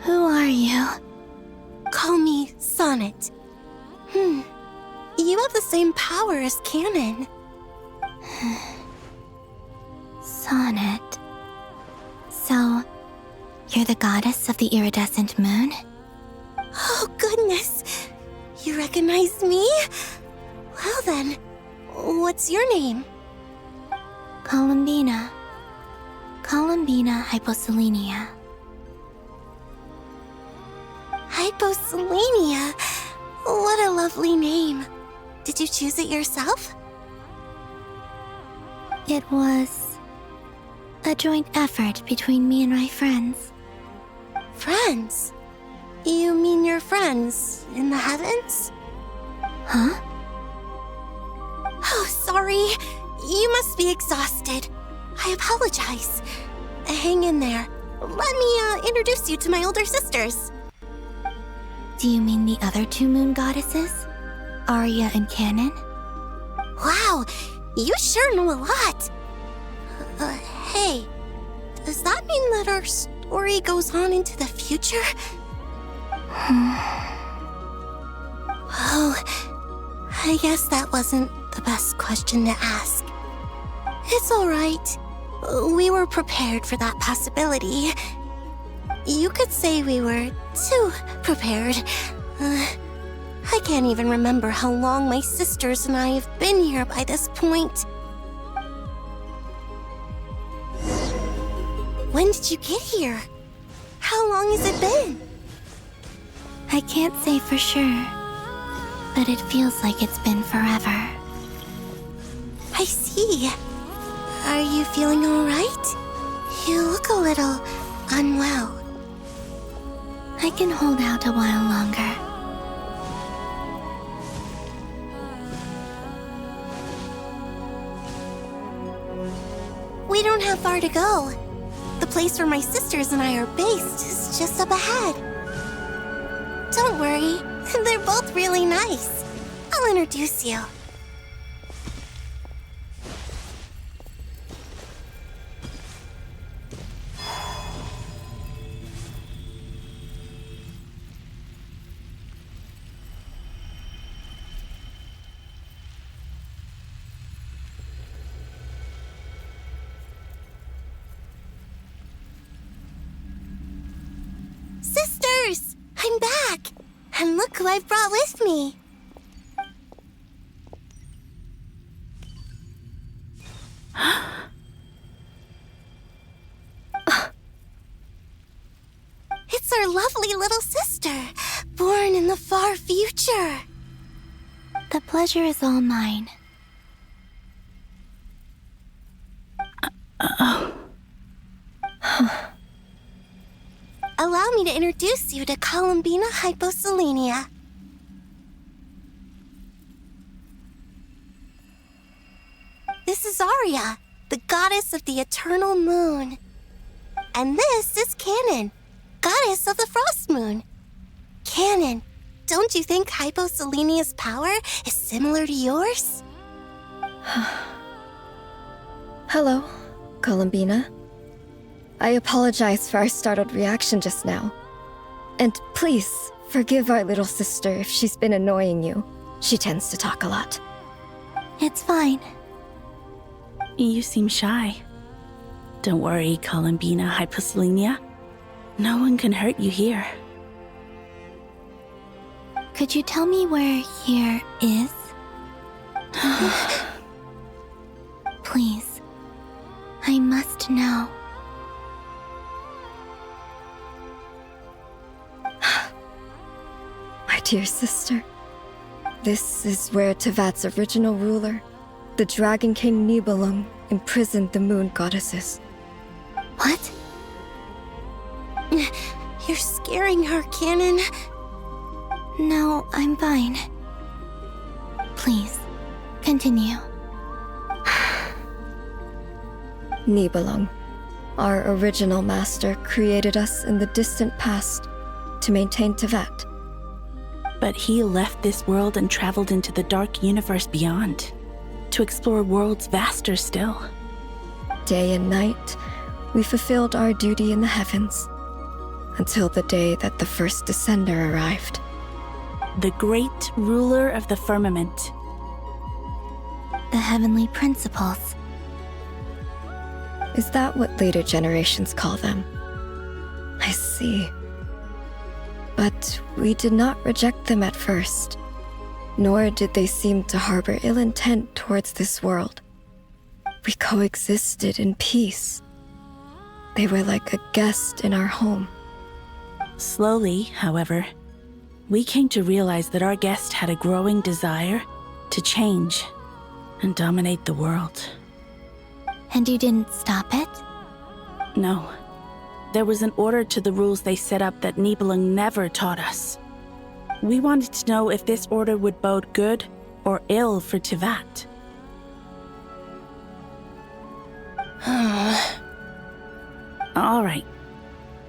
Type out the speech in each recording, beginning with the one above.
Who are you? Call me Sonnet. You have the same power as Canon. Sonnet. So, you're the goddess of the iridescent moon? Oh, goodness. You recognize me? Well then, what's your name? Columbina. Columbina Hyposelenia. Hyposelenia? What a lovely name. Did you choose it yourself? It was a joint effort between me and my friends. Friends? You mean your friends in the heavens? Huh? Oh, sorry. You must be exhausted. I apologize. Hang in there. Let me introduce you to my older sisters. Do you mean the other two moon goddesses? Arya and Canon? Wow, you sure know a lot. Hey, does that mean that our story goes on into the future? Oh, I guess that wasn't the best question to ask. It's alright. We were prepared for that possibility. You could say we were too prepared. I can't even remember how long my sisters and I have been here by this point. When did you get here? How long has it been? I can't say for sure, but it feels like it's been forever. I see. Are you feeling alright? You look a little unwell. I can hold out a while longer. We don't have far to go. The place where my sisters and I are based is just up ahead. Don't worry, they're both really nice. I'll introduce you. Sisters! I'm back! And look who I've brought with me! It's our lovely little sister, born in the far future. The pleasure is all mine. Allow me to introduce you to Columbina Hyposelenia. This is Arya, the goddess of the eternal moon. And this is Canon, goddess of the frost moon. Canon, don't you think Hyposelenia's power is similar to yours? Hello, Columbina. I apologize for our startled reaction just now. And please, forgive our little sister if she's been annoying you. She tends to talk a lot. It's fine. You seem shy. Don't worry, Columbina Hyposelenia. No one can hurt you here. Could you tell me where here is? Please. I must know. My dear sister, this is where Tevat's original ruler, the Dragon King Nibelung, imprisoned the moon goddesses. What? You're scaring her, Canon. No, I'm fine. Please, continue. Nibelung, our original master, created us in the distant past to maintain Tevat. But he left this world and traveled into the dark universe beyond, to explore worlds vaster still. Day and night, We fulfilled our duty in the heavens until the day that the first descender arrived. The great ruler of the firmament. The heavenly principles. Is that what later generations call them? I see. But we did not reject them at first, nor did they seem to harbor ill intent towards this world. We coexisted in peace. They were like a guest in our home. Slowly, however, we came to realize that our guest had a growing desire to change and dominate the world. And you didn't stop it? No. There was an order to the rules they set up that Nibelung never taught us. We wanted to know if this order would bode good or ill for Teyvat. All right.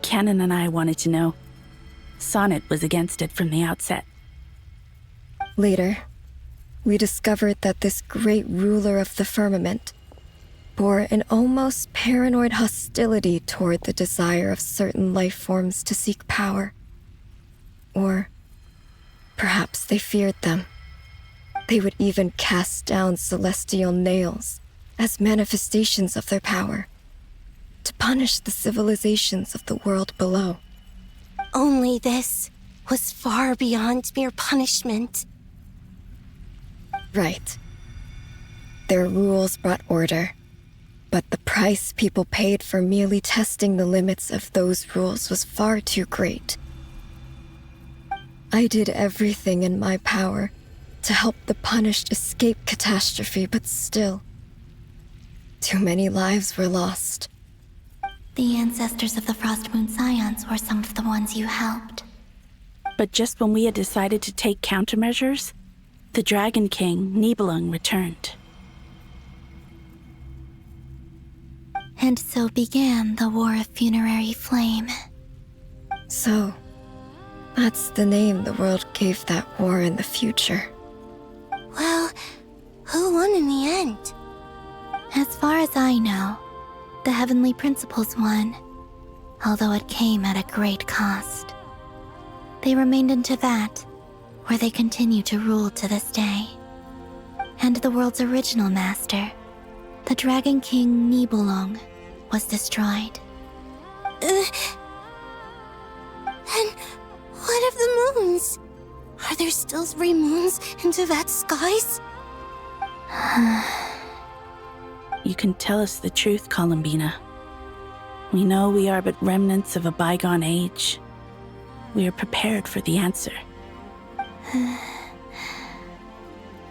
Canon and I wanted to know. Sonnet was against it from the outset. Later, we discovered that this great ruler of the firmament bore an almost paranoid hostility toward the desire of certain life forms to seek power. Or perhaps they feared them. They would even cast down celestial nails as manifestations of their power, to punish the civilizations of the world below. Only this was far beyond mere punishment. Right. Their rules brought order, but the price people paid for merely testing the limits of those rules was far too great. I did everything in my power to help the punished escape catastrophe, but still, too many lives were lost. The ancestors of the Frost Moon Scions were some of the ones you helped. But just when we had decided to take countermeasures, the Dragon King, Nibelung, returned. And so began the War of Funerary Flame. So, that's the name the world gave that war in the future. Well, who won in the end? As far as I know, the Heavenly Principles won, although it came at a great cost. They remained in Teyvat, where they continue to rule to this day. And the world's original master, the Dragon King Nibelung, was destroyed. And what of the moons? Are there still 3 moons in Teyvat's skies? You can tell us the truth, Columbina. We know we are but remnants of a bygone age. We are prepared for the answer.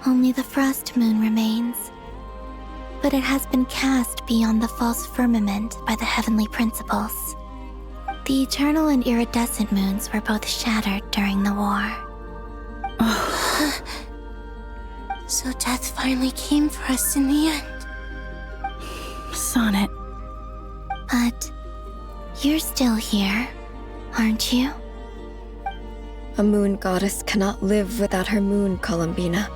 Only the Frost Moon remains, but it has been cast beyond the false firmament by the Heavenly Principles. The eternal and iridescent moons were both shattered during the war. So death finally came for us in the end. Sonnet. But you're still here, aren't you? A moon goddess cannot live without her moon, Columbina.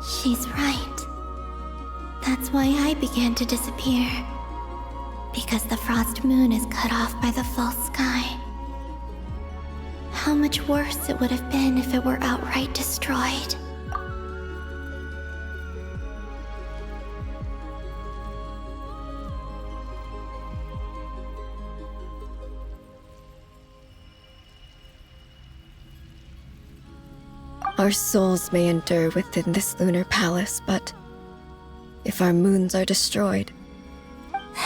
She's right. That's why I began to disappear. Because the Frost Moon is cut off by the false sky. How much worse it would have been if it were outright destroyed. Our souls may endure within this lunar palace, but if our moons are destroyed,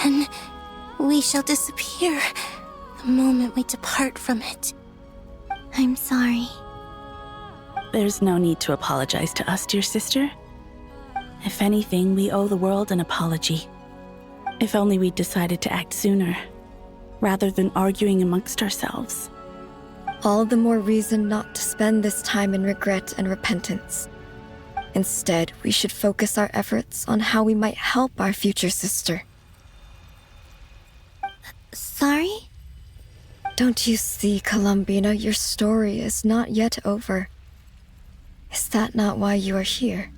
Then we shall disappear the moment we depart from it. I'm sorry. There's no need to apologize to us, dear sister. If anything, we owe the world an apology. If only we'd decided to act sooner, rather than arguing amongst ourselves. all the more reason not to spend this time in regret and repentance. Instead, we should focus our efforts on how we might help our future sister. Sorry? Don't you see, Columbina, your story is not yet over. Is that not why you are here?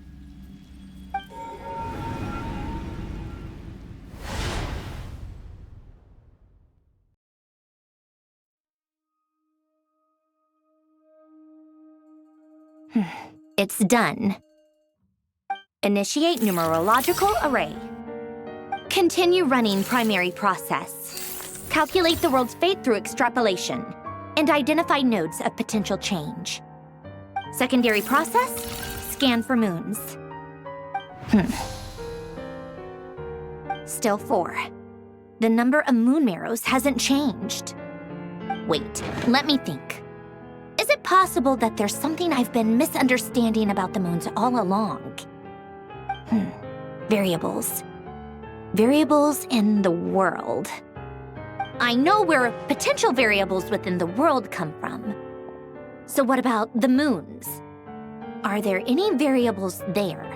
It's done. Initiate numerological array. Continue running primary process. Calculate the world's fate through extrapolation. And identify nodes of potential change. Secondary process, scan for moons. Still 4. The number of moon marrows hasn't changed. Wait, let me think. Is it possible that there's something I've been misunderstanding about the moons all along? Variables. Variables in the world. I know where potential variables within the world come from. So what about the moons? Are there any variables there?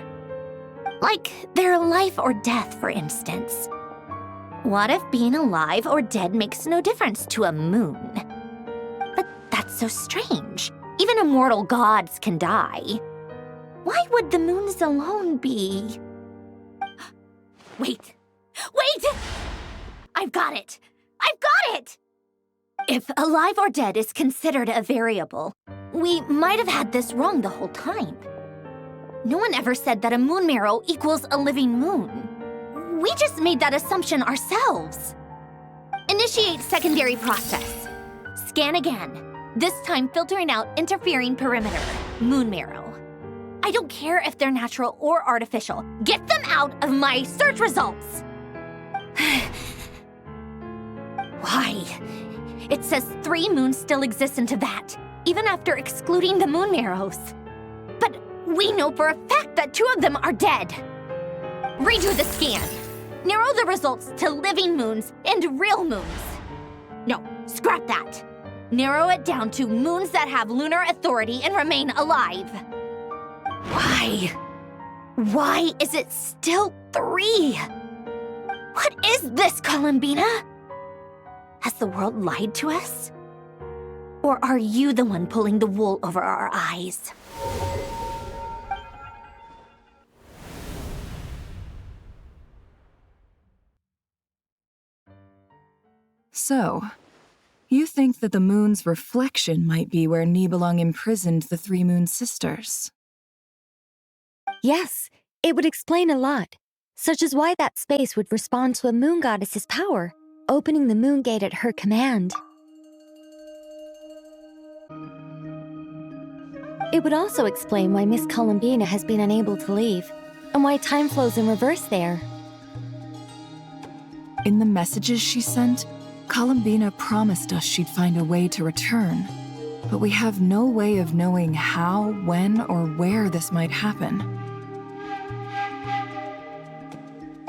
Like their life or death, for instance. What if being alive or dead makes no difference to a moon? But that's so strange. Even immortal gods can die. Why would the moons alone be? Wait! I've got it! If alive or dead is considered a variable, we might have had this wrong the whole time. No one ever said that a moon marrow equals a living moon. We just made that assumption ourselves. Initiate secondary process. Scan again, this time filtering out interfering perimeter, moon marrow. I don't care if they're natural or artificial. Get them out of my search results! Why? It says 3 moons still exist in Teyvat, even after excluding the moon marrows. But we know for a fact that 2 of them are dead. Redo the scan. Narrow the results to living moons and real moons. No, scrap that. Narrow it down to moons that have lunar authority and remain alive. Why? Why is it still 3? What is this, Columbina? Has the world lied to us? Or are you the one pulling the wool over our eyes? So, you think that the moon's reflection might be where Nibelung imprisoned the 3 moon sisters? Yes, it would explain a lot, such as why that space would respond to a moon goddess's power, opening the moon gate at her command. It would also explain why Miss Columbina has been unable to leave, and why time flows in reverse there. In the messages she sent, Columbina promised us she'd find a way to return, but we have no way of knowing how, when, or where this might happen.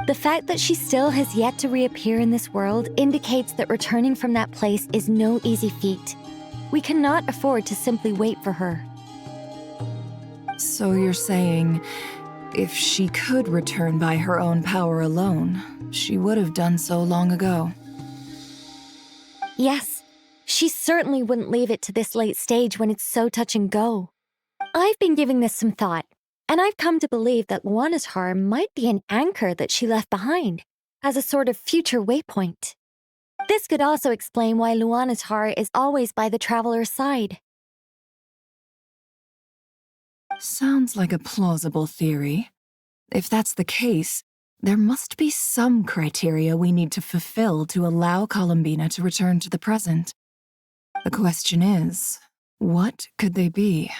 The fact that she still has yet to reappear in this world indicates that returning from that place is no easy feat. We cannot afford to simply wait for her. So you're saying, if she could return by her own power alone, she would have done so long ago. Yes, she certainly wouldn't leave it to this late stage when it's so touch and go. I've been giving this some thought, and I've come to believe that Luana's harm might be an anchor that she left behind, as a sort of future waypoint. This could also explain why Luana's heart is always by the traveler's side. Sounds like a plausible theory. If that's the case, there must be some criteria we need to fulfill to allow Columbina to return to the present. The question is, what could they be?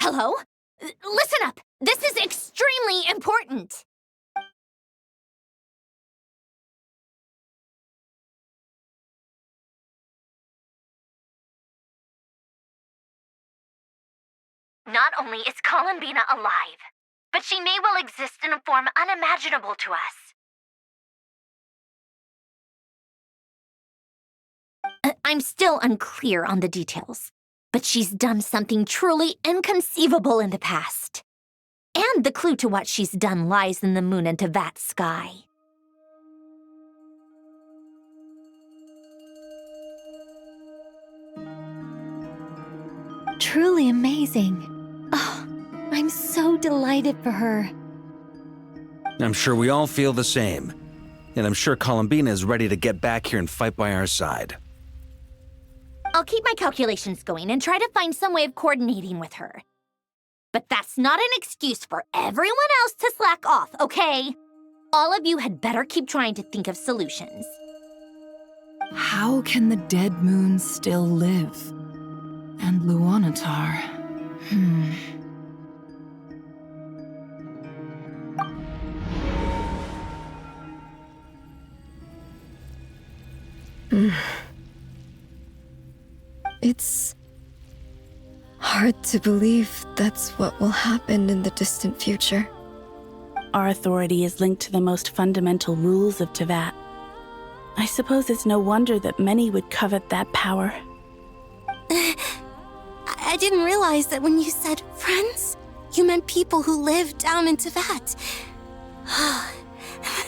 Hello? Listen up! This is extremely important! Not only is Columbina alive, but she may well exist in a form unimaginable to us. I'm still unclear on the details, but she's done something truly inconceivable in the past. And the clue to what she's done lies in the moon and Teyvat sky. Truly amazing. Oh, I'm so delighted for her. I'm sure we all feel the same. And I'm sure Columbina is ready to get back here and fight by our side. I'll keep my calculations going and try to find some way of coordinating with her. But that's not an excuse for everyone else to slack off, okay? All of you had better keep trying to think of solutions. How can the dead moon still live? And Luanatar... It's hard to believe that's what will happen in the distant future. Our authority is linked to the most fundamental rules of Teyvat. I suppose it's no wonder that many would covet that power. I didn't realize that when you said friends, you meant people who live down in Teyvat.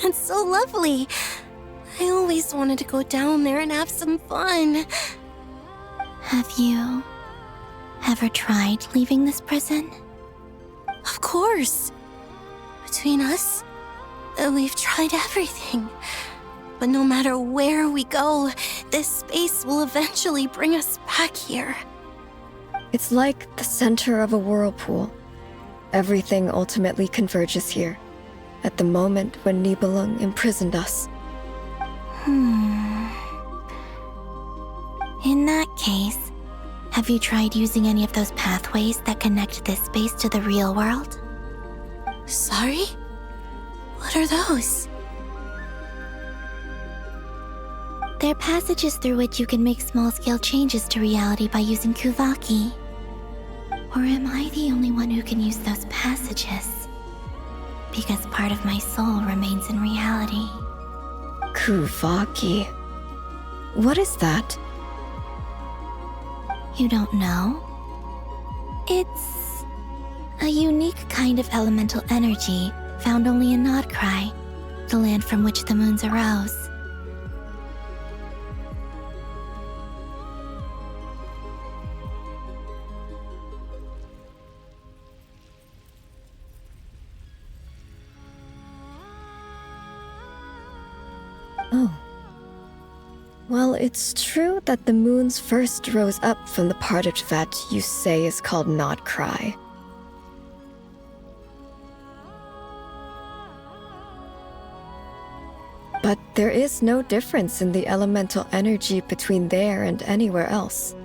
That's so lovely. I always wanted to go down there and have some fun. Have you ever tried leaving this prison? Of course. Between us, we've tried everything. But no matter where we go, this space will eventually bring us back here. It's like the center of a whirlpool. Everything ultimately converges here, at the moment when Nibelung imprisoned us. In that case, have you tried using any of those pathways that connect this space to the real world? Sorry? What are those? They're passages through which you can make small-scale changes to reality by using Kuvaki. Or am I the only one who can use those passages? Because part of my soul remains in reality. Kuvaki. What is that? You don't know? It's a unique kind of elemental energy found only in Nodcry, the land from which the moons arose. Oh. Well, it's true that the moons first rose up from the part of Teyvat you say is called Nodcry. But there is no difference in the elemental energy between there and anywhere else.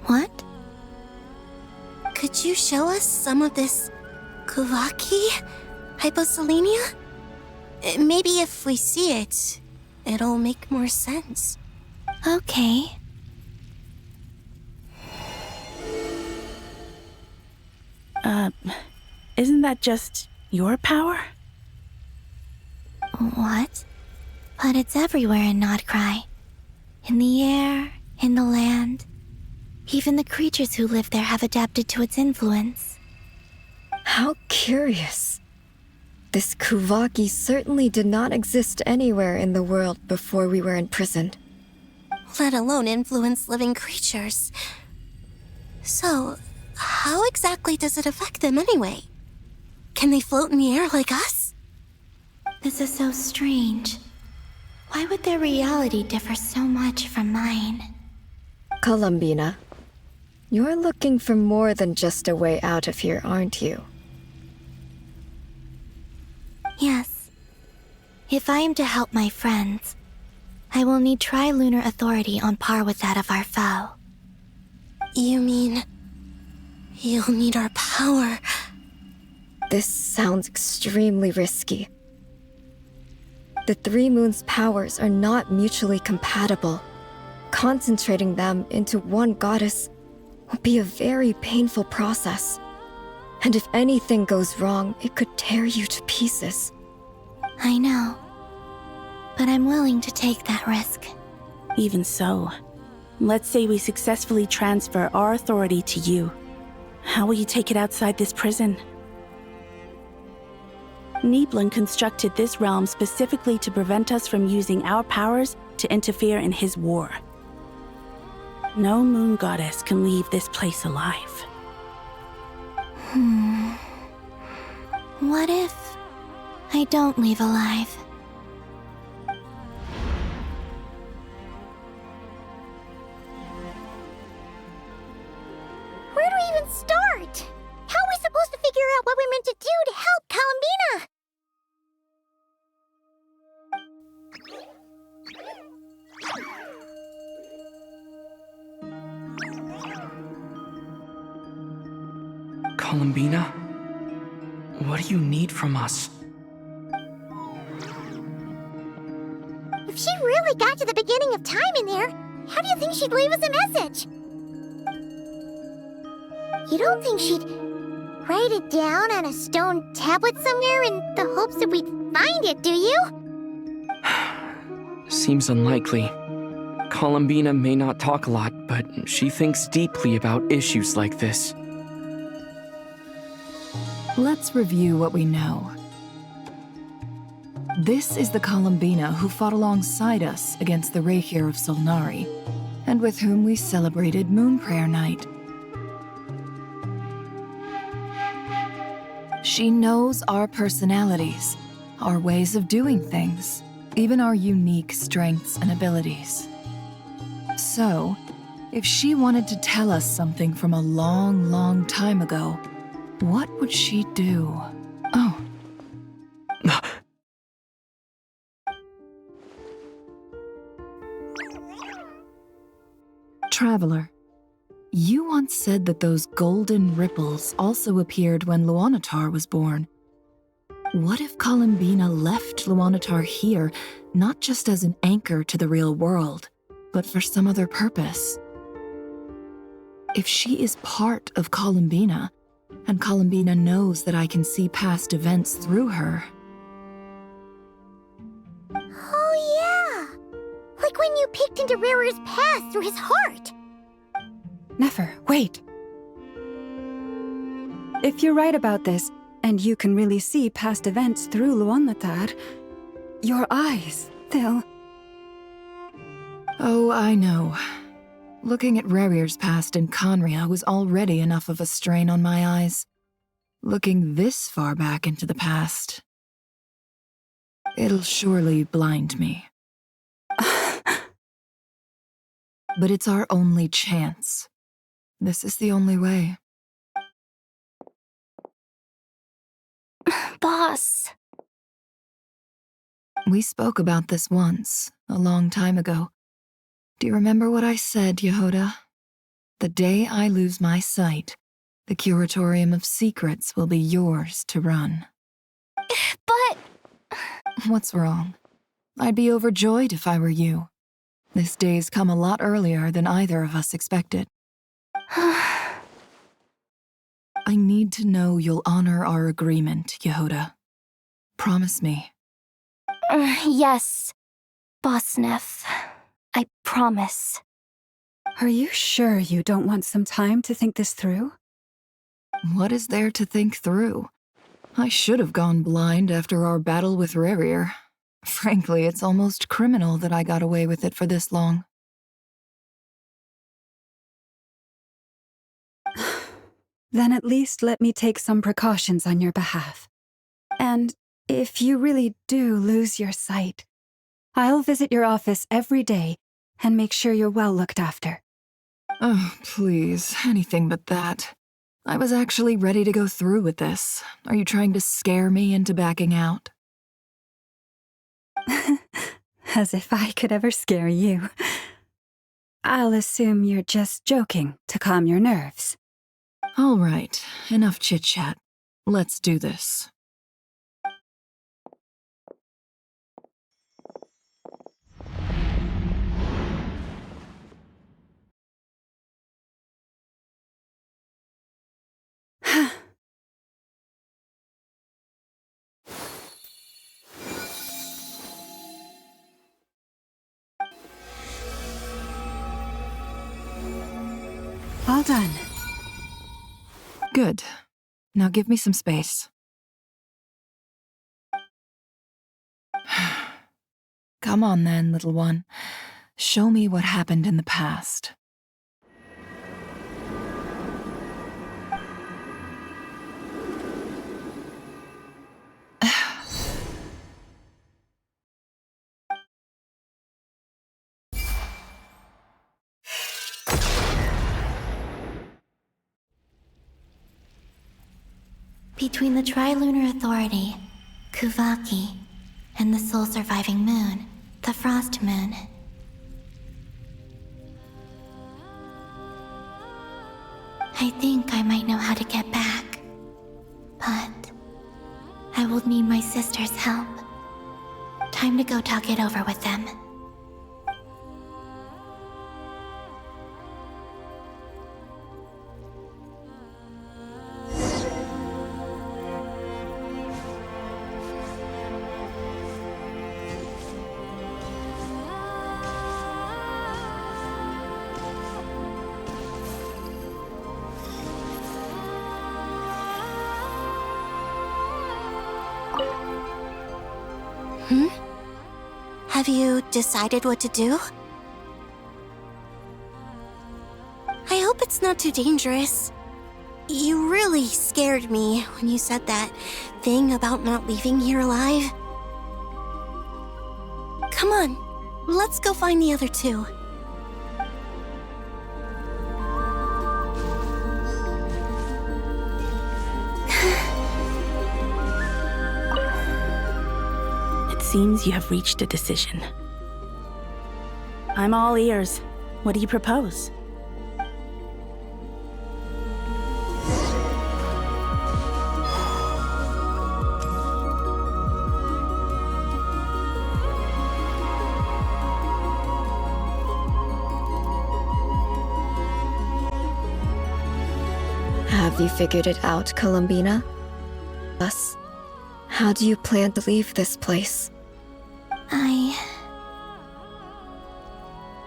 What? Could you show us some of this Kuvaki hyposelenia? Maybe if we see it, it'll make more sense. Okay. Isn't that just your power? What? But it's everywhere in Nodcry. In the air, in the land. Even the creatures who live there have adapted to its influence. How curious. This Kuvaki certainly did not exist anywhere in the world before we were imprisoned. Let alone influence living creatures. So, how exactly does it affect them anyway? Can they float in the air like us? This is so strange. Why would their reality differ so much from mine? Columbina, you're looking for more than just a way out of here, aren't you? Yes. If I am to help my friends, I will need tri-lunar authority on par with that of our foe. You mean... you'll need our power? This sounds extremely risky. The Three Moons' powers are not mutually compatible. Concentrating them into one goddess will be a very painful process. And if anything goes wrong, it could tear you to pieces. I know. But I'm willing to take that risk. Even so, let's say we successfully transfer our authority to you. How will you take it outside this prison? Nibelung constructed this realm specifically to prevent us from using our powers to interfere in his war. No moon goddess can leave this place alive. What if I don't leave alive? out what we're meant to do to help Columbina. Columbina? What do you need from us? If she really got to the beginning of time in there, how do you think she'd leave us a message? You don't think she'd write it down on a stone tablet somewhere in the hopes that we'd find it, do you? Seems unlikely. Columbina may not talk a lot, but she thinks deeply about issues like this. Let's review what we know. This is the Columbina who fought alongside us against the Raihir of Solnari, and with whom we celebrated Moon Prayer Night. She knows our personalities, our ways of doing things, even our unique strengths and abilities. So, if she wanted to tell us something from a long, long time ago, what would she do? Oh. Traveler, you once said that those golden ripples also appeared when Luanatar was born. What if Columbina left Luanatar here, not just as an anchor to the real world, but for some other purpose? If she is part of Columbina, and Columbina knows that I can see past events through her. Oh yeah! Like when you peeked into Rare's past through his heart! Nefer, wait! If you're right about this, and you can really see past events through Luanatar, your eyes, they'll... Oh, I know. Looking at Rarir's past in Conria was already enough of a strain on my eyes. Looking this far back into the past, it'll surely blind me. But it's our only chance. This is the only way. Boss. We spoke about this once, a long time ago. Do you remember what I said, Yehoda? The day I lose my sight, the Curatorium of Secrets will be yours to run. But... What's wrong? I'd be overjoyed if I were you. This day's come a lot earlier than either of us expected. I need to know you'll honor our agreement, Yehoda. Promise me. Yes, Boss Neff. I promise. Are you sure you don't want some time to think this through? What is there to think through? I should have gone blind after our battle with Rarir. Frankly, it's almost criminal that I got away with it for this long. Then at least let me take some precautions on your behalf. And if you really do lose your sight, I'll visit your office every day and make sure you're well looked after. Oh, please, anything but that. I was actually ready to go through with this. Are you trying to scare me into backing out? As if I could ever scare you. I'll assume you're just joking to calm your nerves. All right, enough chit-chat. Let's do this. All done. Good. Now give me some space. Come on then, little one. Show me what happened in the past. Between the Trilunar Authority, Kuvaki, and the sole surviving moon, the Frost Moon. I think I might know how to get back, but I will need my sister's help. Time to go talk it over with them. Have you decided what to do? I hope it's not too dangerous. You really scared me when you said that thing about not leaving here alive. Come on, let's go find the other two. Seems you have reached a decision. I'm all ears. What do you propose? Have you figured it out, Columbina? Us? How do you plan to leave this place?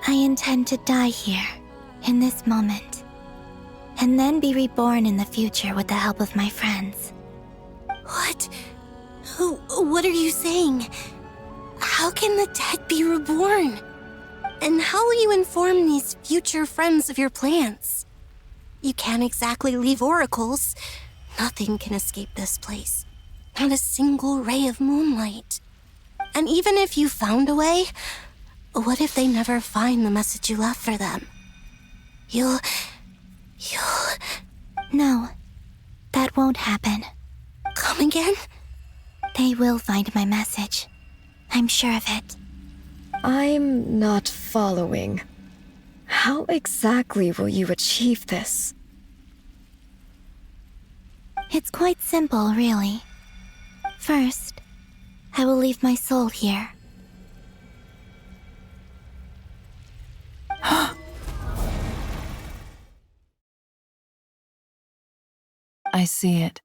I intend to die here, in this moment, and then be reborn in the future with the help of my friends. What? What are you saying? How can the dead be reborn? And how will you inform these future friends of your plans? You can't exactly leave oracles. Nothing can escape this place. Not a single ray of moonlight. And even if you found a way, what if they never find the message you left for them? You'll... No, that won't happen. Come again? They will find my message. I'm sure of it. I'm not following. How exactly will you achieve this? It's quite simple, really. First, I will leave my soul here. I see it.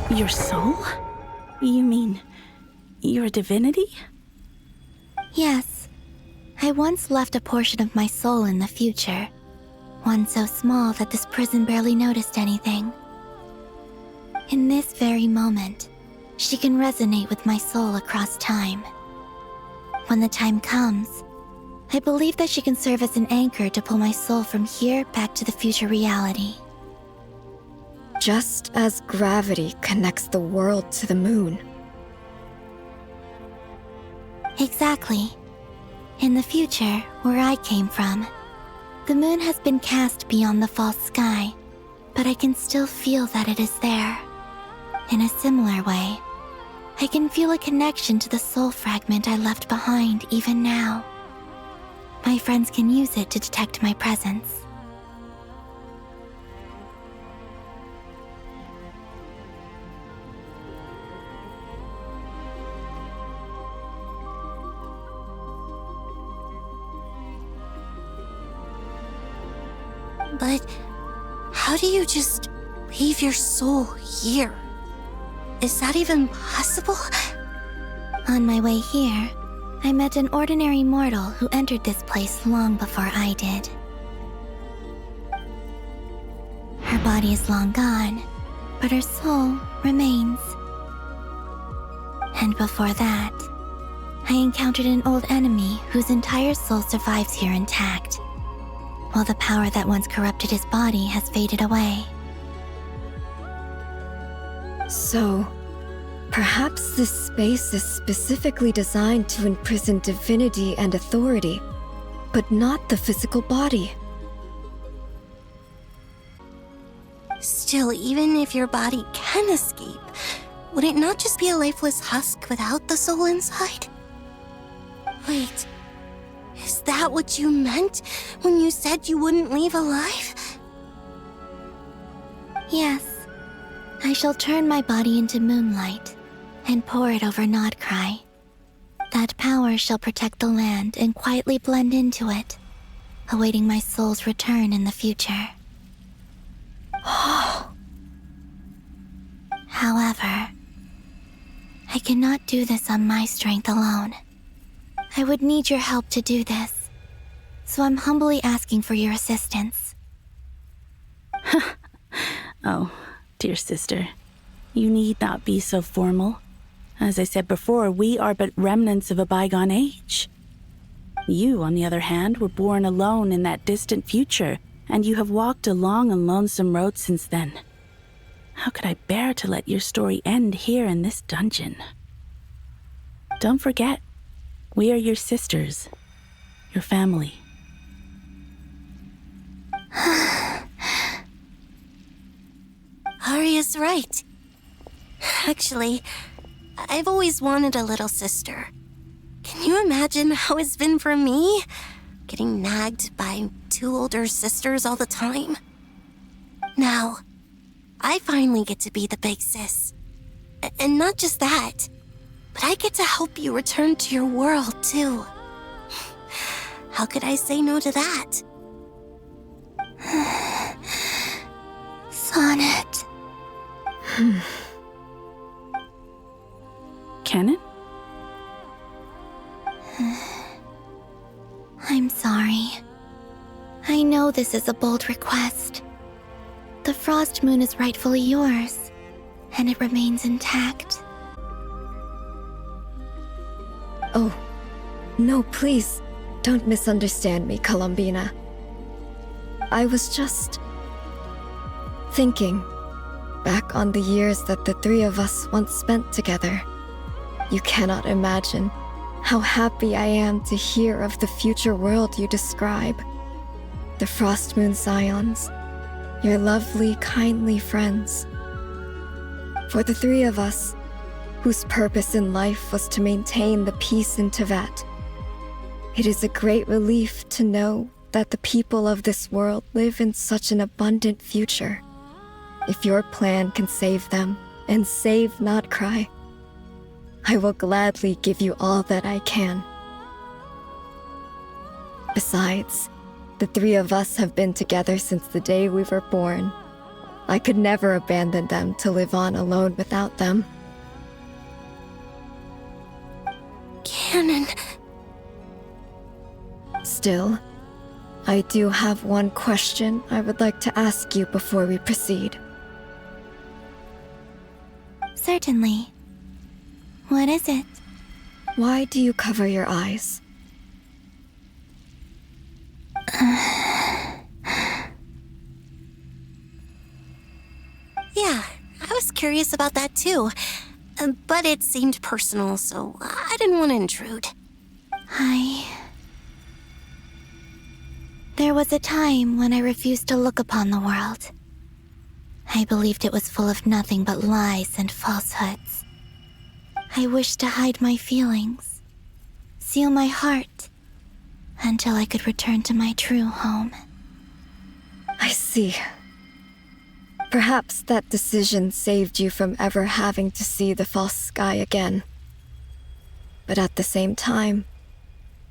Your soul? You mean you're a divinity? Yes. I once left a portion of my soul in the future. One so small that this prison barely noticed anything. In this very moment, she can resonate with my soul across time. When the time comes, I believe that she can serve as an anchor to pull my soul from here back to the future reality. Just as gravity connects the world to the moon. Exactly. In the future, where I came from, the moon has been cast beyond the false sky, but I can still feel that it is there. In a similar way, I can feel a connection to the soul fragment I left behind even now. My friends can use it to detect my presence. But how do you just leave your soul here? Is that even possible? On my way here, I met an ordinary mortal who entered this place long before I did. Her body is long gone, but her soul remains. And before that, I encountered an old enemy whose entire soul survives here intact, while the power that once corrupted his body has faded away. So, perhaps this space is specifically designed to imprison divinity and authority, but not the physical body. Still, even if your body can escape, would it not just be a lifeless husk without the soul inside? Wait, is that what you meant when you said you wouldn't leave alive? Yes. I shall turn my body into moonlight and pour it over Nodcry. That power shall protect the land and quietly blend into it, awaiting my soul's return in the future. However, I cannot do this on my strength alone. I would need your help to do this, so I'm humbly asking for your assistance. Oh, dear sister, you need not be so formal. As I said before, we are but remnants of a bygone age. You, on the other hand, were born alone in that distant future, and you have walked a long and lonesome road since then. How could I bear to let your story end here in this dungeon? Don't forget, we are your sisters, your family. Arya's right. Actually, I've always wanted a little sister. Can you imagine how it's been for me? Getting nagged by two older sisters all the time. Now, I finally get to be the big sis. And not just that, but I get to help you return to your world, too. How could I say no to that? Sonnet. Kennen? I'm sorry. I know this is a bold request. The Frost Moon is rightfully yours, and it remains intact. Oh, no, please, don't misunderstand me, Columbina. I was just thinking back on the years that the three of us once spent together. You cannot imagine how happy I am to hear of the future world you describe. The Frost Moon Scions, your lovely, kindly friends. For the three of us, whose purpose in life was to maintain the peace in Teyvat, it is a great relief to know that the people of this world live in such an abundant future. If your plan can save them and save Nodcry, I will gladly give you all that I can. Besides, the three of us have been together since the day we were born. I could never abandon them to live on alone without them. Canon. Still, I do have one question I would like to ask you before we proceed. Certainly. What is it? Why do you cover your eyes? Yeah, I was curious about that too. But it seemed personal, so I didn't want to intrude. There was a time when I refused to look upon the world. I believed it was full of nothing but lies and falsehoods. I wished to hide my feelings, seal my heart, until I could return to my true home. I see. Perhaps that decision saved you from ever having to see the false sky again. But at the same time,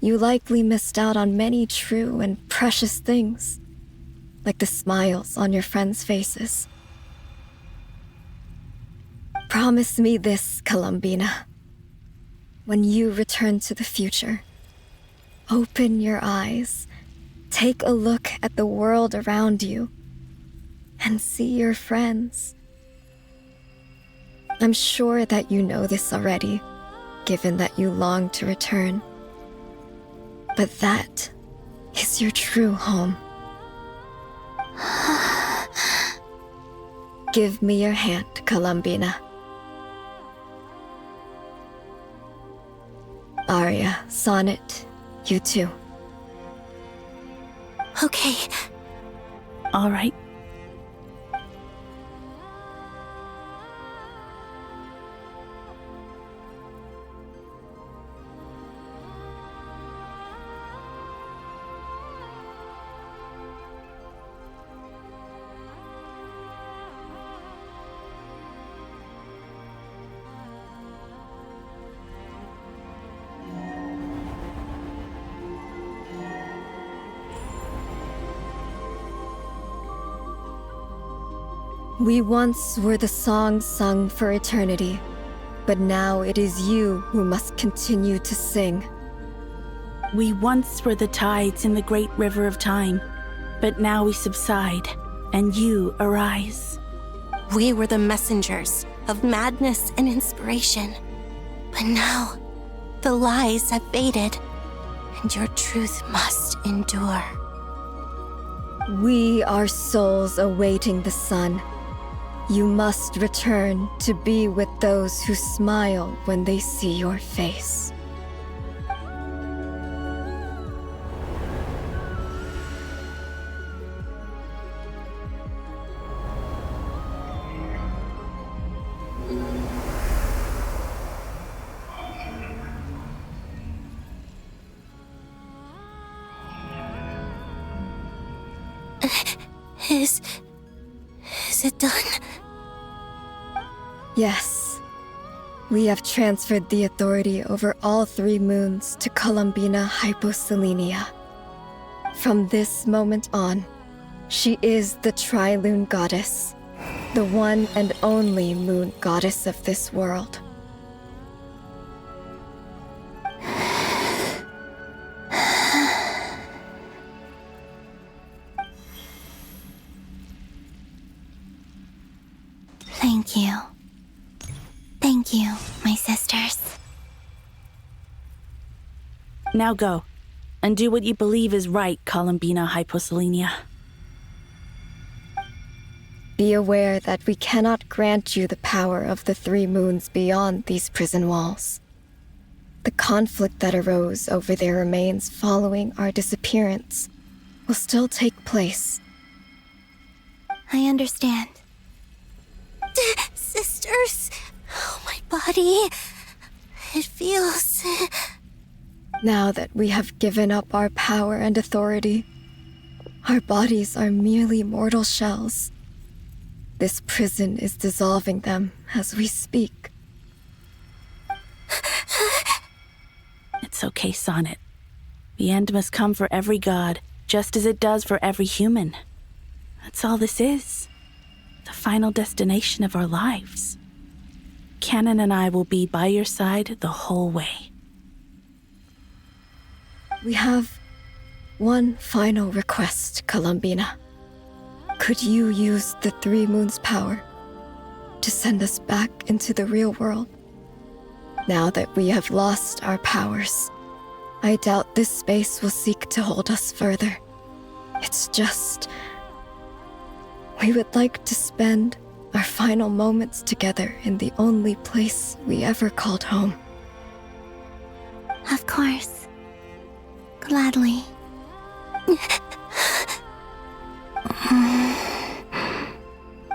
you likely missed out on many true and precious things, like the smiles on your friends' faces. Promise me this, Columbina. When you return to the future, open your eyes, take a look at the world around you, and see your friends. I'm sure that you know this already, given that you long to return. But that is your true home. Give me your hand, Columbina. Arya, Sonnet, you too. Okay. All right. We once were the songs sung for eternity, but now it is you who must continue to sing. We once were the tides in the great river of time, but now we subside, and you arise. We were the messengers of madness and inspiration. But now, the lies have faded, and your truth must endure. We are souls awaiting the sun. You must return to be with those who smile when they see your face. Is it done? Yes. We have transferred the authority over all 3 moons to Columbina Hyposelenia. From this moment on, she is the Tri-Lune Goddess, the one and only moon goddess of this world. Thank you. Thank you, my sisters. Now go, and do what you believe is right, Columbina Hyposelenia. Be aware that we cannot grant you the power of the 3 moons beyond these prison walls. The conflict that arose over their remains following our disappearance will still take place. I understand. Sisters, oh, my body. It feels... Now that we have given up our power and authority, our bodies are merely mortal shells. This prison is dissolving them as we speak. It's okay, Sonnet. The end must come for every god, just as it does for every human. That's all this is. The final destination of our lives. Canon and I will be by your side the whole way. We have one final request, Columbina. Could you use the 3 moons' power to send us back into the real world? Now that we have lost our powers, I doubt this space will seek to hold us further. It's just... we would like to spend our final moments together in the only place we ever called home. Of course. Gladly.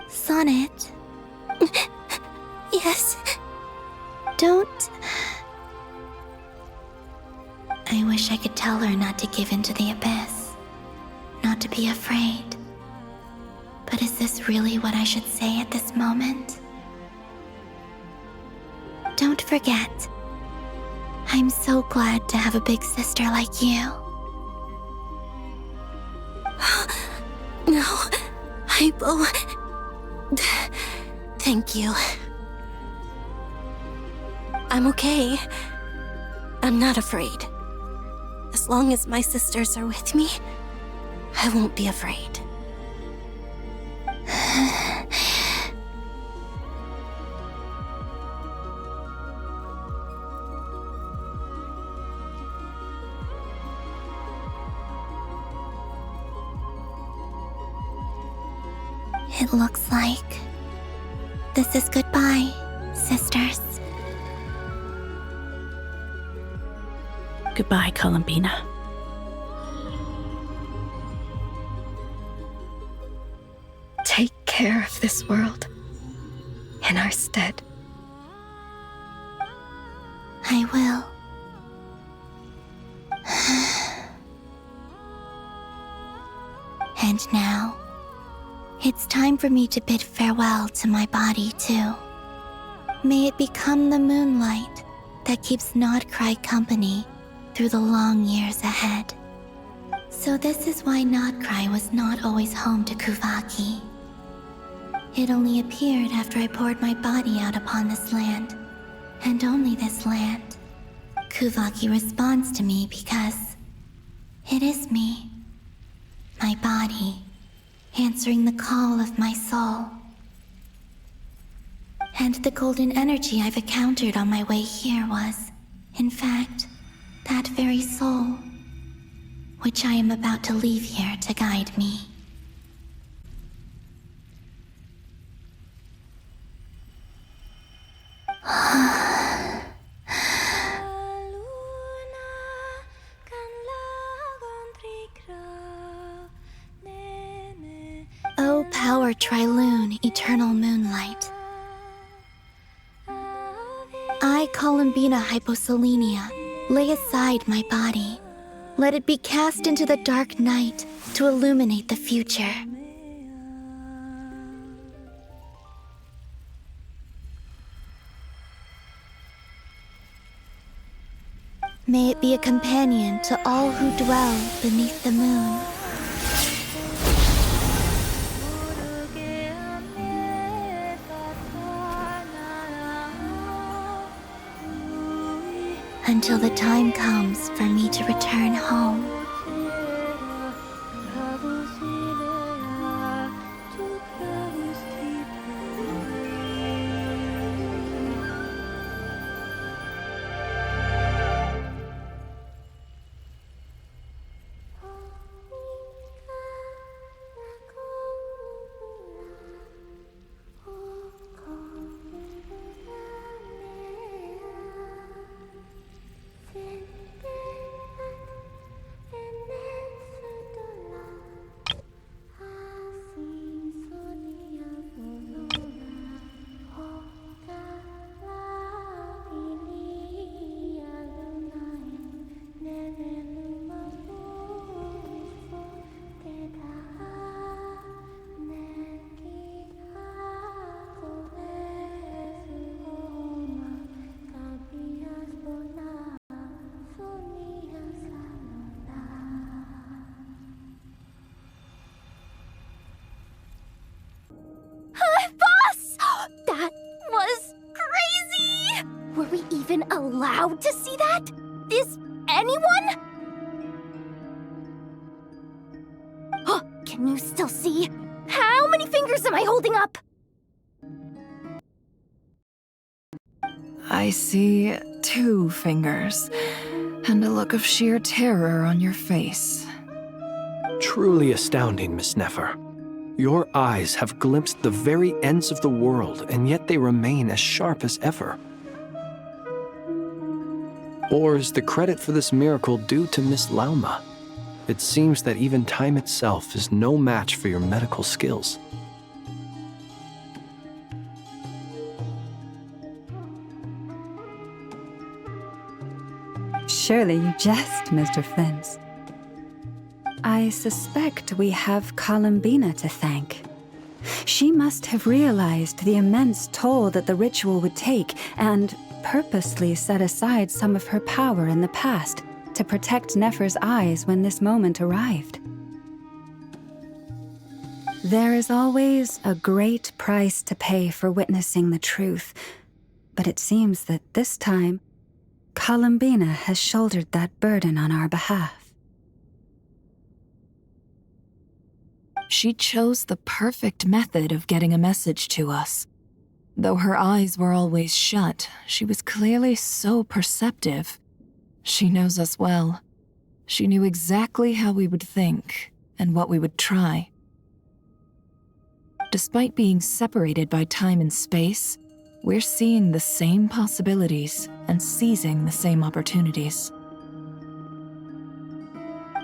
Sonnet. Yes. Don't... I wish I could tell her not to give in to the abyss. Not to be afraid. But is this really what I should say at this moment? Don't forget. I'm so glad to have a big sister like you. No, Hypo. Thank you. I'm okay. I'm not afraid. As long as my sisters are with me, I won't be afraid. It looks like this is goodbye, sisters. Goodbye, Columbina. Take care of this world in our stead. I will. And now, it's time for me to bid farewell to my body, too. May it become the moonlight that keeps Nodcry company through the long years ahead. So this is why Nodcry was not always home to Kuvaki. It only appeared after I poured my body out upon this land, and only this land. Kuvaki responds to me because it is me, my body, answering the call of my soul. And the golden energy I've encountered on my way here was, in fact, that very soul, which I am about to leave here to guide me. O power Trilune, eternal moonlight. I, Columbina Hyposelenia, lay aside my body. Let it be cast into the dark night to illuminate the future. May it be a companion to all who dwell beneath the moon. Until the time comes for me to return home. Allowed to see that? Is anyone? Oh, can you still see? How many fingers am I holding up? I see 2 fingers, and a look of sheer terror on your face. Truly astounding, Miss Nefer. Your eyes have glimpsed the very ends of the world, and yet they remain as sharp as ever. Or is the credit for this miracle due to Miss Lauma? It seems that even time itself is no match for your medical skills. Surely you jest, Mr. Flint. I suspect we have Columbina to thank. She must have realized the immense toll that the ritual would take and purposely set aside some of her power in the past to protect Nefer's eyes when this moment arrived. There is always a great price to pay for witnessing the truth, but it seems that this time, Columbina has shouldered that burden on our behalf. She chose the perfect method of getting a message to us. Though her eyes were always shut, she was clearly so perceptive. She knows us well. She knew exactly how we would think and what we would try. Despite being separated by time and space, we're seeing the same possibilities and seizing the same opportunities.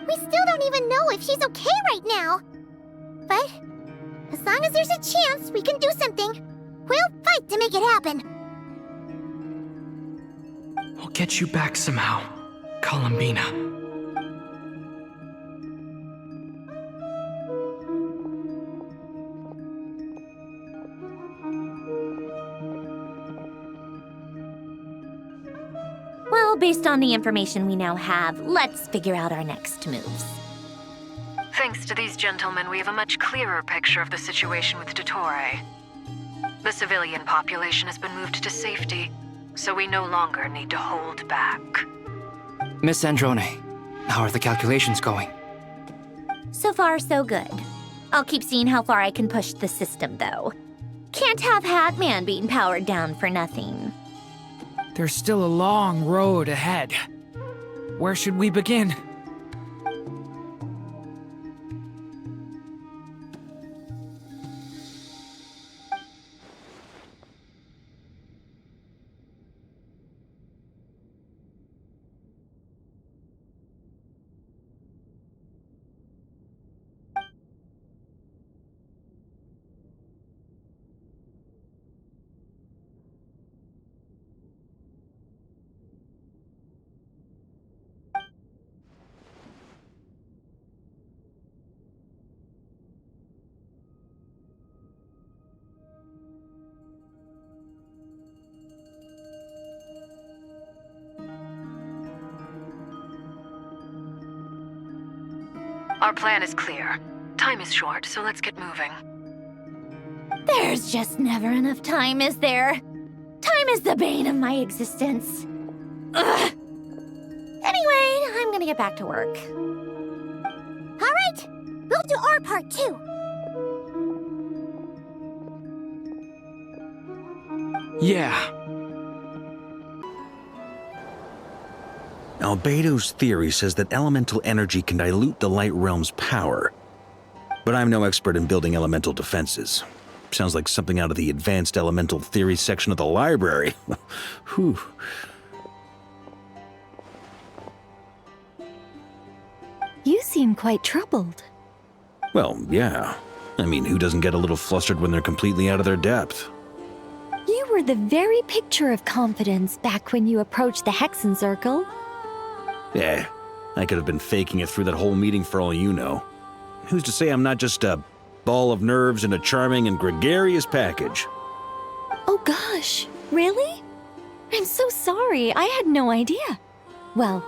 We still don't even know if she's okay right now. But as long as there's a chance we can do something, we'll fight to make it happen. I'll get you back somehow, Columbina. Well, based on the information we now have, let's figure out our next moves. Thanks Thanks to these gentlemen, we have a much clearer picture of the situation with Dottore. The civilian population has been moved to safety, so we no longer need to hold back. Miss Androne, how are the calculations going? So far, so good. I'll keep seeing how far I can push the system, though. Can't have Hatman being powered down for nothing. There's still a long road ahead. Where should we begin? Our plan is clear. Time is short, so let's get moving. There's just never enough time, is there? Time is the bane of my existence. Ugh. Anyway, I'm gonna get back to work. All right, we'll do our part too. Yeah. Albedo's theory says that elemental energy can dilute the light realm's power. But I'm no expert in building elemental defenses. Sounds like something out of the advanced elemental theory section of the library. Whew. You seem quite troubled. Well, yeah. I mean, who doesn't get a little flustered when they're completely out of their depth? You were the very picture of confidence back when you approached the Hexen Circle. Eh, I could have been faking it through that whole meeting for all you know. Who's to say I'm not just a ball of nerves in a charming and gregarious package? Oh gosh, really? I'm so sorry, I had no idea. Well,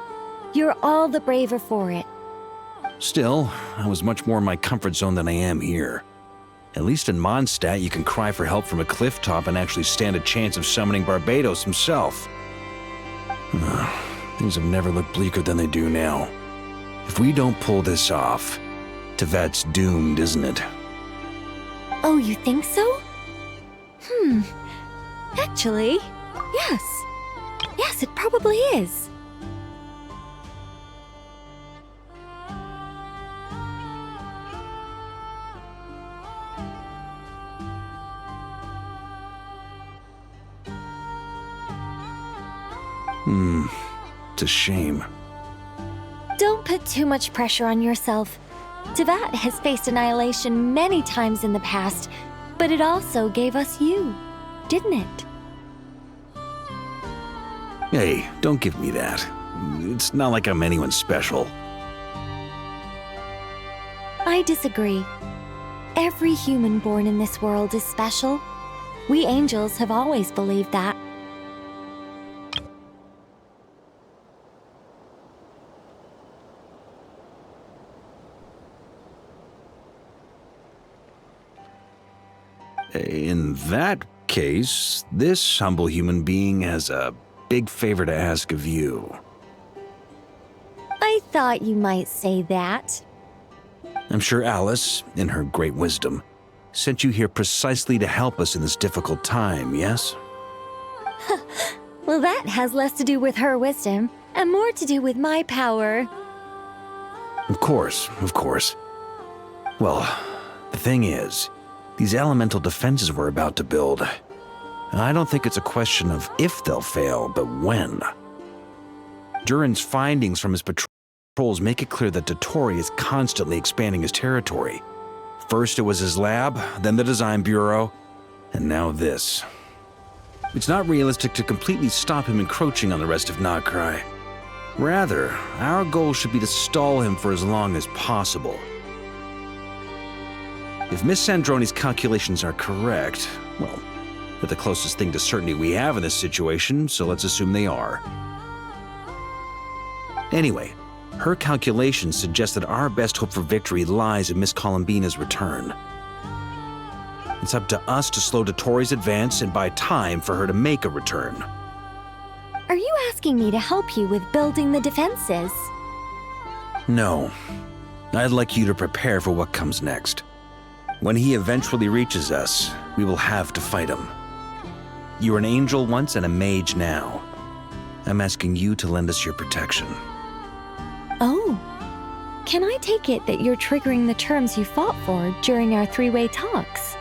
you're all the braver for it. Still, I was much more in my comfort zone than I am here. At least in Mondstadt, you can cry for help from a cliff top and actually stand a chance of summoning Barbados himself. Things have never looked bleaker than they do now. If we don't pull this off, Tevat's doomed, isn't it? Oh, you think so? Actually, yes. Yes, it probably is. It's a shame. Don't put too much pressure on yourself. Tevat has faced annihilation many times in the past, but it also gave us you, didn't it? Hey, don't give me that. It's not like I'm anyone special. I disagree. Every human born in this world is special. We angels have always believed that. In that case, this humble human being has a big favor to ask of you. I thought you might say that. I'm sure Alice, in her great wisdom, sent you here precisely to help us in this difficult time, yes? Well, that has less to do with her wisdom and more to do with my power. Of course, of course. Well, the thing is, these elemental defenses we're about to build, I don't think it's a question of if they'll fail, but when. Durin's findings from his patrols make it clear that Dottore is constantly expanding his territory. First it was his lab, then the design bureau, and now this. It's not realistic to completely stop him encroaching on the rest of Nagrai. Rather, our goal should be to stall him for as long as possible. If Miss Sandroni's calculations are correct, well, they're the closest thing to certainty we have in this situation, so let's assume they are. Anyway, Her calculations suggest that our best hope for victory lies in Miss Columbina's return. It's up to us to slow Dottoro's advance and buy time for her to make a return. Are you asking me to help you with building the defenses? No. I'd like you to prepare for what comes next. When he eventually reaches us, we will have to fight him. You were an angel once and a mage now. I'm asking you to lend us your protection. Oh. Can I take it that you're triggering the terms you fought for during our three-way talks?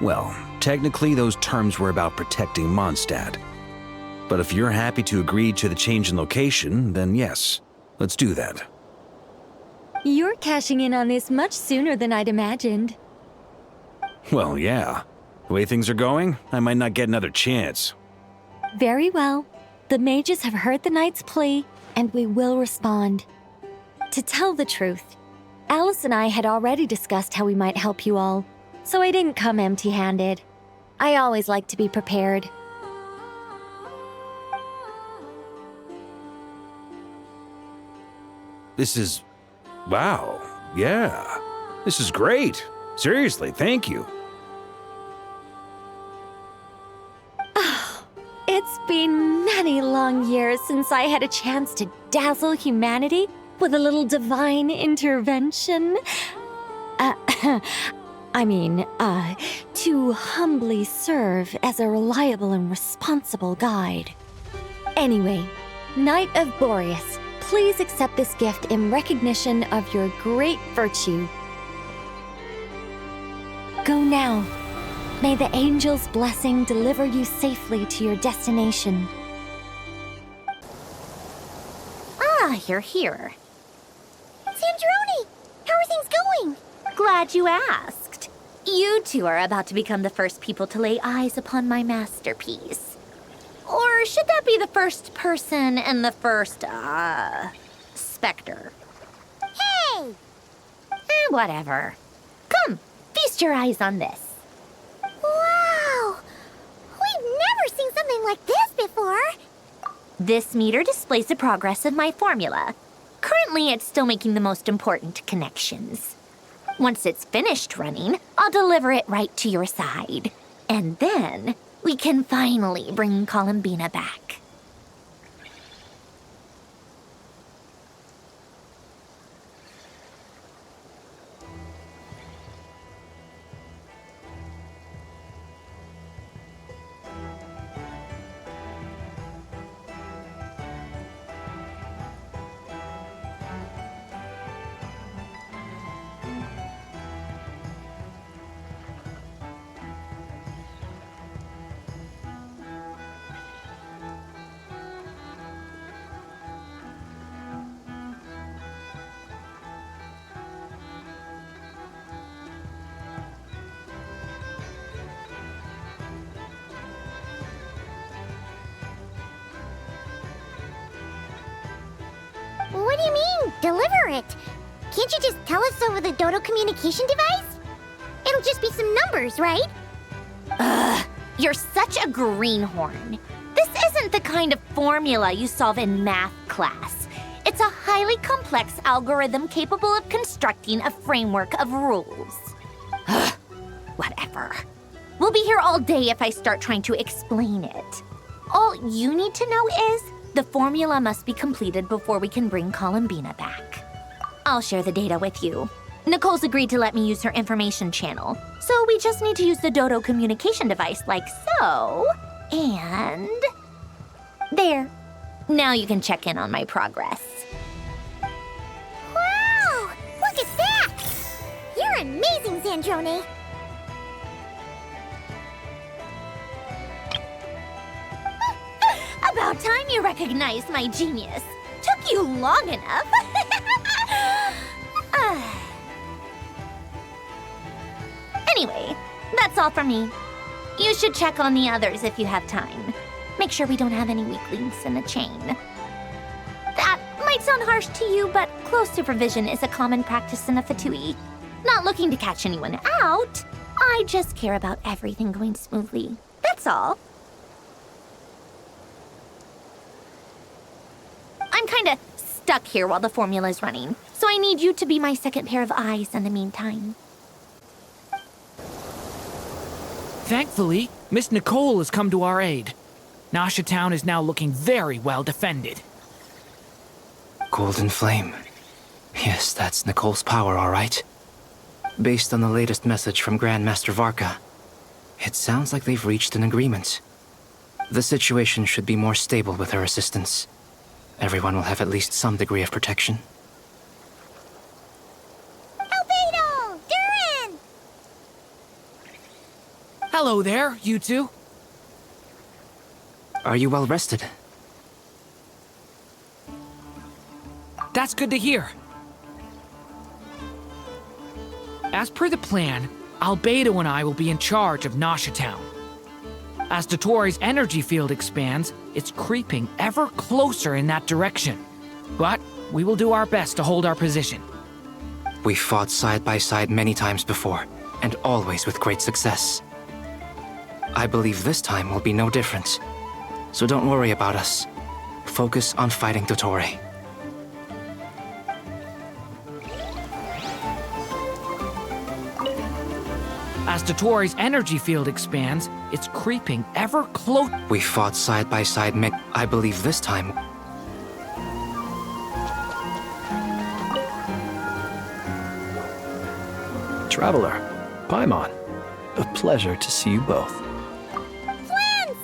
Well, technically those terms were about protecting Mondstadt. But if you're happy to agree to the change in location, then yes, let's do that. You're cashing in on this much sooner than I'd imagined. Well, yeah. The way things are going, I might not get another chance. Very well. The mages have heard the knight's plea, and we will respond. To tell the truth, Alice and I had already discussed how we might help you all, so I didn't come empty-handed. I always like to be prepared. This is... wow. Yeah. This is great. Seriously, thank you. It's been many long years since I had a chance to dazzle humanity with a little divine intervention. To humbly serve as a reliable and responsible guide. Anyway, Knight of Boreas, please accept this gift in recognition of your great virtue. Go now. May the angel's blessing deliver you safely to your destination. Ah, you're here. Sandrone! How are things going? Glad you asked. You two are about to become the first people to lay eyes upon my masterpiece. Or should that be the first person and the first, specter? Hey! Whatever. Come, feast your eyes on this. Wow! We've never seen something like this before! This meter displays the progress of my formula. Currently, it's still making the most important connections. Once it's finished running, I'll deliver it right to your side. And then, we can finally bring Columbina back. What do you mean, deliver it? Can't you just tell us over the Dodo communication device? It'll just be some numbers, right? Ugh, you're such a greenhorn. This isn't the kind of formula you solve in math class. It's a highly complex algorithm capable of constructing a framework of rules. Ugh, whatever. We'll be here all day if I start trying to explain it. All you need to know is the formula must be completed before we can bring Columbina back. I'll share the data with you. Nicole's agreed to let me use her information channel, so we just need to use the Dodo communication device like so. And... there. Now you can check in on my progress. Wow! Look at that! You're amazing, Sandrone! About time you recognized my genius. Took you long enough. Anyway, that's all from me. You should check on the others if you have time. Make sure we don't have any weak links in the chain. That might sound harsh to you, but close supervision is a common practice in the Fatui. Not looking to catch anyone out. I just care about everything going smoothly. That's all. I'm kinda stuck here while the formula's running, so I need you to be my second pair of eyes in the meantime. Thankfully, Miss Nicole has come to our aid. Nasha Town is now looking very well defended. Golden Flame. Yes, that's Nicole's power, all right. Based on the latest message from Grandmaster Varka, it sounds like they've reached an agreement. The situation should be more stable with her assistance. Everyone will have at least some degree of protection. Albedo! Durin! Hello there, you two. Are you well rested? That's good to hear. As per the plan, Albedo and I will be in charge of Nasha Town. As Dottoro's energy field expands, it's creeping ever closer in that direction. But we will do our best to hold our position. We fought side by side many times before, and always with great success. I believe this time will be no different. So don't worry about us. Focus on fighting Dottore. As Dottoro's energy field expands, it's creeping ever closer. We fought side by side I believe this time... Traveler, Paimon, a pleasure to see you both. Twins!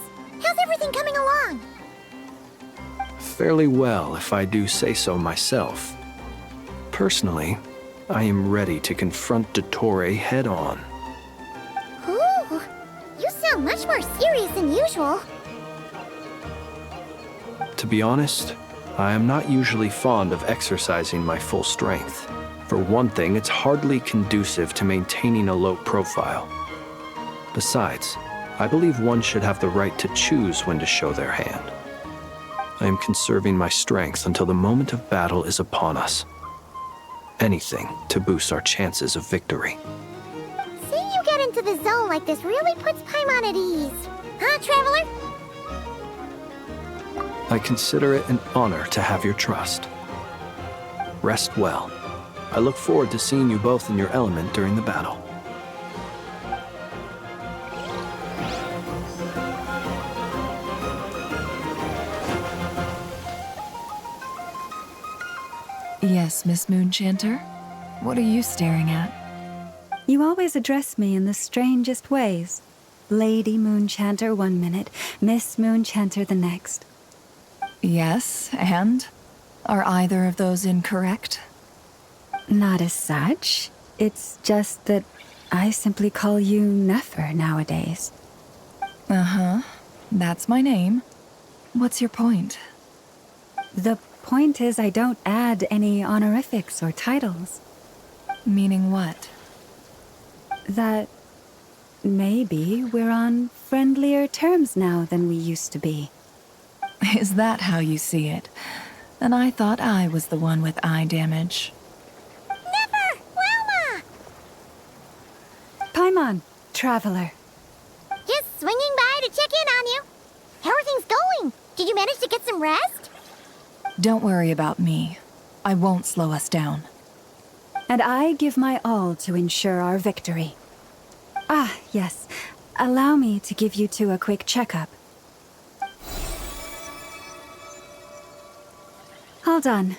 How's everything coming along? Fairly well, if I do say so myself. Personally, I am ready to confront Dottore head-on. Ooh, you sound much more serious than usual. To be honest, I am not usually fond of exercising my full strength. For one thing, it's hardly conducive to maintaining a low profile. Besides, I believe one should have the right to choose when to show their hand. I am conserving my strength until the moment of battle is upon us. Anything to boost our chances of victory. Seeing you get into the zone like this really puts Paimon at ease. Huh, Traveler? I consider it an honor to have your trust. Rest well. I look forward to seeing you both in your element during the battle. Yes, Miss Moonchanter? What are you staring at? You always address me in the strangest ways. Lady Moonchanter one minute, Miss Moonchanter the next. Yes, and? Are either of those incorrect? Not as such. It's just that I simply call you Nefer nowadays. Uh-huh. That's my name. What's your point? The point is I don't add any honorifics or titles. Meaning what? That maybe we're on friendlier terms now than we used to be. Is that how you see it? And I thought I was the one with eye damage. Never! Wilma! Paimon, Traveler. Just swinging by to check in on you. How are things going? Did you manage to get some rest? Don't worry about me. I won't slow us down. And I give my all to ensure our victory. Ah, yes. Allow me to give you two a quick checkup. All done.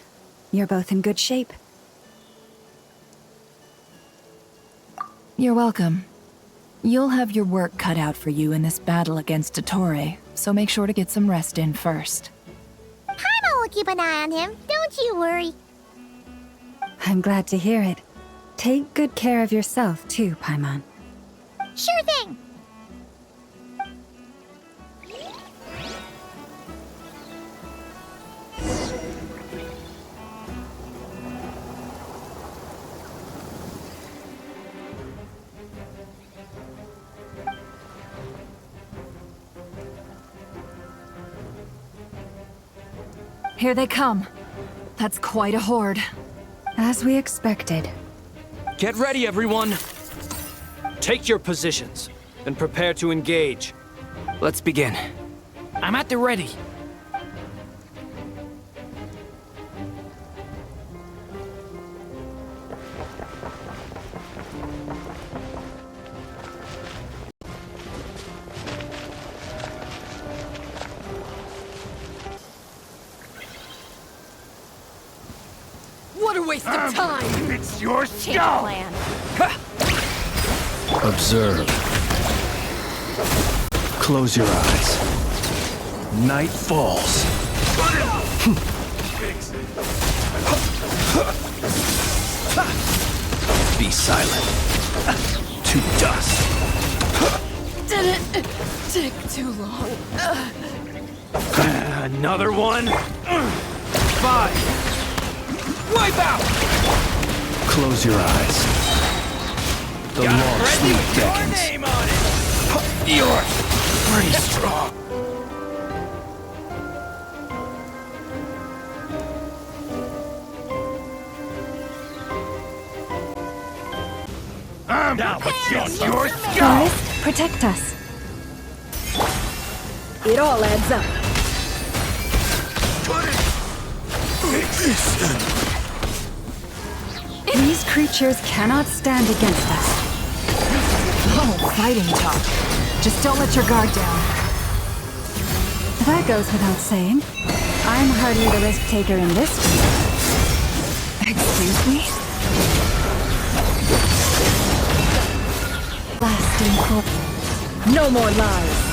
You're both in good shape. You're welcome. You'll have your work cut out for you in this battle against Dottore, so make sure to get some rest in first. Paimon will keep an eye on him. Don't you worry. I'm glad to hear it. Take good care of yourself, too, Paimon. Sure thing. Here they come. That's quite a horde. As we expected. Get ready, everyone! Take your positions and prepare to engage. Let's begin. I'm at the ready. waste of time! It's your Change of plan. Observe. Close your eyes. Night falls. Be silent. To dust. Didn't take too long. Another one? 5. Wipe out! Close your eyes. The long sleep beckons. Name on it! You're pretty strong. Now it's your Guys, protect us. It all adds up. These creatures cannot stand against us. Oh, fighting talk. Just don't let your guard down. That goes without saying. I'm hardly the risk taker in this game. Excuse me? Lasting hope. No more lies.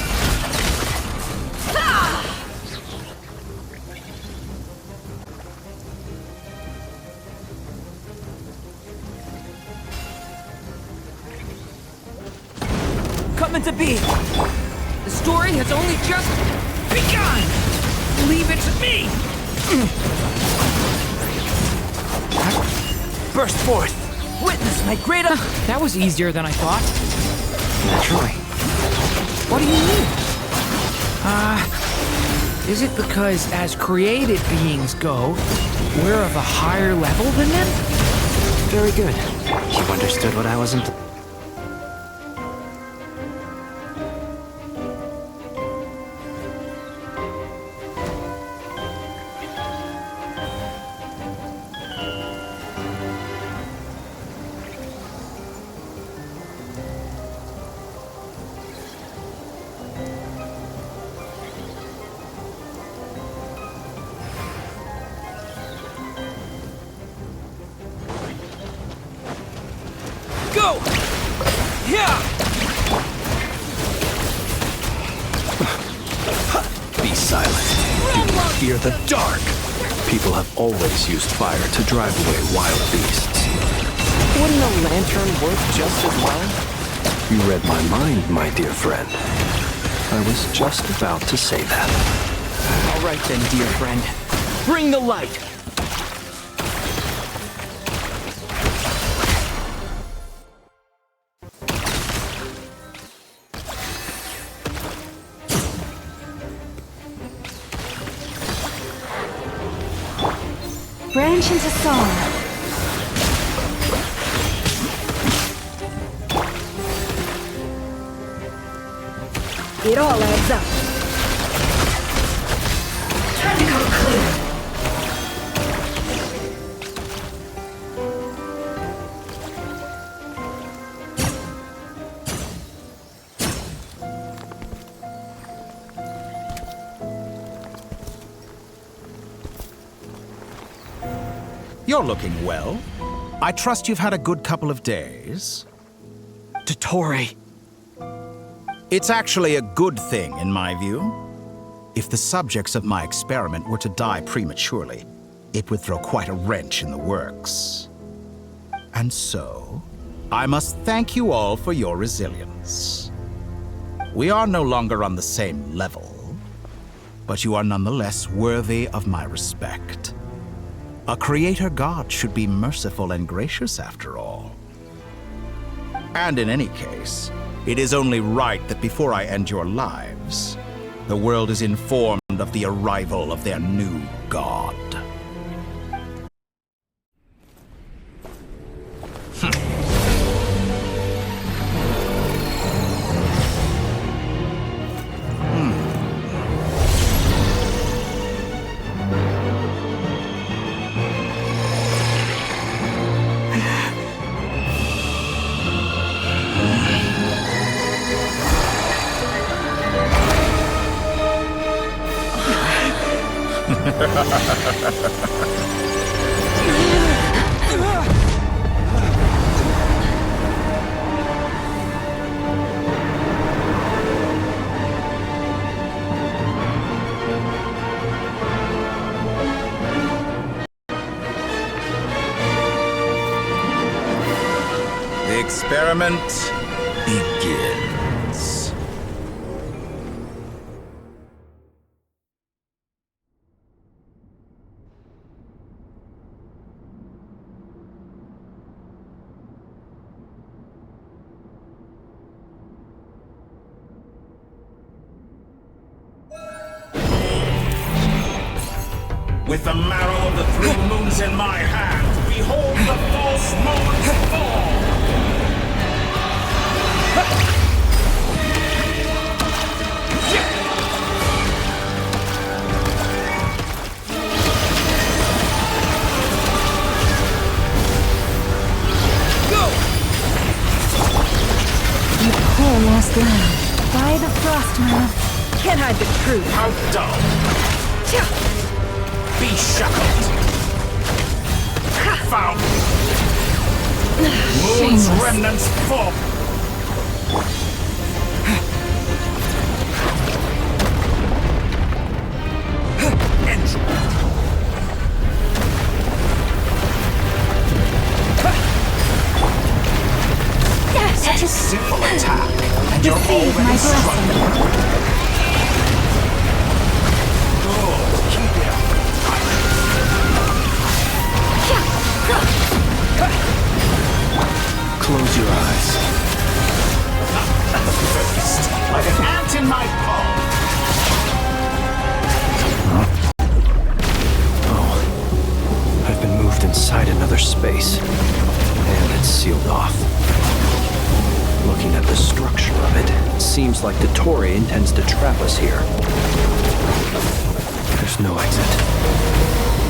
Coming to be. The story has only just begun! Leave it to me! Burst forth! Witness my great... That was easier than I thought. Naturally. What do you mean? Is it because as created beings go, we're of a higher level than them? Very good. You understood what I wasn't... Go! Yeah! Be silent. Do not fear the dark. People have always used fire to drive away wild beasts. Wouldn't a lantern work just as well? You read my mind, my dear friend. I was just about to say that. All right then, dear friend. Bring the light! Branch into song. It all adds up. Time to go clear. You're looking well. I trust you've had a good couple of days. Dottore. It's actually a good thing, in my view. If the subjects of my experiment were to die prematurely, it would throw quite a wrench in the works. And so, I must thank you all for your resilience. We are no longer on the same level, but you are nonetheless worthy of my respect. A creator god should be merciful and gracious after all. And in any case, it is only right that before I end your lives, the world is informed of the arrival of their new god. experiment begins. With the marrow of the 3 moons in my hand, behold the false moons fall! You poor lost lamb. By the frost moon. Can't hide the truth. How dull! Be shackled! Found! Moon's Shameless. remnants fall! Such a simple attack, and you're Receive my already blessing. struggling. Good, keep it up. Close your eyes. First, like an ant in my palm. Oh. I've been moved inside another space. And it's sealed off. Looking at the structure of it, it seems like Dottore intends to trap us here. There's no exit.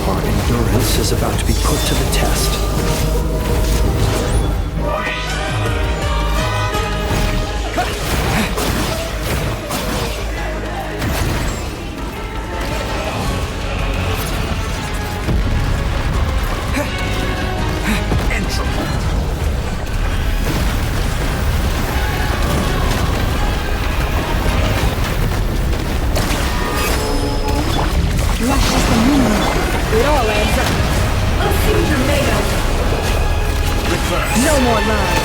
Our endurance is about to be put to the test. It all adds up. Let's see what you're made of. Reverse. No more lies.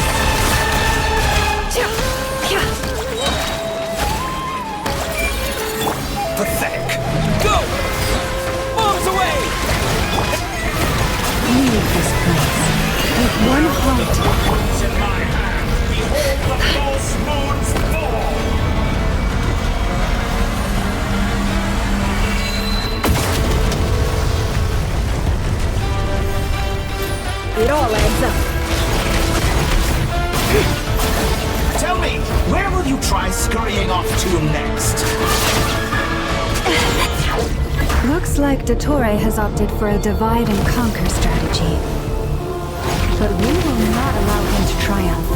Pathetic. Go! Bombs away! Leave this place with one heart. Moons in my hand. Behold the false moons fall. It all adds up. Tell me, where will you try scurrying off to next? Looks like Dottore has opted for a divide and conquer strategy. But we will not allow him to triumph.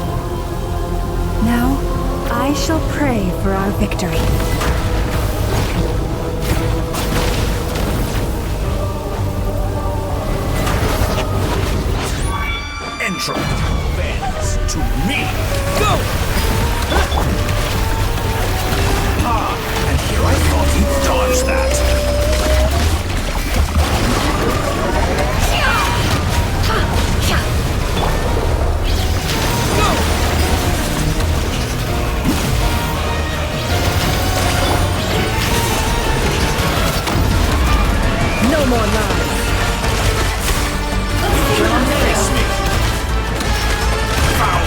Now, I shall pray for our victory. Entropy bends to me. Go! Ah, and here I thought you'd dodge that. No more lies. Face me. Foul.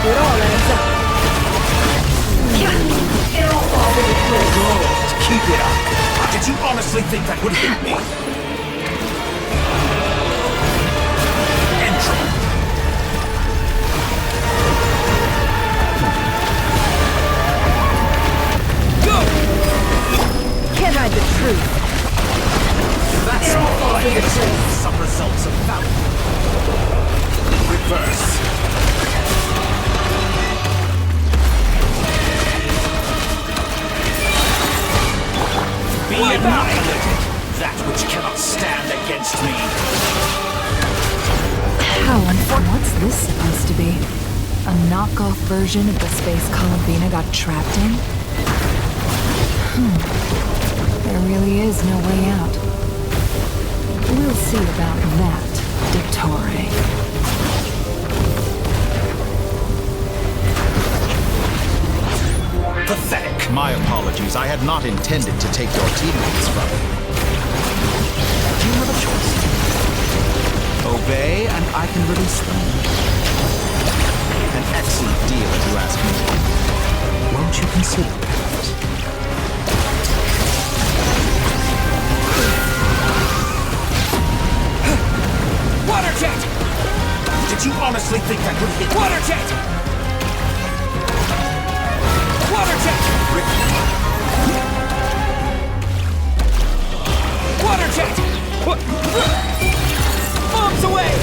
It all adds up. Good. Keep it up. Did you honestly think that would hit me? Entropy. Go! Can't hide the truth. That's all I get. Some results of value. Reverse. Be annihilated, that which cannot stand against me. How unfortunate. What's this supposed to be? A knockoff version of the space Columbina got trapped in? There really is no way out. We'll see about that, Dottore. Pathetic. My apologies. I had not intended to take your teammates from you. You have a choice. Obey, and I can release them. An excellent deal, if you ask me. Won't you consider that? Water jet! Did you honestly think that would hit? Water jet! Water jet! Water jet! What? Bombs away!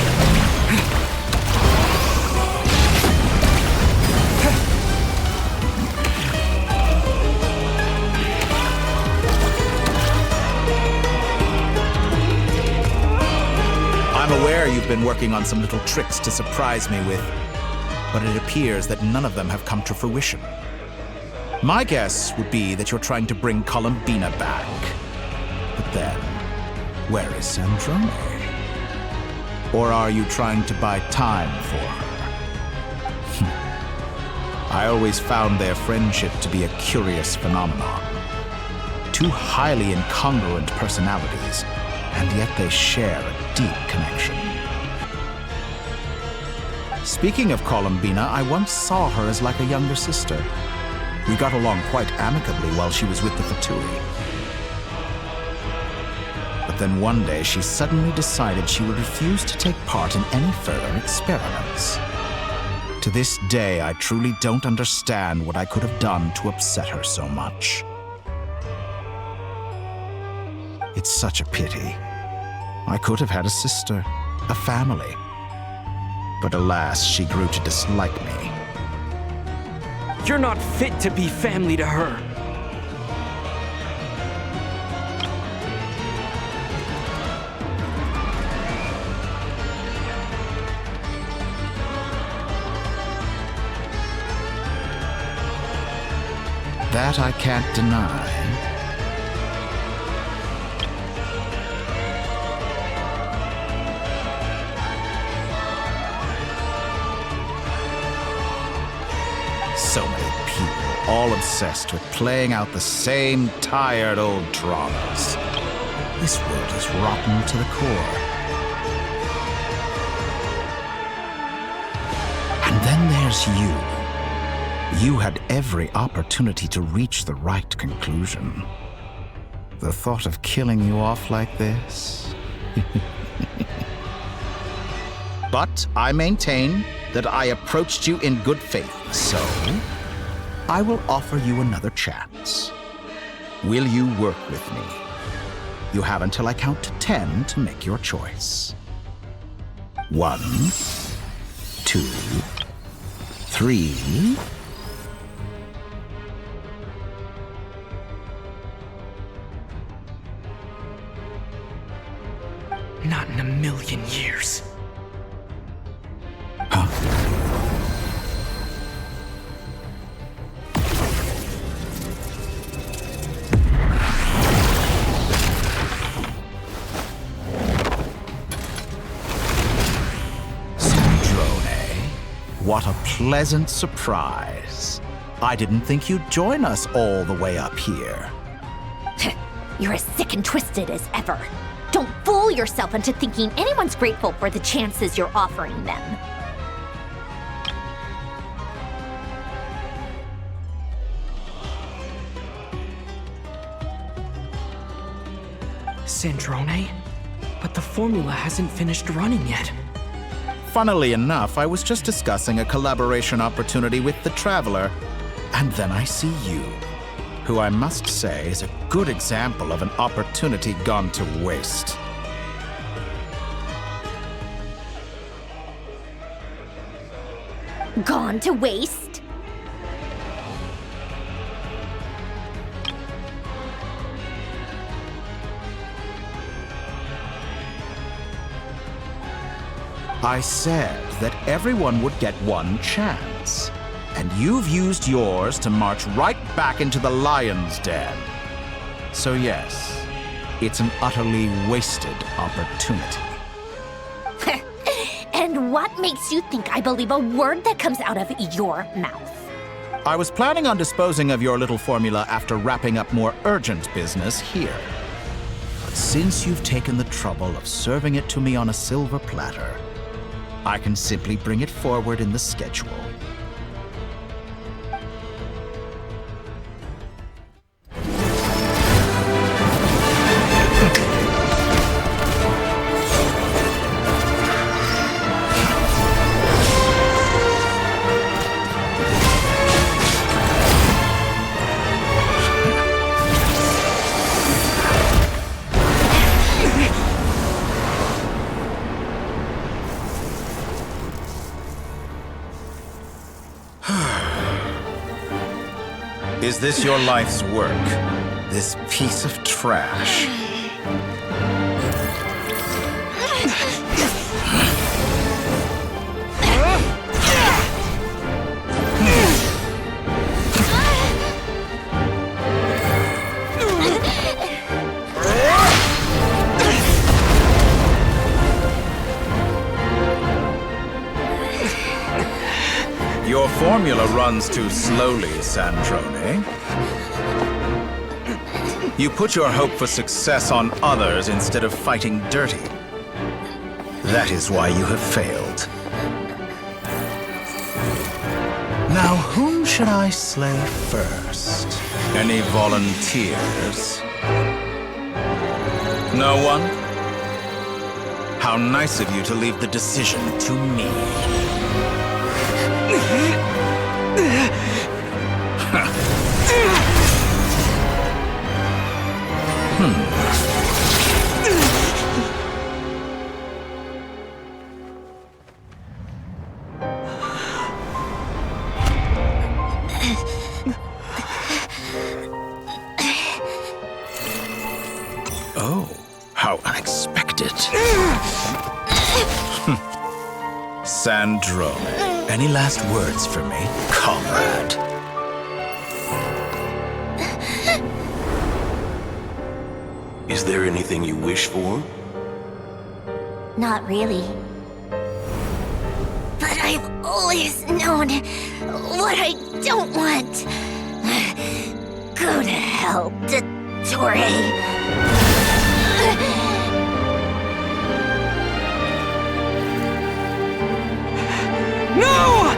I'm aware you've been working on some little tricks to surprise me with, but it appears that none of them have come to fruition. My guess would be that you're trying to bring Columbina back. But then, where is Sandrone? Or are you trying to buy time for her? I always found their friendship to be a curious phenomenon. Two highly incongruent personalities, and yet they share a deep connection. Speaking of Columbina, I once saw her as like a younger sister. We got along quite amicably while she was with the VIII. But then one day she suddenly decided she would refuse to take part in any further experiments. To this day, I truly don't understand what I could have done to upset her so much. It's such a pity. I could have had a sister, a family. But alas, she grew to dislike me. You're not fit to be family to her. That I can't deny. So many people, all obsessed with playing out the same tired old dramas. This world is rotten to the core. And then there's you. You had every opportunity to reach the right conclusion. The thought of killing you off like this? But I maintain that I approached you in good faith, so I will offer you another chance. Will you work with me? You have until I count to 10 to make your choice. 1, 2, 3. Not in a million years. Huh? Sandrone, what a pleasant surprise. I didn't think you'd join us all the way up here. You're as sick and twisted as ever. Don't fool yourself into thinking anyone's grateful for the chances you're offering them. Sandrone? But the formula hasn't finished running yet. Funnily enough, I was just discussing a collaboration opportunity with the Traveler, and then I see you, who I must say is a good example of an opportunity gone to waste. Gone to waste? I said that everyone would get one chance, and you've used yours to march right back into the lion's den. So yes, it's an utterly wasted opportunity. And what makes you think I believe a word that comes out of your mouth? I was planning on disposing of your little formula after wrapping up more urgent business here. But since you've taken the trouble of serving it to me on a silver platter, I can simply bring it forward in the schedule. Is this your life's work? This piece of trash? Your formula runs too slowly, Sandrone. You put your hope for success on others instead of fighting dirty. That is why you have failed. Now, whom should I slay first? Any volunteers? No one? How nice of you to leave the decision to me. Oh, how unexpected. Sandrone, any last words for me, comrade? Is there anything you wish for? Not really. But I've always known what I don't want. Go to hell, Dottore. No!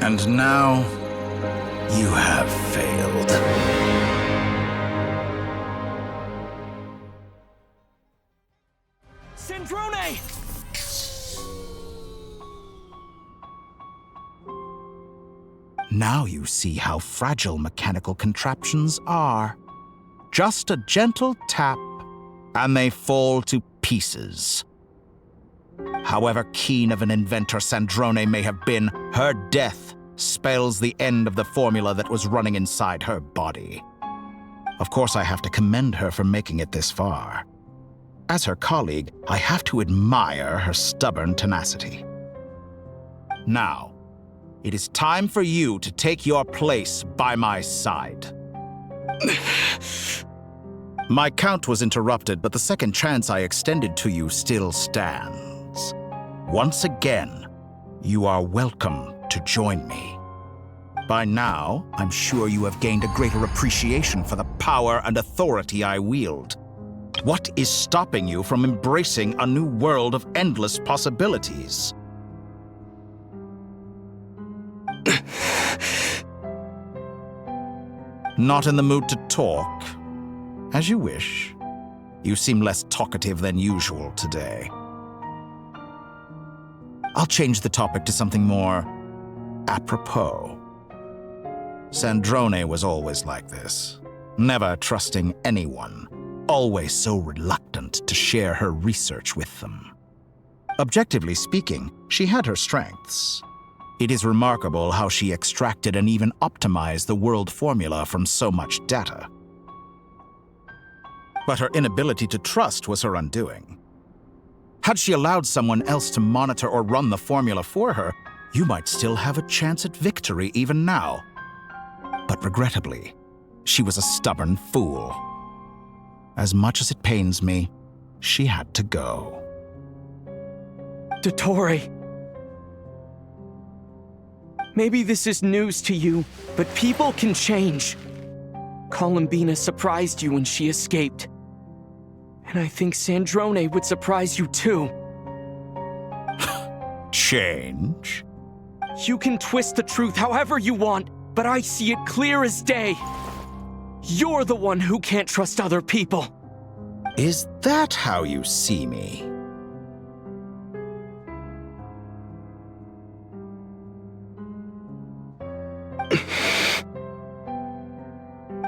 And now, you have failed. Sandrone! Now you see how fragile mechanical contraptions are. Just a gentle tap, and they fall to pieces. However keen of an inventor Sandrone may have been, her death spells the end of the formula that was running inside her body. Of course, I have to commend her for making it this far. As her colleague, I have to admire her stubborn tenacity. Now, it is time for you to take your place by my side. My count was interrupted, but the second chance I extended to you still stands. Once again, you are welcome to join me. By now, I'm sure you have gained a greater appreciation for the power and authority I wield. What is stopping you from embracing a new world of endless possibilities? Not in the mood to talk? As you wish. You seem less talkative than usual today. I'll change the topic to something more apropos. Sandrone was always like this, never trusting anyone, always so reluctant to share her research with them. Objectively speaking, she had her strengths. It is remarkable how she extracted and even optimized the world formula from so much data. But her inability to trust was her undoing. Had she allowed someone else to monitor or run the formula for her, you might still have a chance at victory even now. But regrettably, she was a stubborn fool. As much as it pains me, she had to go. Dottore. Maybe this is news to you, but people can change. Columbina surprised you when she escaped. And I think Sandrone would surprise you too. Change? You can twist the truth however you want, but I see it clear as day. You're the one who can't trust other people. Is that how you see me?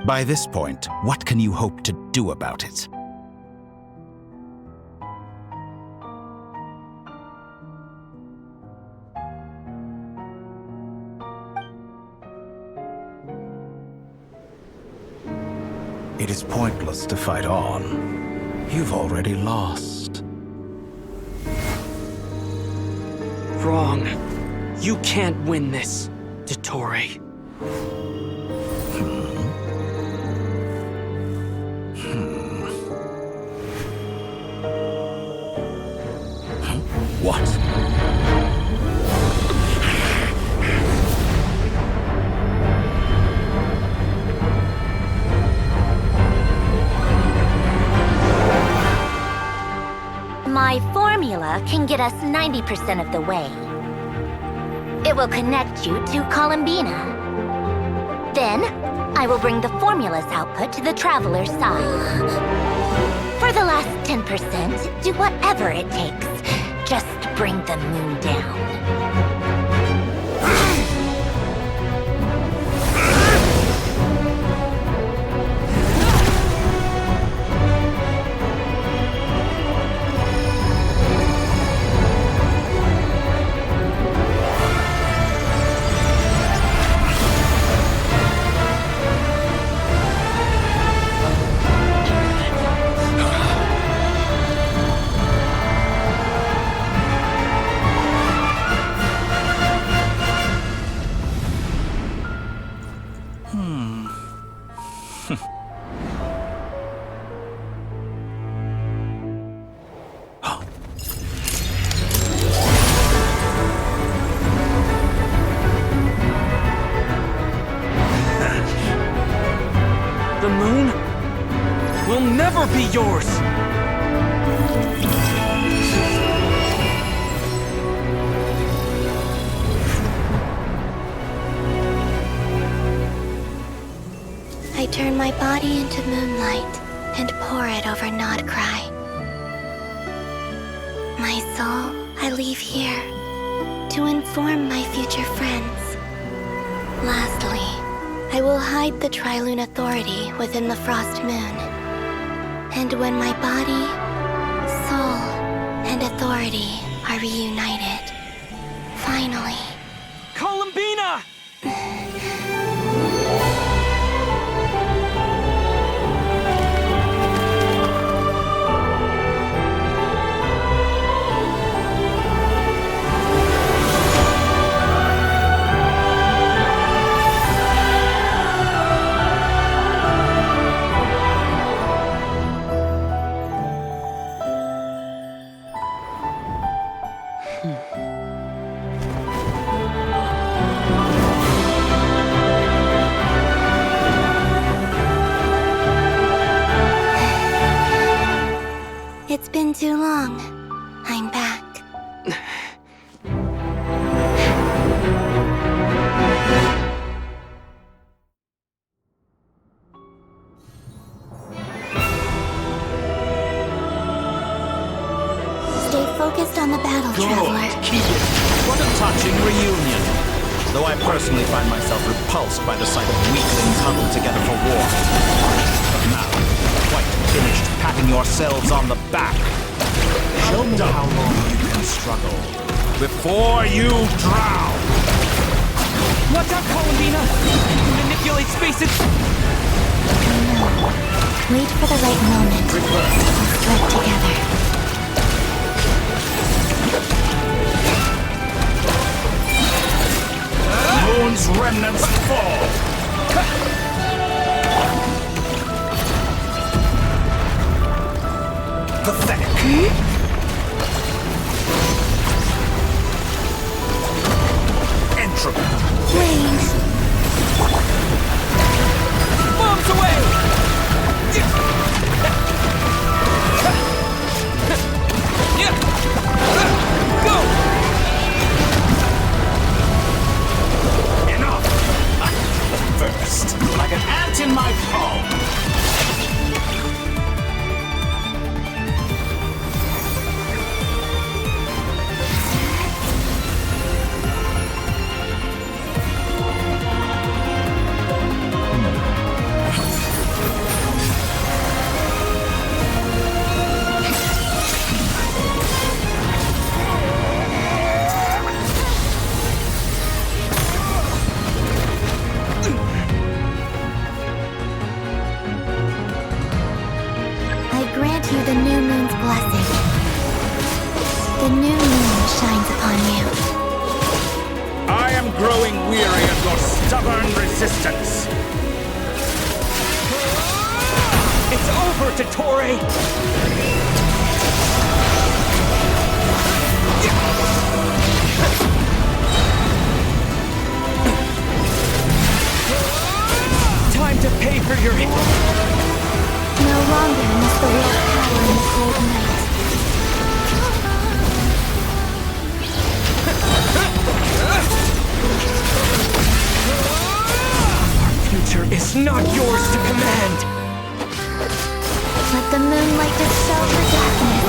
By this point, what can you hope to do about it? It is pointless to fight on. You've already lost. Wrong. You can't win this, Dottore. What? My formula can get us 90% of the way. It will connect you to Columbina. Then, I will bring the formula's output to the Traveler's side. For the last 10%, do whatever it takes. Just bring the moon down. The moon will never be yours! I turn my body into moonlight and pour it over Nodcry. My soul, I leave here to inform my future friends. Lastly, I will hide the Trilune Authority within the Frost Moon. And when my body, soul, and authority are reunited, finally... Columbina! It's been too long. I'm back. Stay focused on the battle, Traveler. Keep it. What a touching reunion. Though I personally find myself repulsed by the sight of weaklings huddled together for war. But now, quite finished patting yourselves on the back. Show me how long you can struggle before you drown. Watch out, Columbina! Manipulate spaces! No. Wait for the right moment. We'll strike together. moon's remnants fall! Pathetic. Entropy. Wait. Bombs away! Go! Enough! First, like an ant in my palm. I grant you the new moon's blessing. The new moon shines upon you. I am growing weary of your stubborn resistance. It's over, Dottore! Time to pay for your... No longer must the world power in the cold night. Our future is not yours to command! Let the moonlight dispel the darkness.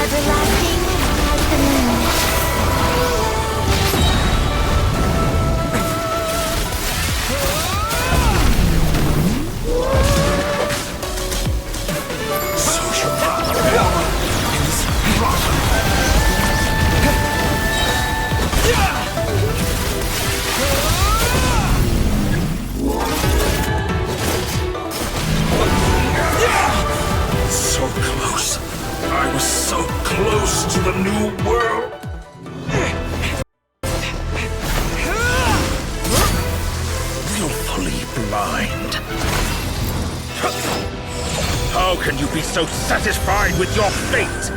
Everlasting as the moon. Social power is rotten. So close. I was so close to the new world. Willfully blind. How can you be so satisfied with your fate?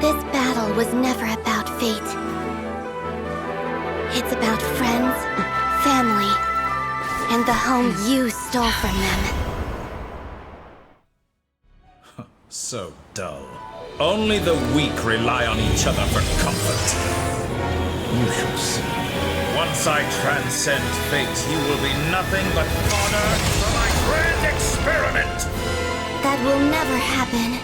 This battle was never about fate. It's about friends, family, and the home you stole from them. So dull. Only the weak rely on each other for comfort. You shall see. Once I transcend fate, you will be nothing but fodder for my grand experiment! That will never happen.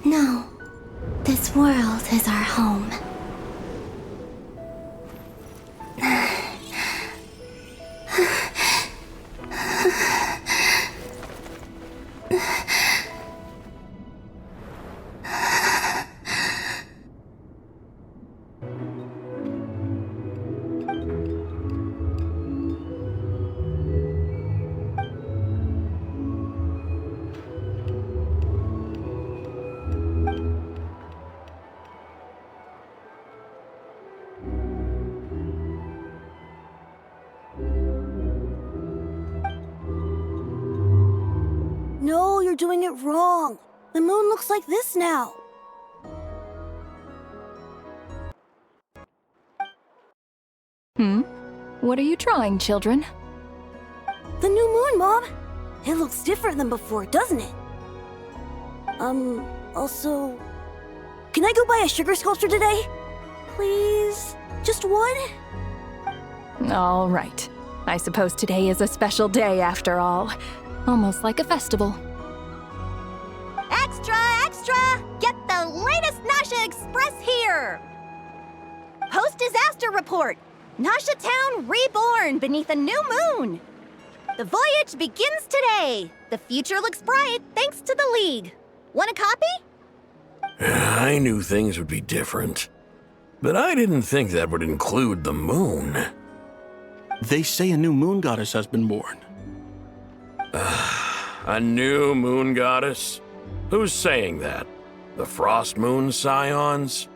No, this world is our home. No, you're doing it wrong. The moon looks like this now. What are you drawing, children? The new moon, Mom. It looks different than before, doesn't it? Also... Can I go buy a sugar sculpture today? Please? Just one? All right. I suppose today is a special day after all. Almost like a festival. Extra, extra! Get the latest Nasha Express here! Post-disaster report! Nasha Town reborn beneath a new moon! The voyage begins today! The future looks bright thanks to the League. Want a copy? I knew things would be different, but I didn't think that would include the moon. They say a new moon goddess has been born. A new moon goddess? Who's saying that? The Frost Moon Scions?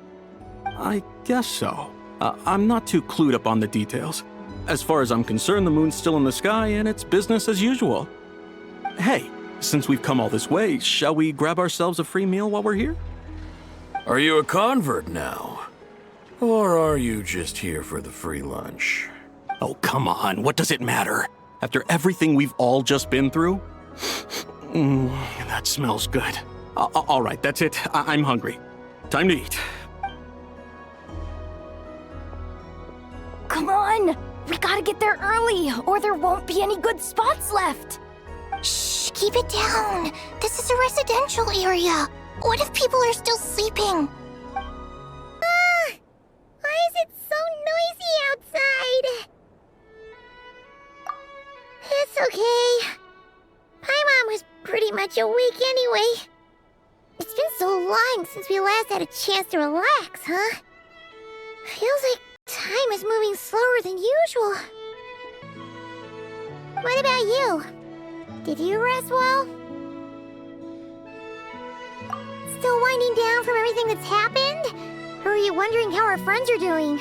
I guess so. I'm not too clued up on the details. As far as I'm concerned, the moon's still in the sky and it's business as usual. Hey, since we've come all this way, shall we grab ourselves a free meal while we're here? Are you a convert now? Or are you just here for the free lunch? Oh, come on, what does it matter? After everything we've all just been through? That smells good. All right, that's it. I'm hungry. Time to eat. Come on! We gotta get there early, or there won't be any good spots left! Shh, keep it down. This is a residential area. What if people are still sleeping? Why is it so noisy outside? It's okay. Paimon was pretty much awake anyway. It's been so long since we last had a chance to relax, huh? Feels like time is moving slower than usual. What about you? Did you rest well? Still winding down from everything that's happened? Or are you wondering how our friends are doing?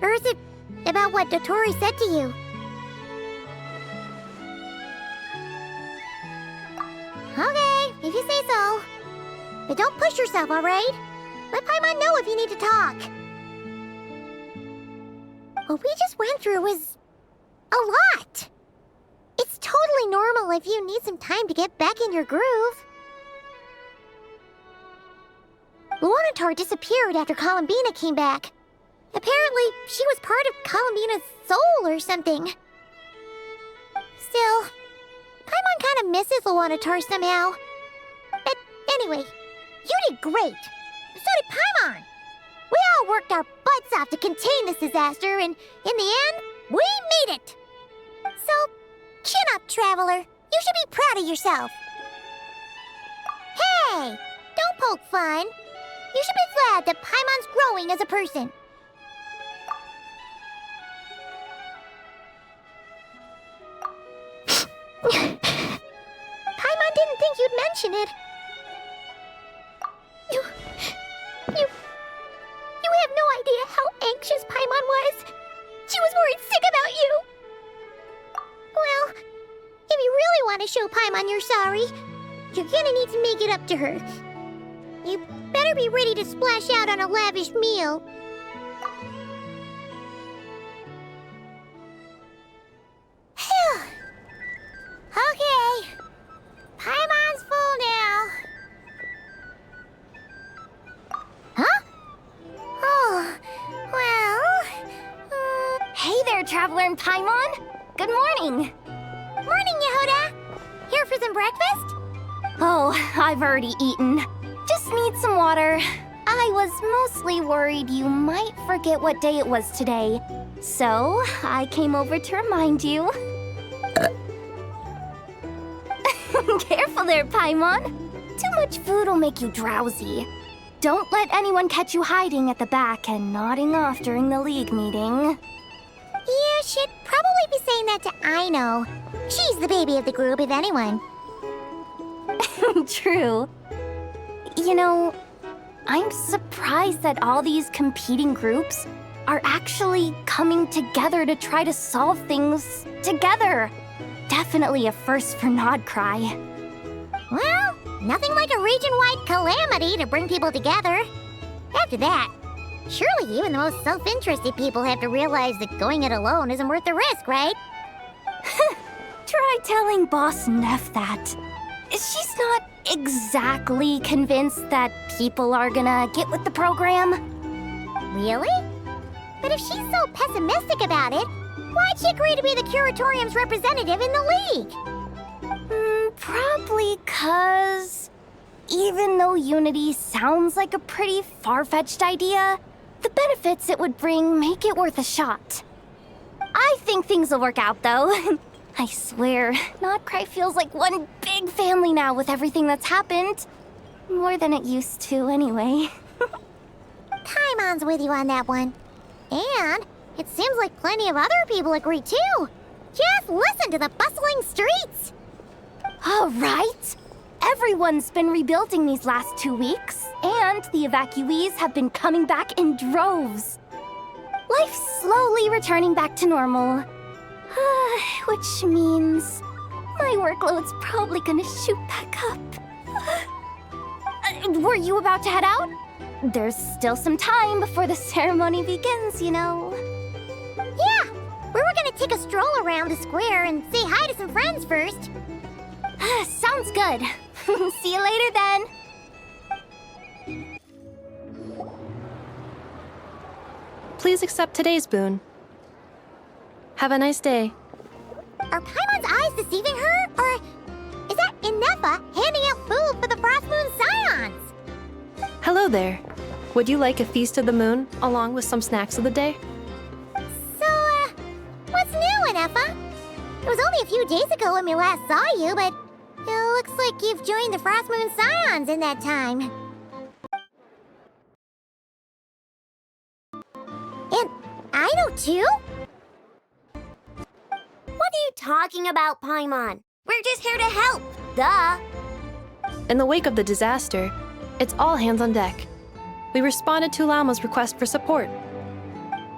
Or is it about what Dotori said to you? Okay, if you say so. But don't push yourself, alright? Let Paimon know if you need to talk. What we just went through was a lot. It's totally normal if you need some time to get back in your groove. Luanatar disappeared after Columbina came back. Apparently, she was part of Columbina's soul or something. Still, Paimon kind of misses Luanatar somehow. But anyway, you did great. So did Paimon. We all worked our butts off to contain this disaster, and in the end, we made it. So, chin up, Traveler. You should be proud of yourself. Hey, don't poke fun. You should be glad that Paimon's growing as a person. Paimon didn't think you'd mention it. You have no idea how anxious Paimon was. She was worried sick about you. Well, if you really want to show Paimon you're sorry, you're gonna need to make it up to her. You better be ready to splash out on a lavish meal. Phew. Okay. Paimon's full now. Huh? Oh, well... Hey there, Traveler and Paimon! Good morning! Morning, Yehuda! Here, for some breakfast? Oh, I've already eaten. Just need some water. I was mostly worried you might forget what day it was today. So, I came over to remind you. Careful there, Paimon. Too much food will make you drowsy. Don't let anyone catch you hiding at the back and nodding off during the league meeting. You should probably be saying that to Aino. She's the baby of the group, if anyone. True. You know, I'm surprised that all these competing groups are actually coming together to try to solve things together. Definitely a first for Nodcry. Well, nothing like a region-wide calamity to bring people together. After that, surely even the most self-interested people have to realize that going it alone isn't worth the risk, right? Try telling Boss Neff that. She's not exactly convinced that people are gonna get with the program. Really? But if she's so pessimistic about it, why'd she agree to be the Curatorium's representative in the league? Probably 'cause even though unity sounds like a pretty far-fetched idea, the benefits it would bring make it worth a shot. I think things will work out, though. I swear, Nodcry feels like one big family now with everything that's happened. More than it used to, anyway. Paimon's with you on that one. And it seems like plenty of other people agree, too. Just listen to the bustling streets. All right. Everyone's been rebuilding these last 2 weeks, and the evacuees have been coming back in droves. Life's slowly returning back to normal. Which means my workload's probably gonna shoot back up. Were you about to head out? There's still some time before the ceremony begins, you know. Yeah, we were gonna take a stroll around the square and say hi to some friends first. Sounds good. See you later then. Please accept today's boon. Have a nice day. Are Paimon's eyes deceiving her? Or is that Inefa handing out food for the Frost Moon Scions? Hello there. Would you like a feast of the moon, along with some snacks of the day? So, what's new, Inefa? It was only a few days ago when we last saw you, but it looks like you've joined the Frost Moon Scions in that time. And I know too? What are you talking about, Paimon? We're just here to help. Duh. In the wake of the disaster, it's all hands on deck. We responded to Lama's request for support.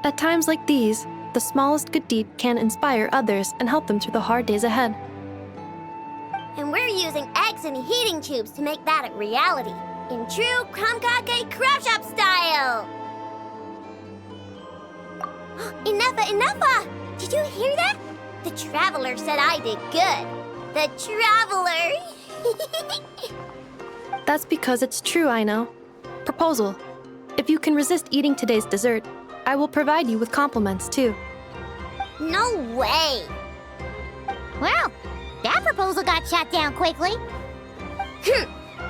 At times like these, the smallest good deed can inspire others and help them through the hard days ahead. And we're using eggs and heating tubes to make that a reality. In true Kromkake Crab Shop style! Enough! Did you hear that? The Traveler said I did good. The Traveler! That's because it's true, I know. Proposal. If you can resist eating today's dessert, I will provide you with compliments, too. No way! Well, that proposal got shot down quickly.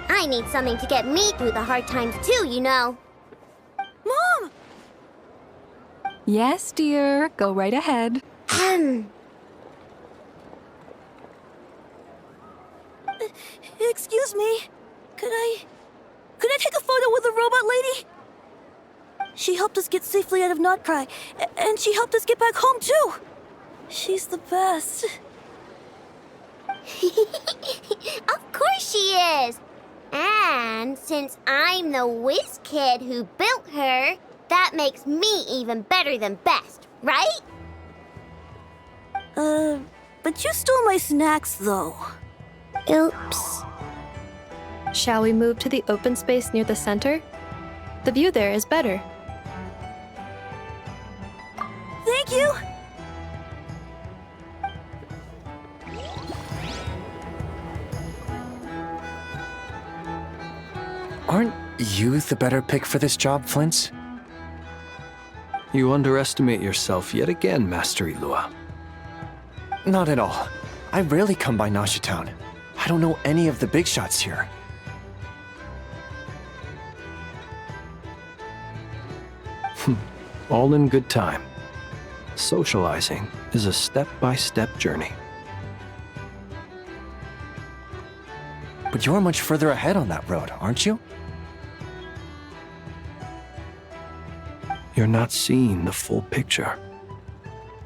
I need something to get me through the hard times too, you know. Mom! Yes, dear. Go right ahead. Excuse me. Could I take a photo with the robot lady? She helped us get safely out of Nodcry, and she helped us get back home too. She's the best. Of course she is! And since I'm the whiz kid who built her, that makes me even better than best, right? But you stole my snacks though. Oops. Shall we move to the open space near the center? The view there is better. Thank you! Aren't you the better pick for this job, Flint's? You underestimate yourself yet again, Master Ilua. Not at all. I rarely come by Nasha Town. I don't know any of the big shots here. All in good time. Socializing is a step-by-step journey. But you're much further ahead on that road, aren't you? You're not seeing the full picture.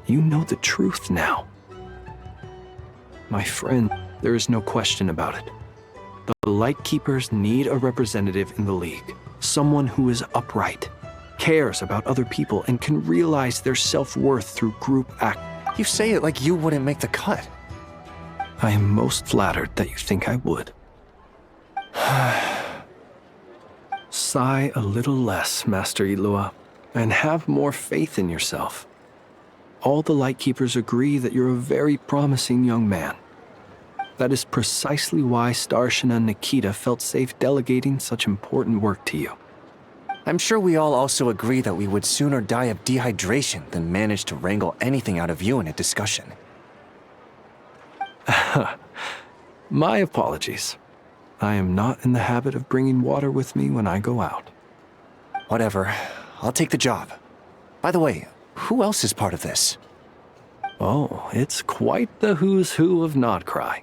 You know the truth now. My friend, there is no question about it. The Lightkeepers need a representative in the League. Someone who is upright, cares about other people, and can realize their self-worth through group act. You say it like you wouldn't make the cut. I am most flattered that you think I would. Sigh a little less, Master Ilua, and have more faith in yourself. All the Lightkeepers agree that you're a very promising young man. That is precisely why Starshina Nikita felt safe delegating such important work to you. I'm sure we all also agree that we would sooner die of dehydration than manage to wrangle anything out of you in a discussion. My apologies. I am not in the habit of bringing water with me when I go out. Whatever. I'll take the job. By the way, who else is part of this? Oh, it's quite the who's who of Nodcry.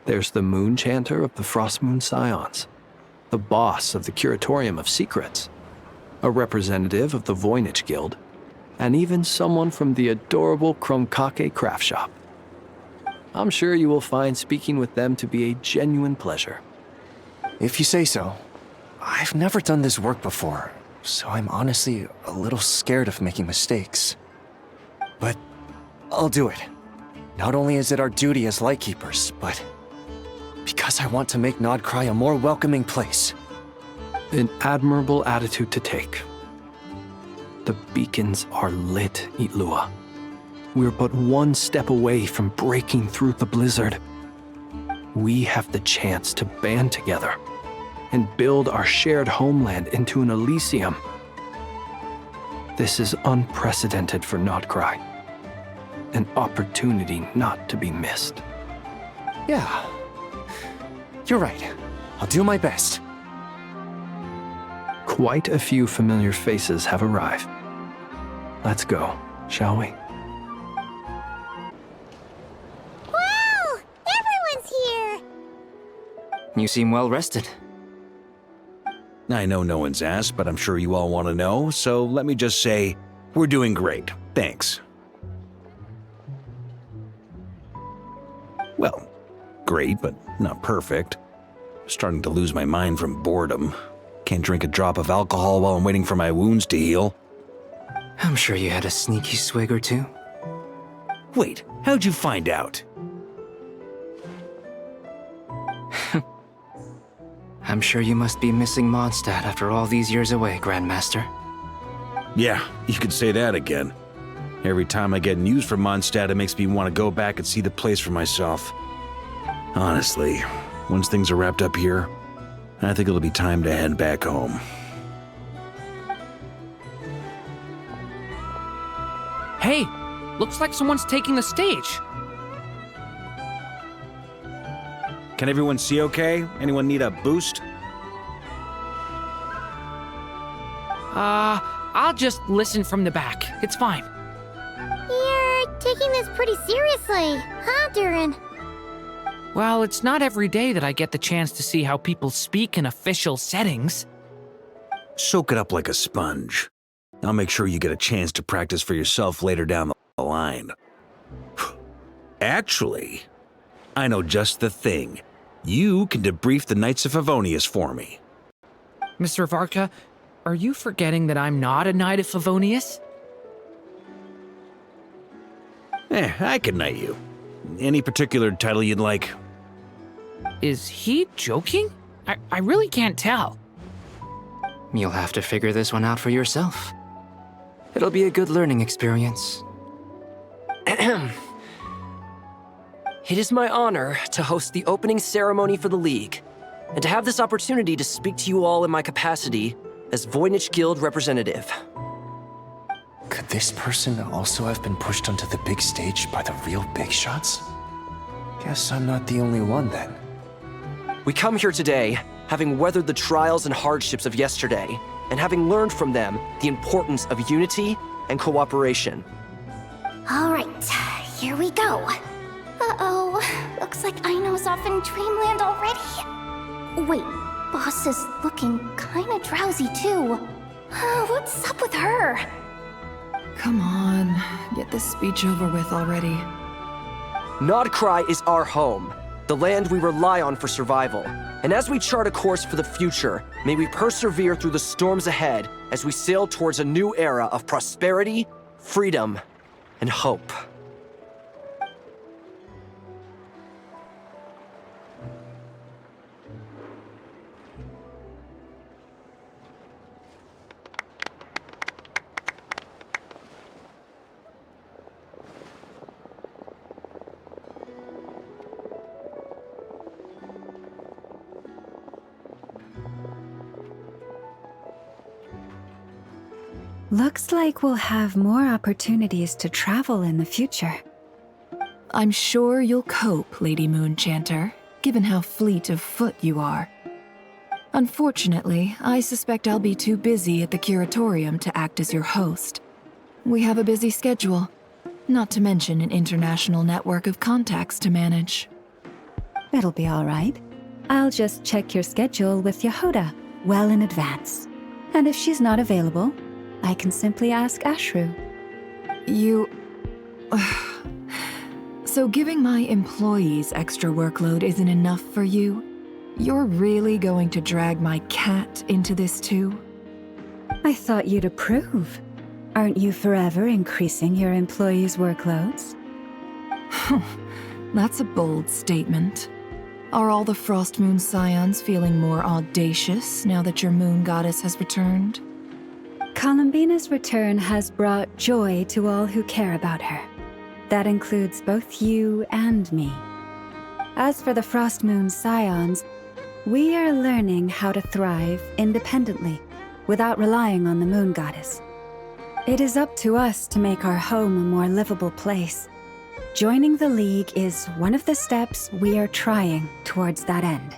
There's the Moon Chanter of the Frostmoon Scions, the boss of the Curatorium of Secrets, a representative of the Voynich Guild, and even someone from the adorable Krumkake craft shop. I'm sure you will find speaking with them to be a genuine pleasure. If you say so. I've never done this work before, so I'm honestly a little scared of making mistakes. But I'll do it. Not only is it our duty as Lightkeepers, but because I want to make Nodcry a more welcoming place. An admirable attitude to take. The beacons are lit, Ilua. We're but one step away from breaking through the blizzard. We have the chance to band together and build our shared homeland into an Elysium. This is unprecedented for Nodcry. An opportunity not to be missed. Yeah. You're right. I'll do my best. Quite a few familiar faces have arrived. Let's go, shall we? Wow! Everyone's here! You seem well rested. I know no one's asked, but I'm sure you all want to know, so let me just say, we're doing great. Thanks. Well, great, but not perfect. Starting to lose my mind from boredom. Can't drink a drop of alcohol while I'm waiting for my wounds to heal. I'm sure you had a sneaky swig or two. Wait, how'd you find out? I'm sure you must be missing Mondstadt after all these years away, Grandmaster. Yeah, you could say that again. Every time I get news from Mondstadt, it makes me want to go back and see the place for myself. Honestly, once things are wrapped up here, I think it'll be time to head back home. Hey, looks like someone's taking the stage. Can everyone see okay? Anyone need a boost? I'll just listen from the back. It's fine. You're taking this pretty seriously, huh, Durin? Well, it's not every day that I get the chance to see how people speak in official settings. Soak it up like a sponge. I'll make sure you get a chance to practice for yourself later down the line. Actually, I know just the thing. You can debrief the Knights of Favonius for me. Mr. Varka, are you forgetting that I'm not a Knight of Favonius? I can knight you. Any particular title you'd like? Is he joking? I really can't tell. You'll have to figure this one out for yourself. It'll be a good learning experience. It is my honor to host the opening ceremony for the League, and to have this opportunity to speak to you all in my capacity as Voynich Guild representative. Could this person also have been pushed onto the big stage by the real big shots? Guess I'm not the only one then. We come here today, having weathered the trials and hardships of yesterday, and having learned from them the importance of unity and cooperation. All right, here we go. Uh-oh, looks like Aino's off in dreamland already. Wait, Boss is looking kinda drowsy too. What's up with her? Come on, get this speech over with already. Nodcry is our home, the land we rely on for survival. And as we chart a course for the future, may we persevere through the storms ahead as we sail towards a new era of prosperity, freedom, and hope. Looks like we'll have more opportunities to travel in the future. I'm sure you'll cope, Lady Moonchanter, given how fleet of foot you are. Unfortunately, I suspect I'll be too busy at the curatorium to act as your host. We have a busy schedule, not to mention an international network of contacts to manage. It'll be all right. I'll just check your schedule with Yehoda well in advance. And if she's not available, I can simply ask Ashru. So giving my employees extra workload isn't enough for you? You're really going to drag my cat into this too? I thought you'd approve. Aren't you forever increasing your employees' workloads? That's a bold statement. Are all the Frostmoon Scions feeling more audacious now that your moon goddess has returned? Columbina's return has brought joy to all who care about her. That includes both you and me. As for the Frostmoon Scions, we are learning how to thrive independently, without relying on the moon goddess. It is up to us to make our home a more livable place. Joining the League is one of the steps we are trying towards that end.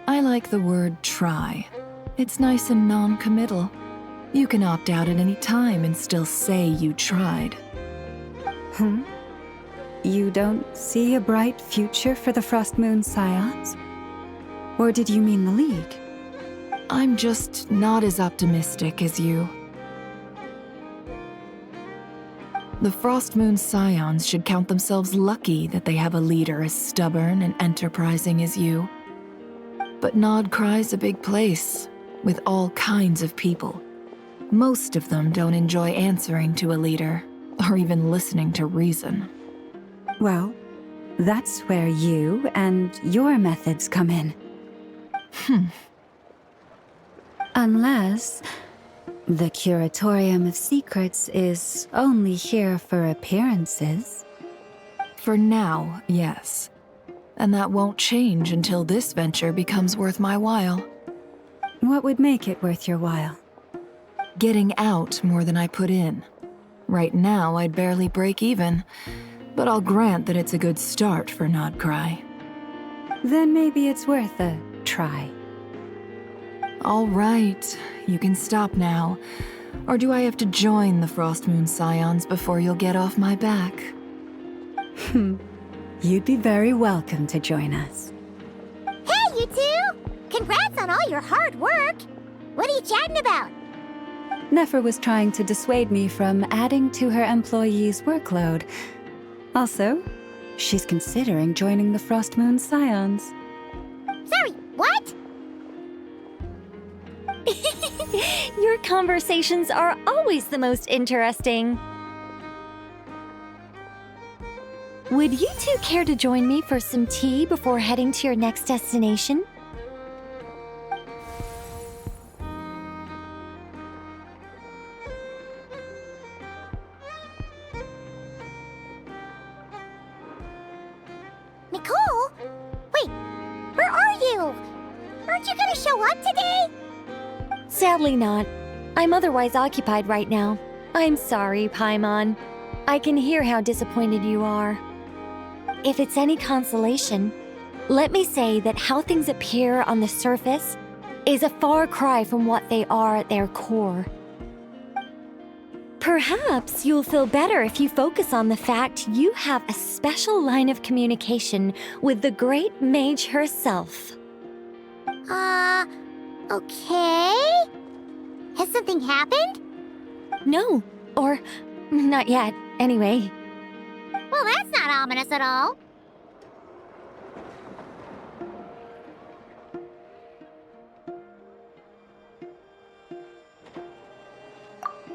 I like the word try. It's nice and non-committal. You can opt out at any time and still say you tried. You don't see a bright future for the Frostmoon Scions? Or did you mean the League? I'm just not as optimistic as you. The Frostmoon Scions should count themselves lucky that they have a leader as stubborn and enterprising as you. But Nodcry's a big place, with all kinds of people. Most of them don't enjoy answering to a leader, or even listening to reason. Well, that's where you and your methods come in. Unless the Curatorium of Secrets is only here for appearances. For now, yes. And that won't change until this venture becomes worth my while. What would make it worth your while? Getting out more than I put in. Right now, I'd barely break even, but I'll grant that it's a good start for Nodcry. Then maybe it's worth a try. All right, you can stop now. Or do I have to join the Frostmoon Scions before you'll get off my back? You'd be very welcome to join us. Hey, you two! Congrats on all your hard work! What are you chatting about? Nefer was trying to dissuade me from adding to her employees' workload. Also, she's considering joining the Frostmoon Scions. Sorry, what? Your conversations are always the most interesting. Would you two care to join me for some tea before heading to your next destination? Nicole? Wait, where are you? Aren't you gonna show up today? Sadly not. I'm otherwise occupied right now. I'm sorry, Paimon. I can hear how disappointed you are. If it's any consolation, let me say that how things appear on the surface is a far cry from what they are at their core. Perhaps you'll feel better if you focus on the fact you have a special line of communication with the great mage herself. Okay? Has something happened? No, or not yet, anyway. Well, that's not ominous at all.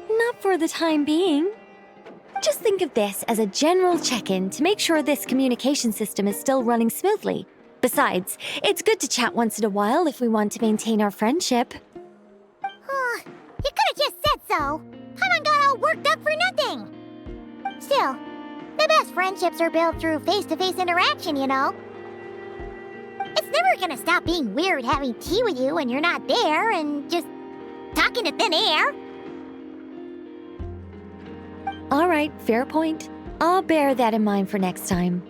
Not for the time being. Just think of this as a general check-in to make sure this communication system is still running smoothly. Besides, it's good to chat once in a while if we want to maintain our friendship. You could have just said so. Paimon got all worked up for nothing. Still, the best friendships are built through face-to-face interaction, you know. It's never gonna stop being weird having tea with you when you're not there and just talking to thin air. All right, fair point. I'll bear that in mind for next time.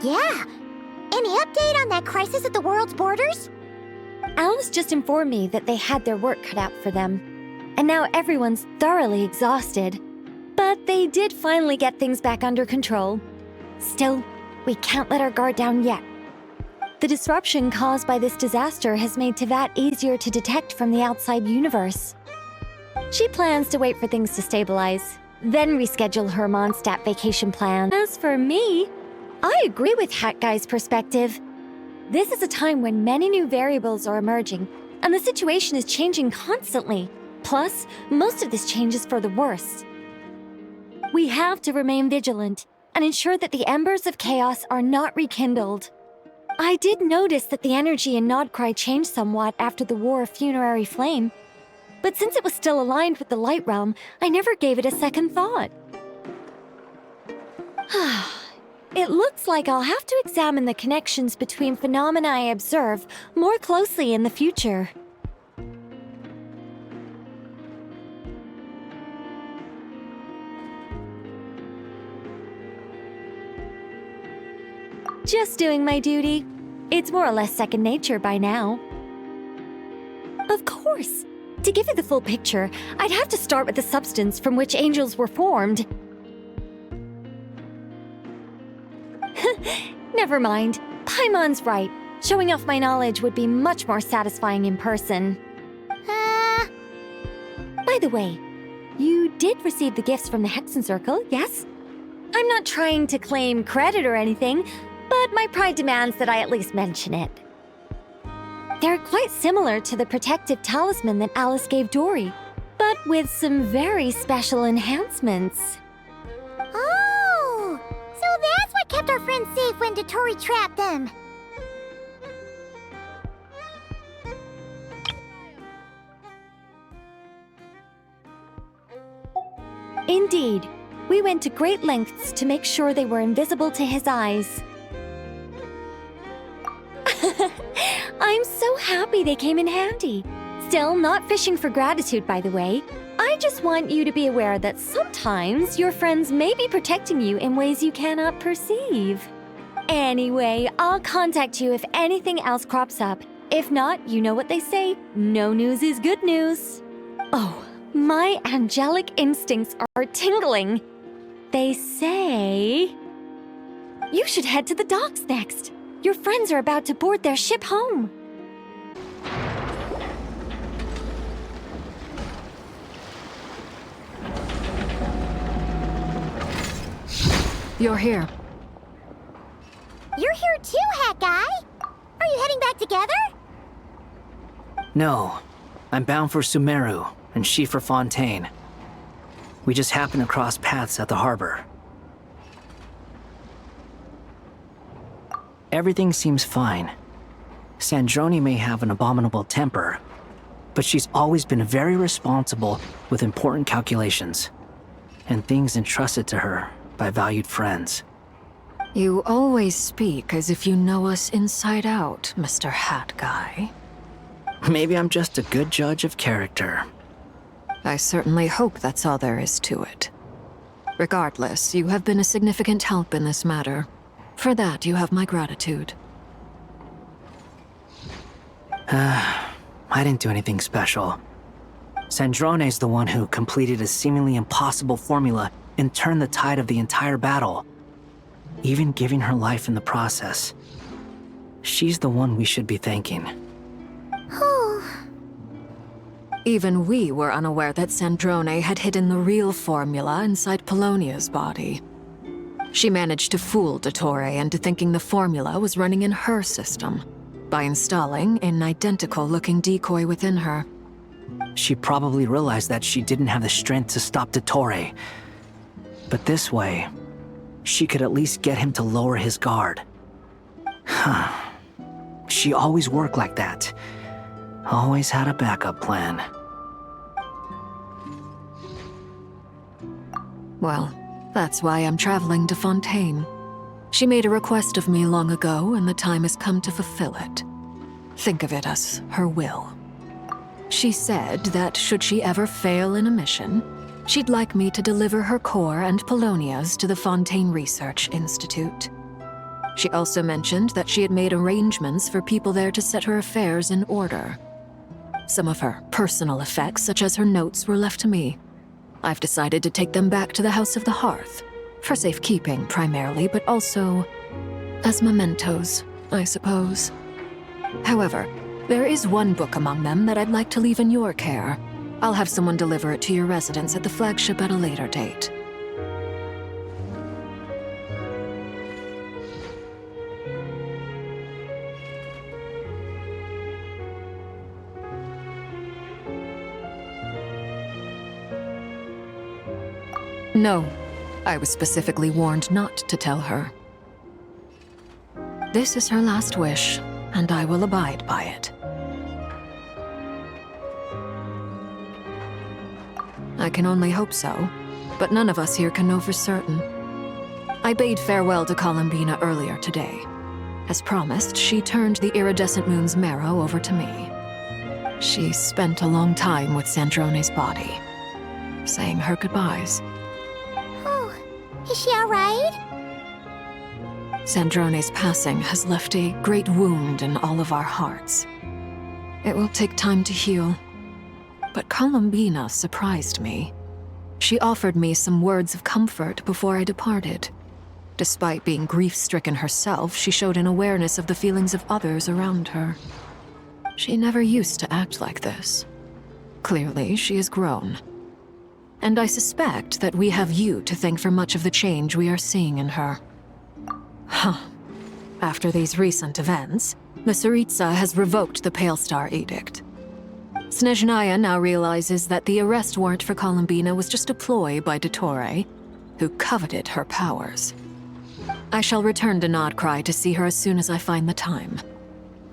Yeah. Any update on that crisis at the world's borders? Alice just informed me that they had their work cut out for them, and now everyone's thoroughly exhausted. But they did finally get things back under control. Still, we can't let our guard down yet. The disruption caused by this disaster has made Teyvat easier to detect from the outside universe. She plans to wait for things to stabilize, then reschedule her Mondstadt vacation plan. As for me, I agree with Hat Guy's perspective. This is a time when many new variables are emerging, and the situation is changing constantly. Plus, most of this change is for the worse. We have to remain vigilant and ensure that the embers of chaos are not rekindled. I did notice that the energy in Nodcry changed somewhat after the War of Funerary Flame, but since it was still aligned with the Light Realm, I never gave it a second thought. It looks like I'll have to examine the connections between phenomena I observe more closely in the future. Just doing my duty. It's more or less second nature by now. Of course. To give you the full picture, I'd have to start with the substance from which angels were formed. Never mind. Paimon's right. Showing off my knowledge would be much more satisfying in person. By the way, you did receive the gifts from the Hexen Circle, yes? I'm not trying to claim credit or anything, but my pride demands that I at least mention it. They're quite similar to the protective talisman that Alice gave Dory, but with some very special enhancements. Oh! So that's what kept our friends safe when Dotori trapped them. Indeed. We went to great lengths to make sure they were invisible to his eyes. I'm so happy they came in handy. Still, not fishing for gratitude, by the way. I just want you to be aware that sometimes your friends may be protecting you in ways you cannot perceive. Anyway, I'll contact you if anything else crops up. If not, you know what they say, no news is good news. Oh, my angelic instincts are tingling. They say... you should head to the docks next. Your friends are about to board their ship home. You're here. You're here too, Hat Guy. Are you heading back together? No. I'm bound for Sumeru, and she for Fontaine. We just happened to cross paths at the harbor. Everything seems fine. Sandrone may have an abominable temper, but she's always been very responsible with important calculations, and things entrusted to her by valued friends. You always speak as if you know us inside out, Mr. Hat Guy. Maybe I'm just a good judge of character. I certainly hope that's all there is to it. Regardless, you have been a significant help in this matter. For that, you have my gratitude. I didn't do anything special. Sandrone's the one who completed a seemingly impossible formula and turned the tide of the entire battle, even giving her life in the process. She's the one we should be thanking. Even we were unaware that Sandrone had hidden the real formula inside Polonia's body. She managed to fool Dottore into thinking the formula was running in her system by installing an identical-looking decoy within her. She probably realized that she didn't have the strength to stop Dottore. But this way, she could at least get him to lower his guard. She always worked like that. Always had a backup plan. Well, that's why I'm traveling to Fontaine. She made a request of me long ago, and the time has come to fulfill it. Think of it as her will. She said that should she ever fail in a mission, she'd like me to deliver her core and Polonia's to the Fontaine Research Institute. She also mentioned that she had made arrangements for people there to set her affairs in order. Some of her personal effects, such as her notes, were left to me. I've decided to take them back to the House of the Hearth, for safekeeping primarily, but also as mementos, I suppose. However, there is one book among them that I'd like to leave in your care. I'll have someone deliver it to your residence at the flagship at a later date. No, I was specifically warned not to tell her. This is her last wish, and I will abide by it. I can only hope so, but none of us here can know for certain. I bade farewell to Columbina earlier today. As promised, she turned the iridescent moon's marrow over to me. She spent a long time with Sandrone's body, saying her goodbyes. Is she alright? Sandrone's passing has left a great wound in all of our hearts. It will take time to heal. But Columbina surprised me. She offered me some words of comfort before I departed. Despite being grief-stricken herself, she showed an awareness of the feelings of others around her. She never used to act like this. Clearly, she has grown. And I suspect that we have you to thank for much of the change we are seeing in her. After these recent events, the Tsaritsa has revoked the Pale Star Edict. Snezhnaya now realizes that the arrest warrant for Columbina was just a ploy by Dottore, who coveted her powers. I shall return to Nodcry to see her as soon as I find the time.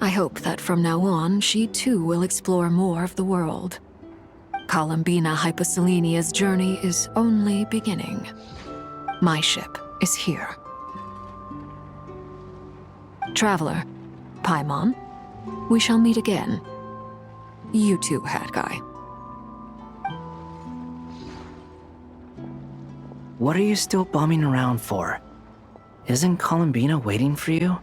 I hope that from now on, she too will explore more of the world. Columbina Hyposelenia's journey is only beginning. My ship is here. Traveler, Paimon, we shall meet again. You too, Hat Guy. What are you still bumming around for? Isn't Columbina waiting for you?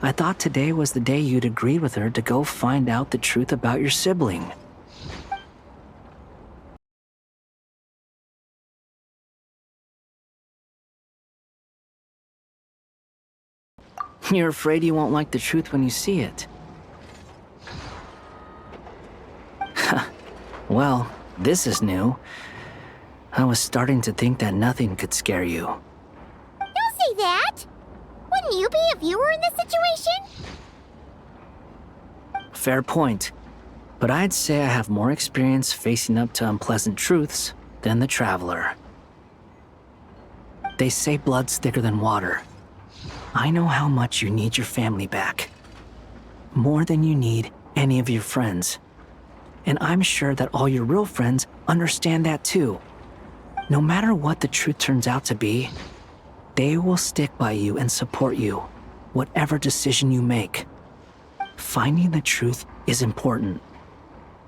I thought today was the day you'd agreed with her to go find out the truth about your sibling. You're afraid you won't like the truth when you see it. Well, this is new. I was starting to think that nothing could scare you. Don't say that! Wouldn't you be if you were in this situation? Fair point. But I'd say I have more experience facing up to unpleasant truths than the Traveler. They say blood's thicker than water. I know how much you need your family back. More than you need any of your friends. And I'm sure that all your real friends understand that too. No matter what the truth turns out to be, they will stick by you and support you, whatever decision you make. Finding the truth is important.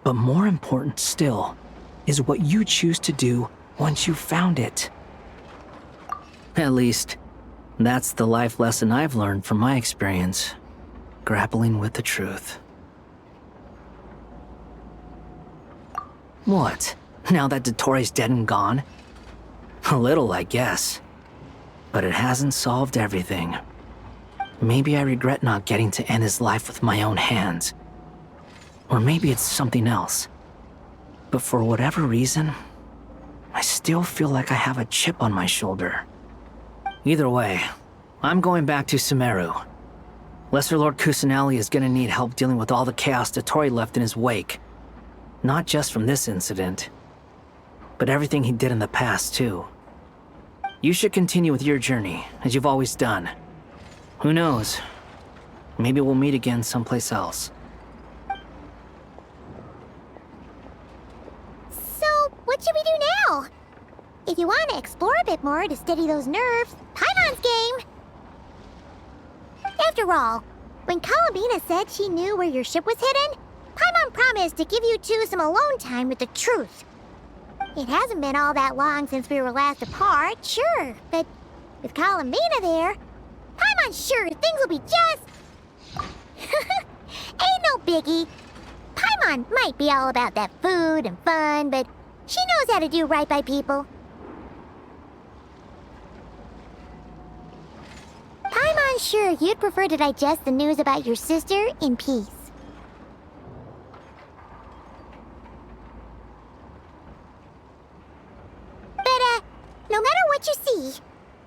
But more important still is what you choose to do once you've found it. At least, that's the life lesson I've learned from my experience. Grappling with the truth. What? Now that Dottoro's dead and gone? A little, I guess. But it hasn't solved everything. Maybe I regret not getting to end his life with my own hands. Or maybe it's something else. But for whatever reason, I still feel like I have a chip on my shoulder. Either way, I'm going back to Sumeru. Lesser Lord Kusanali is gonna need help dealing with all the chaos Dottori left in his wake. Not just from this incident, but everything he did in the past, too. You should continue with your journey, as you've always done. Who knows? Maybe we'll meet again someplace else. So, what should we do now? If you want to explore a bit more to steady those nerves, Paimon's game! After all, when Columbina said she knew where your ship was hidden, Paimon promised to give you two some alone time with the truth. It hasn't been all that long since we were last apart, sure, but with Columbina there, Paimon's sure things will be just... Ain't no biggie. Paimon might be all about that food and fun, but she knows how to do right by people. Paimon's sure you'd prefer to digest the news about your sister in peace. But, no matter what you see,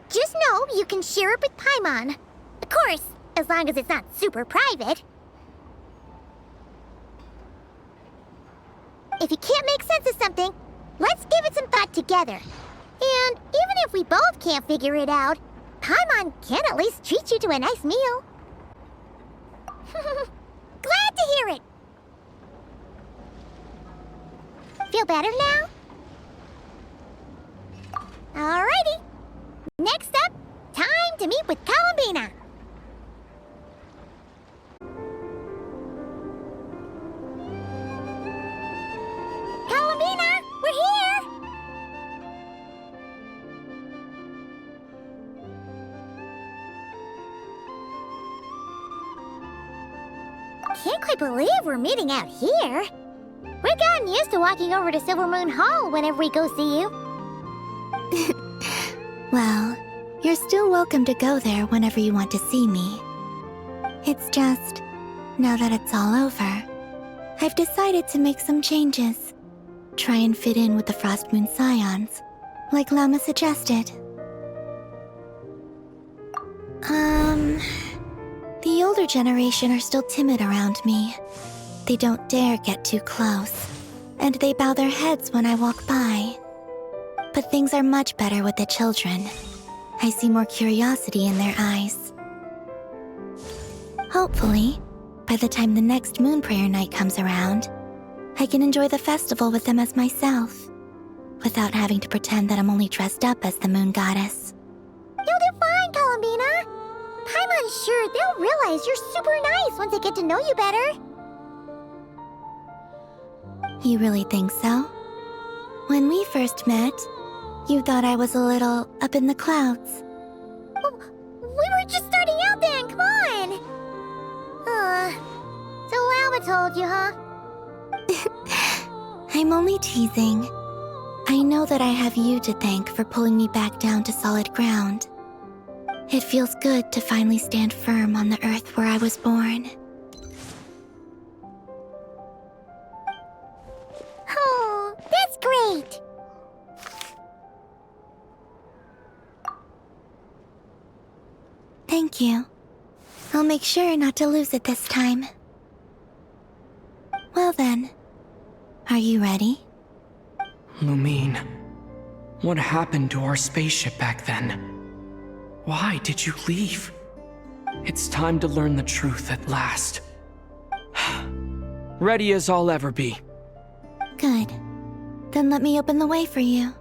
just know you can share it with Paimon. Of course, as long as it's not super private. If you can't make sense of something, let's give it some thought together. And even if we both can't figure it out, Paimon can at least treat you to a nice meal. Glad to hear it! Feel better now? Alrighty. Next up, time to meet with Columbina. Columbina, we're here! Can't quite believe we're meeting out here. We've gotten used to walking over to Silvermoon Hall whenever we go see you. Well, you're still welcome to go there whenever you want to see me. It's just, now that it's all over, I've decided to make some changes. Try and fit in with the Frost Moon Scions, like Lama suggested. The older generation are still timid around me. They don't dare get too close, and they bow their heads when I walk by. But things are much better with the children. I see more curiosity in their eyes. Hopefully, by the time the next Moon Prayer Night comes around, I can enjoy the festival with them as myself, without having to pretend that I'm only dressed up as the Moon Goddess. You'll do fine, Columbina. Paimon's sure they'll realize you're super nice once they get to know you better. You really think so? When we first met, you thought I was a little up in the clouds. We were just starting out then, come on! So Alma told you, huh? I'm only teasing. I know that I have you to thank for pulling me back down to solid ground. It feels good to finally stand firm on the earth where I was born. Oh, that's great! Thank you. I'll make sure not to lose it this time. Well then, are you ready? Lumine, what happened to our spaceship back then? Why did you leave? It's time to learn the truth at last. Ready as I'll ever be. Good. Then let me open the way for you.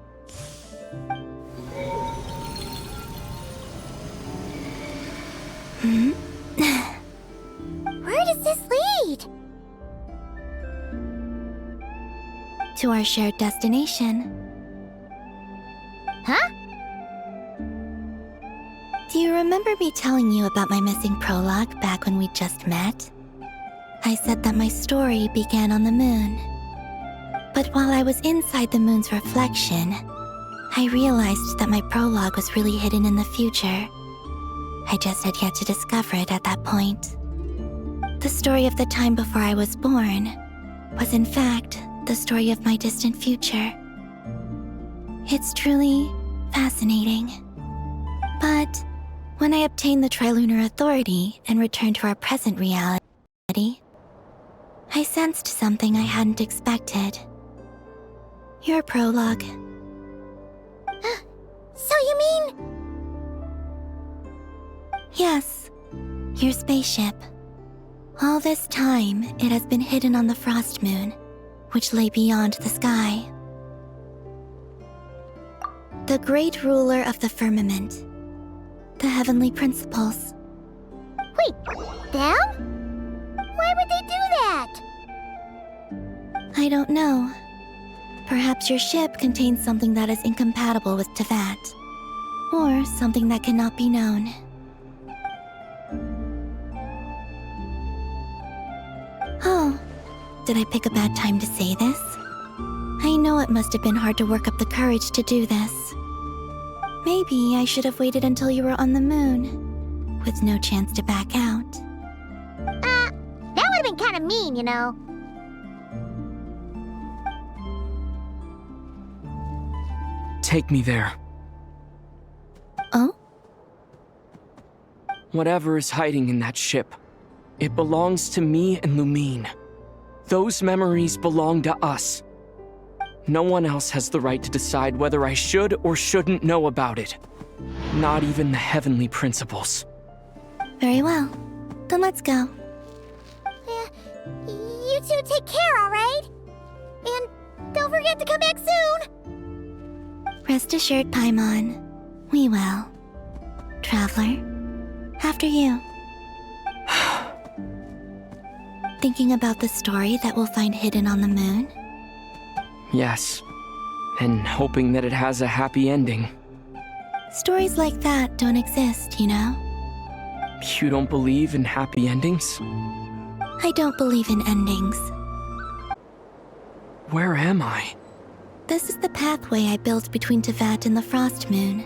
Where does this lead? To our shared destination. Huh? Do you remember me telling you about my missing prologue back when we just met? I said that my story began on the moon. But while I was inside the moon's reflection, I realized that my prologue was really hidden in the future. I just had yet to discover it at that point. The story of the time before I was born was in fact the story of my distant future. It's truly fascinating. But when I obtained the Trilunar Authority and returned to our present reality, I sensed something I hadn't expected. Your prologue. So you mean... Yes, your spaceship. All this time, it has been hidden on the Frost Moon, which lay beyond the sky. The great ruler of the firmament. The heavenly principles. Wait, them? Why would they do that? I don't know. Perhaps your ship contains something that is incompatible with Tevat. Or something that cannot be known. Oh, did I pick a bad time to say this? I know it must have been hard to work up the courage to do this. Maybe I should have waited until you were on the moon, with no chance to back out. That would have been kind of mean, you know. Take me there. Oh? Whatever is hiding in that ship, it belongs to me and Lumine. Those memories belong to us. No one else has the right to decide whether I should or shouldn't know about it. Not even the heavenly principles. Very well. Then let's go. You two take care, alright? And don't forget to come back soon! Rest assured, Paimon. We will. Traveler, after you. Thinking about the story that we'll find hidden on the moon? Yes, and hoping that it has a happy ending. Stories like that don't exist, you know? You don't believe in happy endings? I don't believe in endings. Where am I? This is the pathway I built between Tevat and the Frost Moon.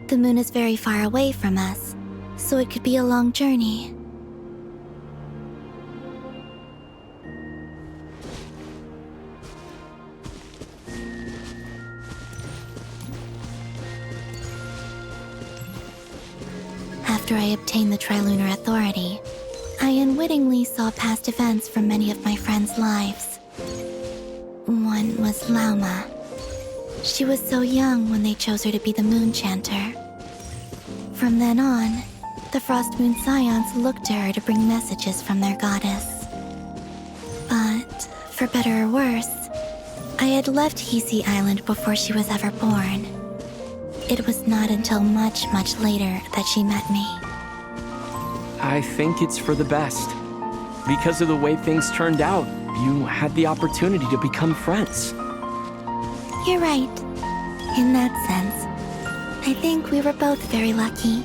The moon is very far away from us, so it could be a long journey. After I obtained the Trilunar Authority, I unwittingly saw past events from many of my friends' lives. One was Lauma. She was so young when they chose her to be the Moon Chanter. From then on, the Frost Moon Scions looked to her to bring messages from their goddess. But, for better or worse, I had left Hisi Island before she was ever born. It was not until much, much later that she met me. I think it's for the best. Because of the way things turned out, you had the opportunity to become friends. You're right. In that sense, I think we were both very lucky.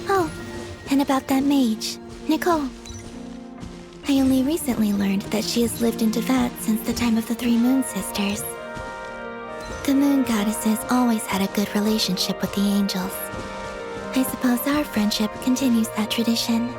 Oh, and about that mage, Nicole. I only recently learned that she has lived in Tevat since the time of the Three Moon Sisters. The Moon Goddesses always had a good relationship with the angels. I suppose our friendship continues that tradition.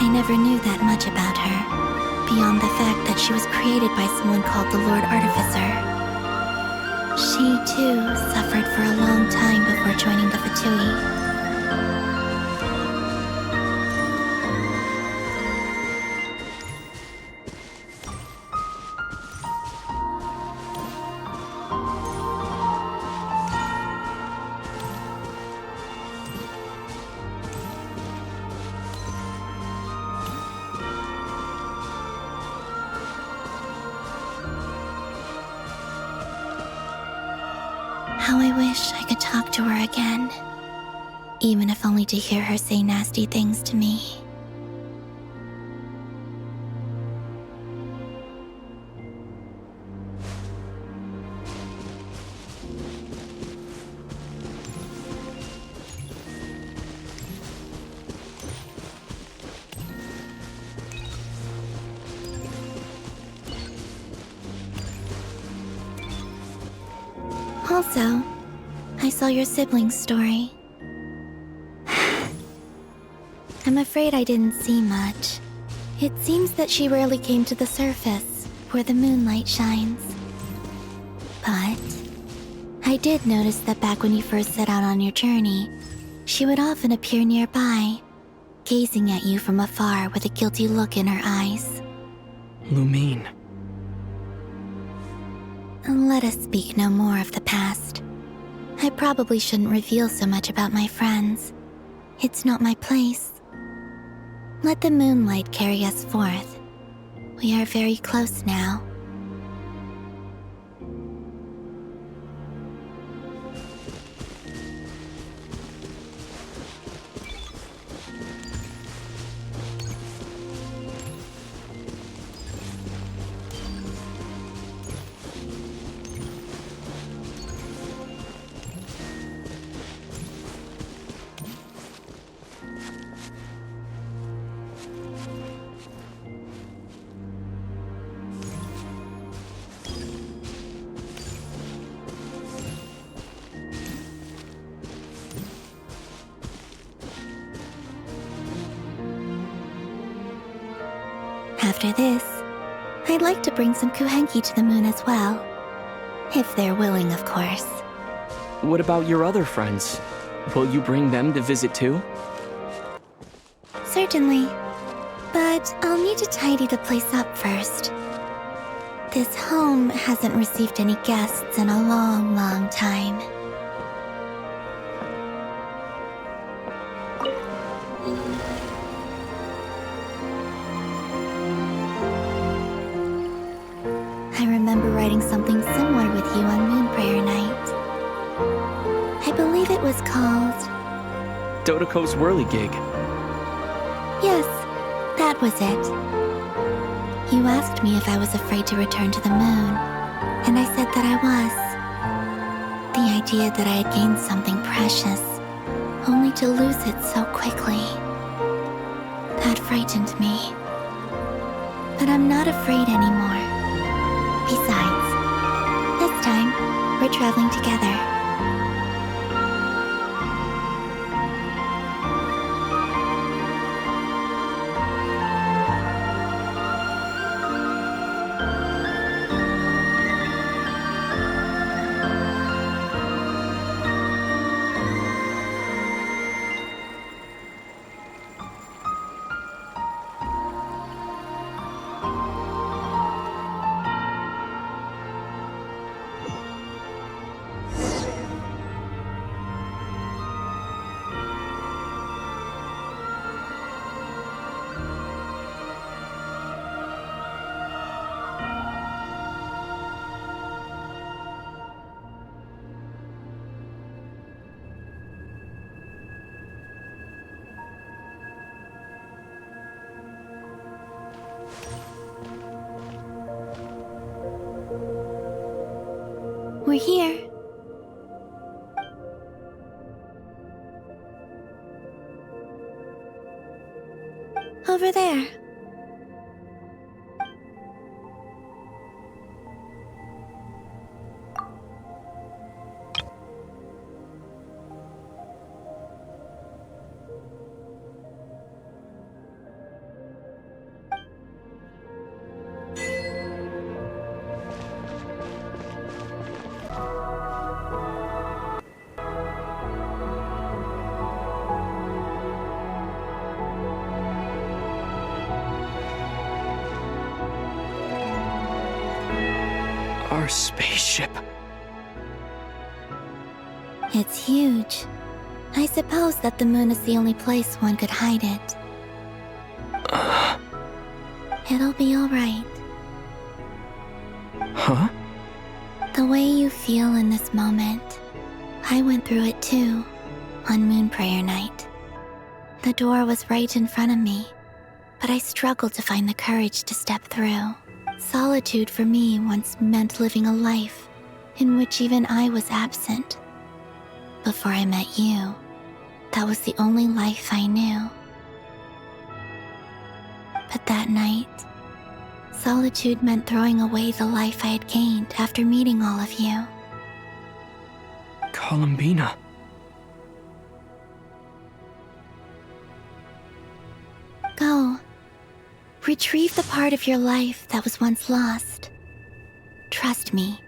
I never knew that much about her, beyond the fact that she was created by someone called the Lord Artificer. She, too, suffered for a long time before joining the Fatui. How I wish I could talk to her again. Even if only to hear her say nasty things to me. Also, I saw your sibling's story. I'm afraid I didn't see much. It seems that she rarely came to the surface, where the moonlight shines. But I did notice that back when you first set out on your journey, she would often appear nearby, gazing at you from afar with a guilty look in her eyes. Lumine. Let us speak no more of the past. I probably shouldn't reveal so much about my friends. It's not my place. Let the moonlight carry us forth. We are very close now. After this, I'd like to bring some kuhenki to the moon as well. If they're willing, of course. What about your other friends? Will you bring them to visit too? Certainly. But I'll need to tidy the place up first. This home hasn't received any guests in a long, long time. I remember writing something similar with you on Moon Prayer Night. I believe it was called... Dodoko's whirligig. Yes, that was it. You asked me if I was afraid to return to the moon, and I said that I was. The idea that I had gained something precious, only to lose it so quickly. That frightened me. But I'm not afraid anymore. Besides, this time, we're traveling together. We're here. Over there. Our spaceship. It's huge. I suppose that the moon is the only place one could hide it. It'll be all right. Huh? The way you feel in this moment, I went through it too, on Moon Prayer Night. The door was right in front of me, but I struggled to find the courage to step through. Solitude for me once meant living a life in which even I was absent. Before I met you, that was the only life I knew. But that night, solitude meant throwing away the life I had gained after meeting all of you. Columbina. Go. Retrieve the part of your life that was once lost. Trust me,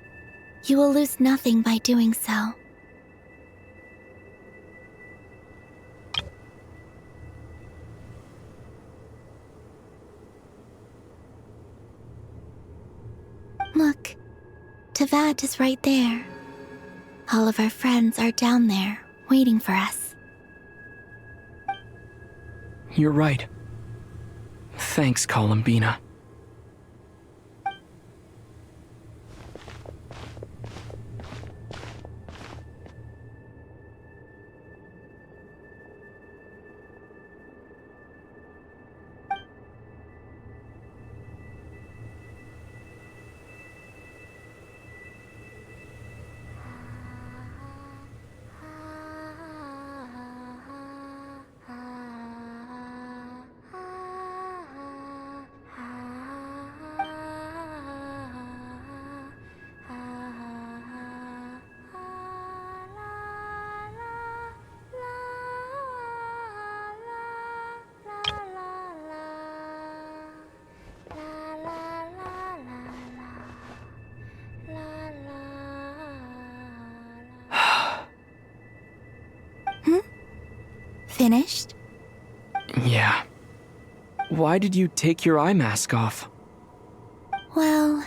you will lose nothing by doing so. Look, Tevat is right there. All of our friends are down there, waiting for us. You're right. Thanks, Columbina. Finished? Yeah. Why did you take your eye mask off? Well,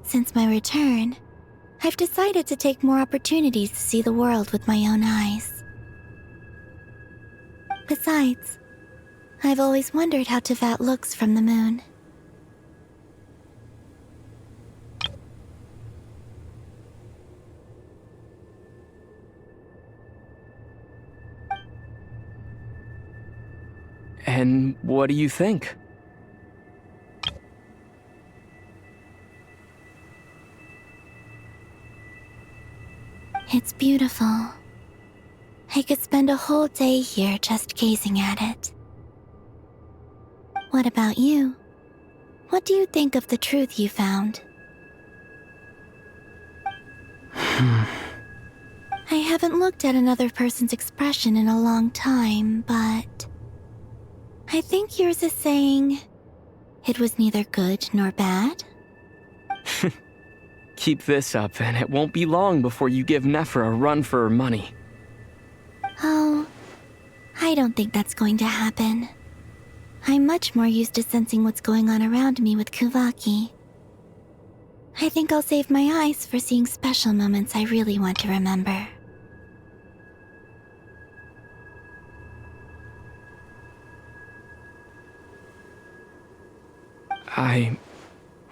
since my return, I've decided to take more opportunities to see the world with my own eyes. Besides, I've always wondered how Tevat looks from the moon. And what do you think? It's beautiful. I could spend a whole day here just gazing at it. What about you? What do you think of the truth you found? I haven't looked at another person's expression in a long time, but I think yours is saying it was neither good nor bad. Keep this up, and it won't be long before you give Nephra a run for her money. Oh, I don't think that's going to happen. I'm much more used to sensing what's going on around me with Kuvaki. I think I'll save my eyes for seeing special moments I really want to remember. I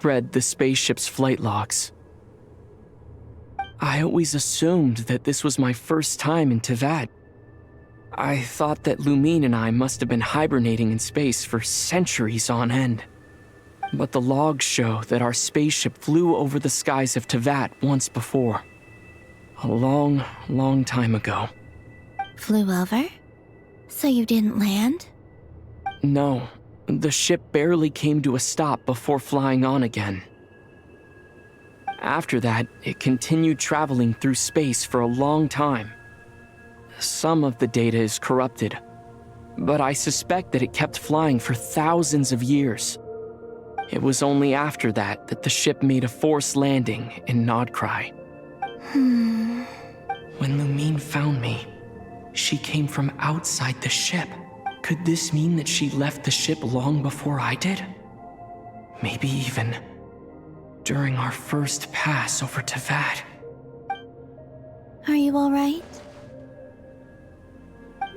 read the spaceship's flight logs. I always assumed that this was my first time in Tevat. I thought that Lumine and I must have been hibernating in space for centuries on end. But the logs show that our spaceship flew over the skies of Tevat once before. A long, long time ago. Flew over? So you didn't land? No, the ship barely came to a stop before flying on again. After that, it continued traveling through space for a long time. Some of the data is corrupted, but I suspect that it kept flying for thousands of years. It was only after that that the ship made a forced landing in Nodcry. When Lumine found me, she came from outside the ship. Could this mean that she left the ship long before I did? Maybe even during our first pass over Tevat. Are you alright?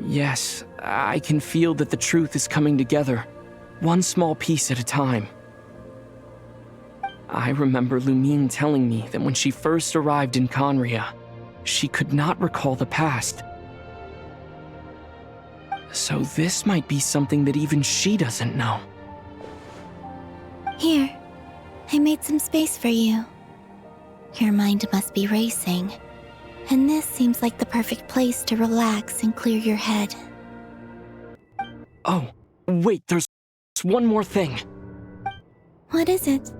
Yes, I can feel that the truth is coming together, one small piece at a time. I remember Lumine telling me that when she first arrived in Conria, she could not recall the past. So this might be something that even she doesn't know. Here, I made some space for you. Your mind must be racing, and this seems like the perfect place to relax and clear your head. Oh, wait, there's one more thing. What is it?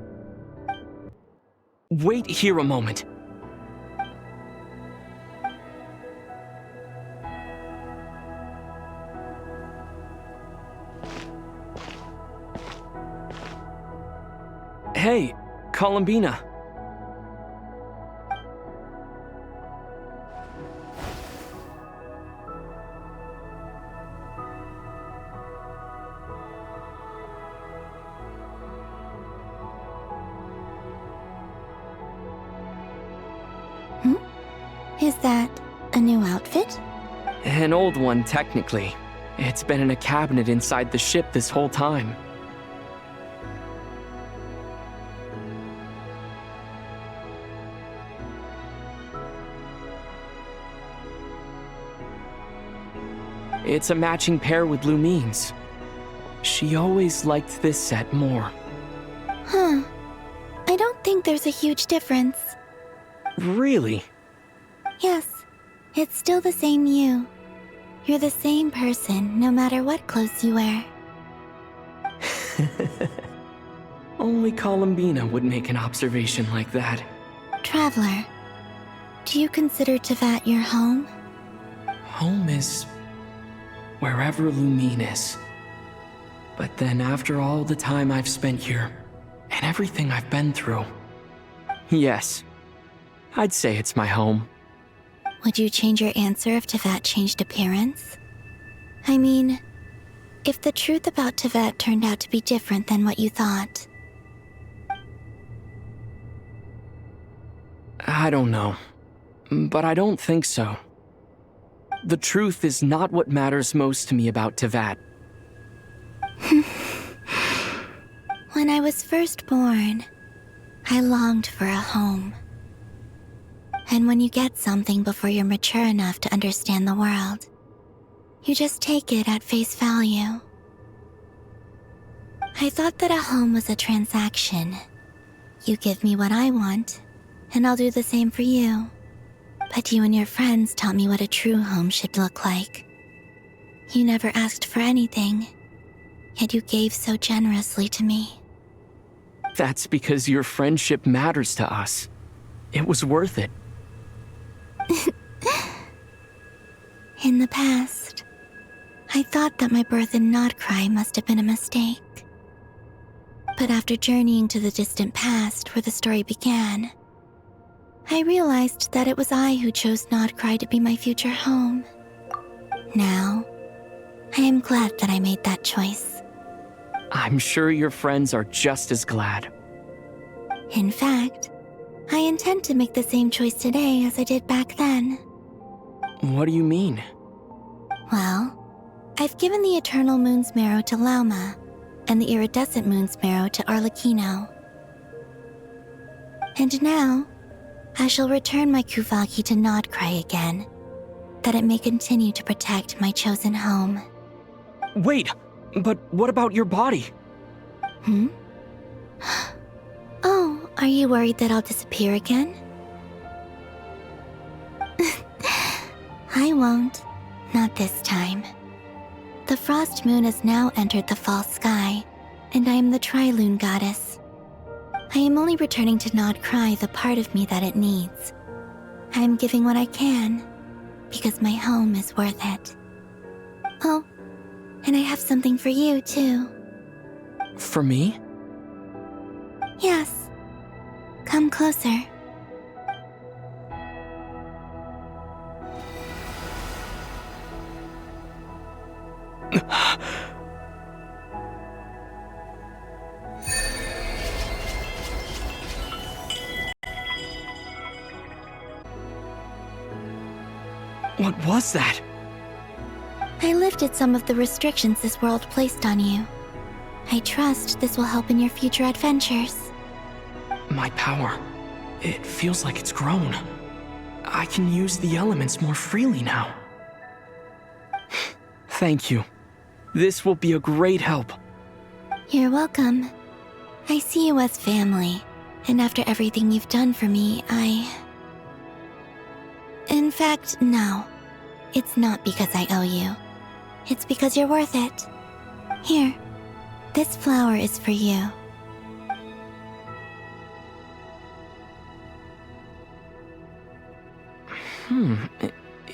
Wait here a moment. Hey, Columbina. Is that a new outfit? An old one, technically. It's been in a cabinet inside the ship this whole time. It's a matching pair with Lumine's. She always liked this set more. Huh. I don't think there's a huge difference. Really? Yes, it's still the same you. You're the same person, no matter what clothes you wear. Only Columbina would make an observation like that. Traveler, do you consider Tevat your home? Home is wherever Lumine is. But then after all the time I've spent here, and everything I've been through, yes, I'd say it's my home. Would you change your answer if Tevat changed appearance? I mean, if the truth about Tevat turned out to be different than what you thought. I don't know, but I don't think so. The truth is not what matters most to me about Tevat. When I was first born, I longed for a home. And when you get something before you're mature enough to understand the world, you just take it at face value. I thought that a home was a transaction. You give me what I want, and I'll do the same for you. But you and your friends taught me what a true home should look like. You never asked for anything, yet you gave so generously to me. That's because your friendship matters to us. It was worth it. In the past, I thought that my birth in Nodcry must have been a mistake. But after journeying to the distant past where the story began, I realized that it was I who chose Nodcry to be my future home. Now, I am glad that I made that choice. I'm sure your friends are just as glad. In fact, I intend to make the same choice today as I did back then. What do you mean? Well, I've given the Eternal Moon's Marrow to Lauma, and the Iridescent Moon's Marrow to Arlecchino. And now, I shall return my Kuvagi to Nodcry again, that it may continue to protect my chosen home. Wait, but what about your body? Oh, are you worried that I'll disappear again? I won't. Not this time. The Frost Moon has now entered the false sky, and I am the Trilune Goddess. I am only returning to Nodcry the part of me that it needs. I am giving what I can, because my home is worth it. Oh, and I have something for you, too. For me? Yes. Come closer. What was that? I lifted some of the restrictions this world placed on you. I trust this will help in your future adventures. My power. It feels like it's grown. I can use the elements more freely now. Thank you. This will be a great help. You're welcome. I see you as family, and after everything you've done for me, In fact, no. It's not because I owe you. It's because you're worth it. Here, this flower is for you.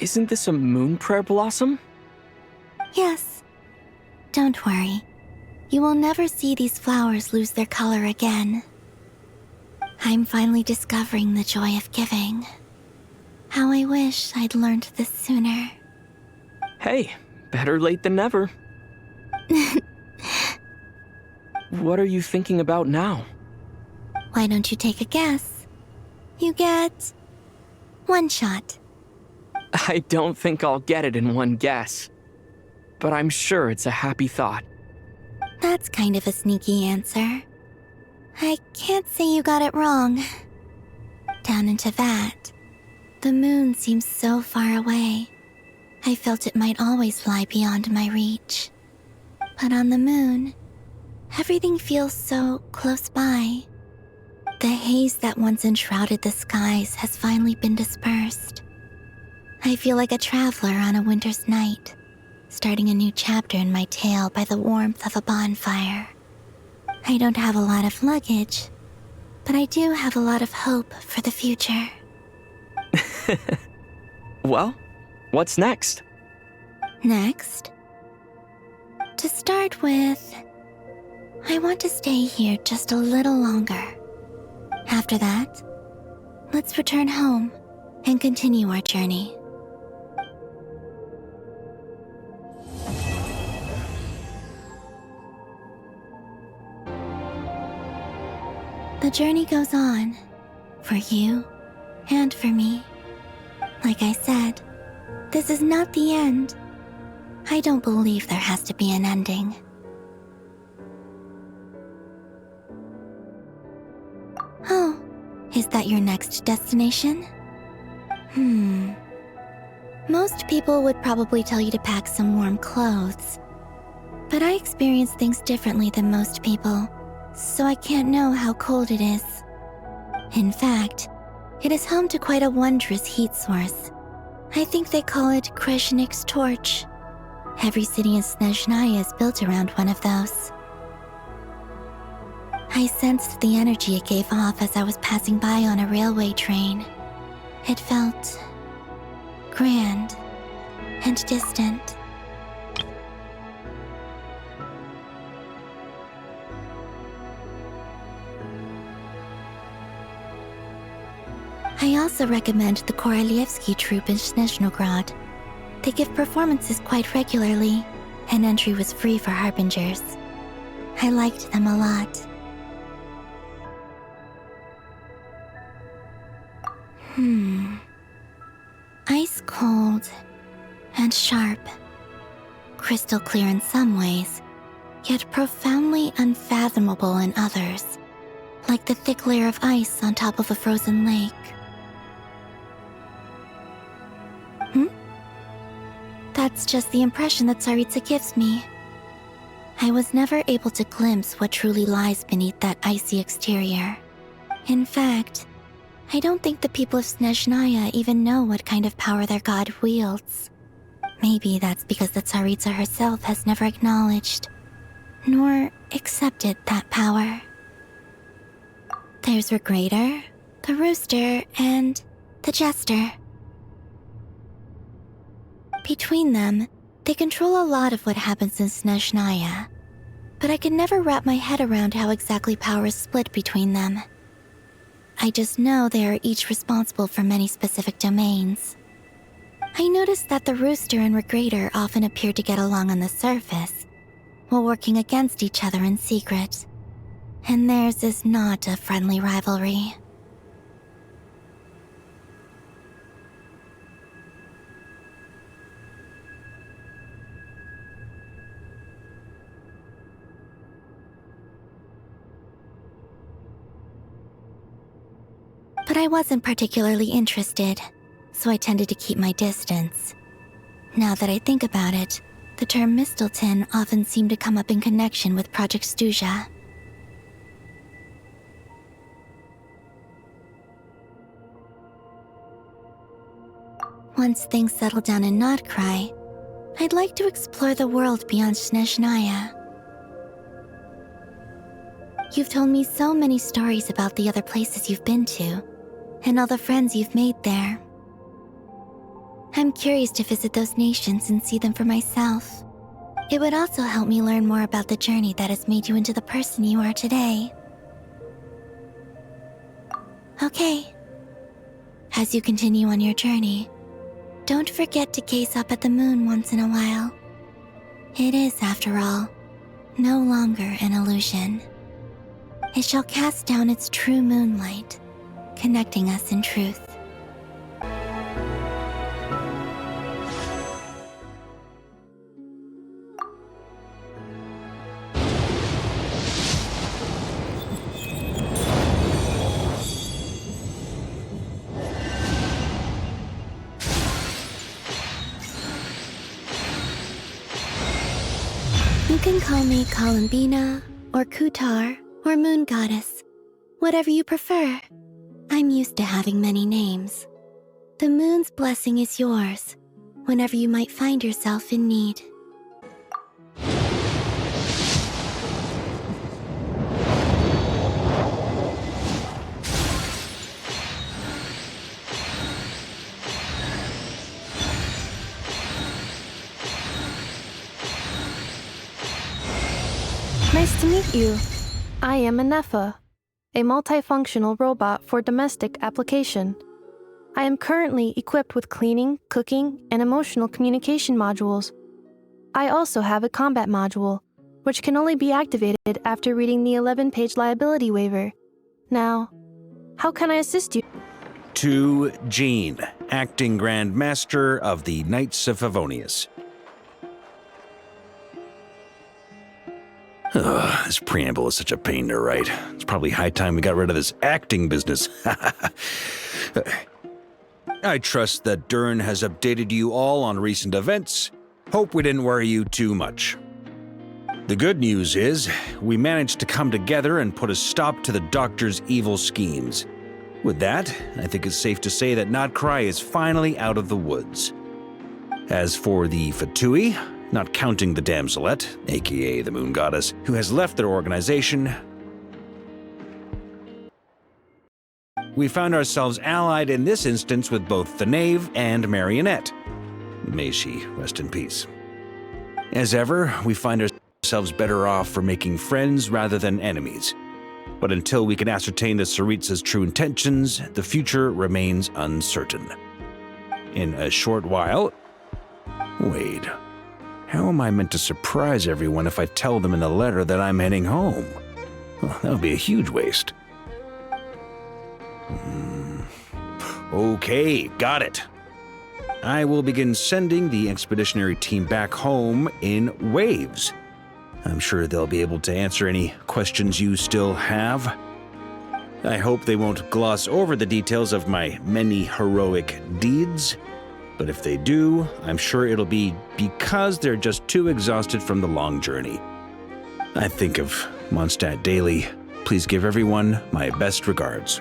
Isn't this a moon prayer blossom? Yes. Don't worry. You will never see these flowers lose their color again. I'm finally discovering the joy of giving. How I wish I'd learned this sooner. Hey, better late than never. What are you thinking about now? Why don't you take a guess? You get 1 shot. I don't think I'll get it in one guess. But I'm sure it's a happy thought. That's kind of a sneaky answer. I can't say you got it wrong. Down into that, the moon seems so far away. I felt it might always lie beyond my reach. But on the moon, everything feels so close by. The haze that once enshrouded the skies has finally been dispersed. I feel like a traveler on a winter's night, starting a new chapter in my tale by the warmth of a bonfire. I don't have a lot of luggage, but I do have a lot of hope for the future. Well, what's next? Next? To start with, I want to stay here just a little longer. After that, let's return home and continue our journey. The journey goes on, for you and for me. Like I said, this is not the end. I don't believe there has to be an ending. Oh, is that your next destination? Most people would probably tell you to pack some warm clothes. But I experience things differently than most people, so I can't know how cold it is. In fact, it is home to quite a wondrous heat source. I think they call it Kreshnik's torch. Every city in Snezhnaya is built around one of those. I sensed the energy it gave off as I was passing by on a railway train. It felt grand and distant. I also recommend the Korolievsky troupe in Snezhnograd. They give performances quite regularly, and entry was free for harbingers. I liked them a lot. Ice cold and sharp. Crystal clear in some ways, yet profoundly unfathomable in others, like the thick layer of ice on top of a frozen lake. That's just the impression that Tsaritsa gives me. I was never able to glimpse what truly lies beneath that icy exterior. In fact, I don't think the people of Snezhnaya even know what kind of power their god wields. Maybe that's because the Tsaritsa herself has never acknowledged, nor accepted that power. There's Regrator, the Rooster, and the Jester. Between them, they control a lot of what happens in Snezhnaya, but I can never wrap my head around how exactly power is split between them. I just know they are each responsible for many specific domains. I noticed that the Rooster and Regrator often appear to get along on the surface, while working against each other in secret, and theirs is not a friendly rivalry. But I wasn't particularly interested. so I tended to keep my distance. Now that I think about it, the term Mistelton often seemed to come up in connection with Project Stuja. Once things settle down in Nodcry, I'd like to explore the world beyond Snezhnaya. You've told me so many stories about the other places you've been to, and all the friends you've made there. I'm curious to visit those nations and see them for myself. It would also help me learn more about the journey that has made you into the person you are today. Okay. As you continue on your journey, don't forget to gaze up at the moon once in a while. It is, after all, no longer an illusion. It shall cast down its true moonlight, connecting us in truth. You can call me Columbina, or Kutar, or Moon Goddess, whatever you prefer. I'm used to having many names. The moon's blessing is yours, whenever you might find yourself in need. Nice to meet you. I am a Nepha, a multifunctional robot for domestic application. I am currently equipped with cleaning, cooking, and emotional communication modules. I also have a combat module, which can only be activated after reading the 11-page liability waiver. Now, how can I assist you? To Jean, Acting Grand Master of the Knights of Favonius. Ugh, this preamble is such a pain to write. It's probably high time we got rid of this acting business. I trust that Dern has updated you all on recent events. Hope we didn't worry you too much. The good news is, we managed to come together and put a stop to the Doctor's evil schemes. With that, I think it's safe to say that Nodcry is finally out of the woods. As for the Fatui, not counting the Damselette, aka the Moon Goddess, who has left their organization, we found ourselves allied in this instance with both the Knave and Marionette. May she rest in peace. As ever, we find ourselves better off for making friends rather than enemies. But until we can ascertain the Tsaritsa's true intentions, the future remains uncertain. In a short while... Wait. How am I meant to surprise everyone if I tell them in a letter that I'm heading home? Well, that would be a huge waste. Okay, got it. I will begin sending the expeditionary team back home in waves. I'm sure they'll be able to answer any questions you still have. I hope they won't gloss over the details of my many heroic deeds. But if they do, I'm sure it'll be because they're just too exhausted from the long journey. I think of Mondstadt daily. Please give everyone my best regards.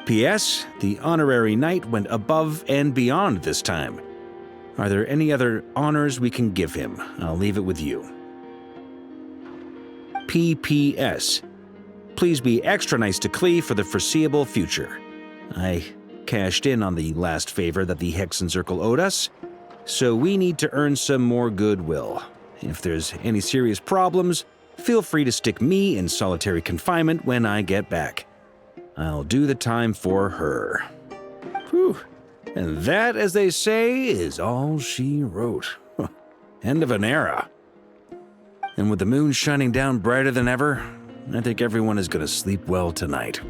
P.S. The honorary knight went above and beyond this time. Are there any other honors we can give him? I'll leave it with you. P.P.S. Please be extra nice to Klee for the foreseeable future. I cashed in on the last favor that the Hexen Circle owed us, so we need to earn some more goodwill. If there's any serious problems, feel free to stick me in solitary confinement when I get back. I'll do the time for her. Whew. And that, as they say, is all she wrote. End of an era. And with the moon shining down brighter than ever, I think everyone is going to sleep well tonight.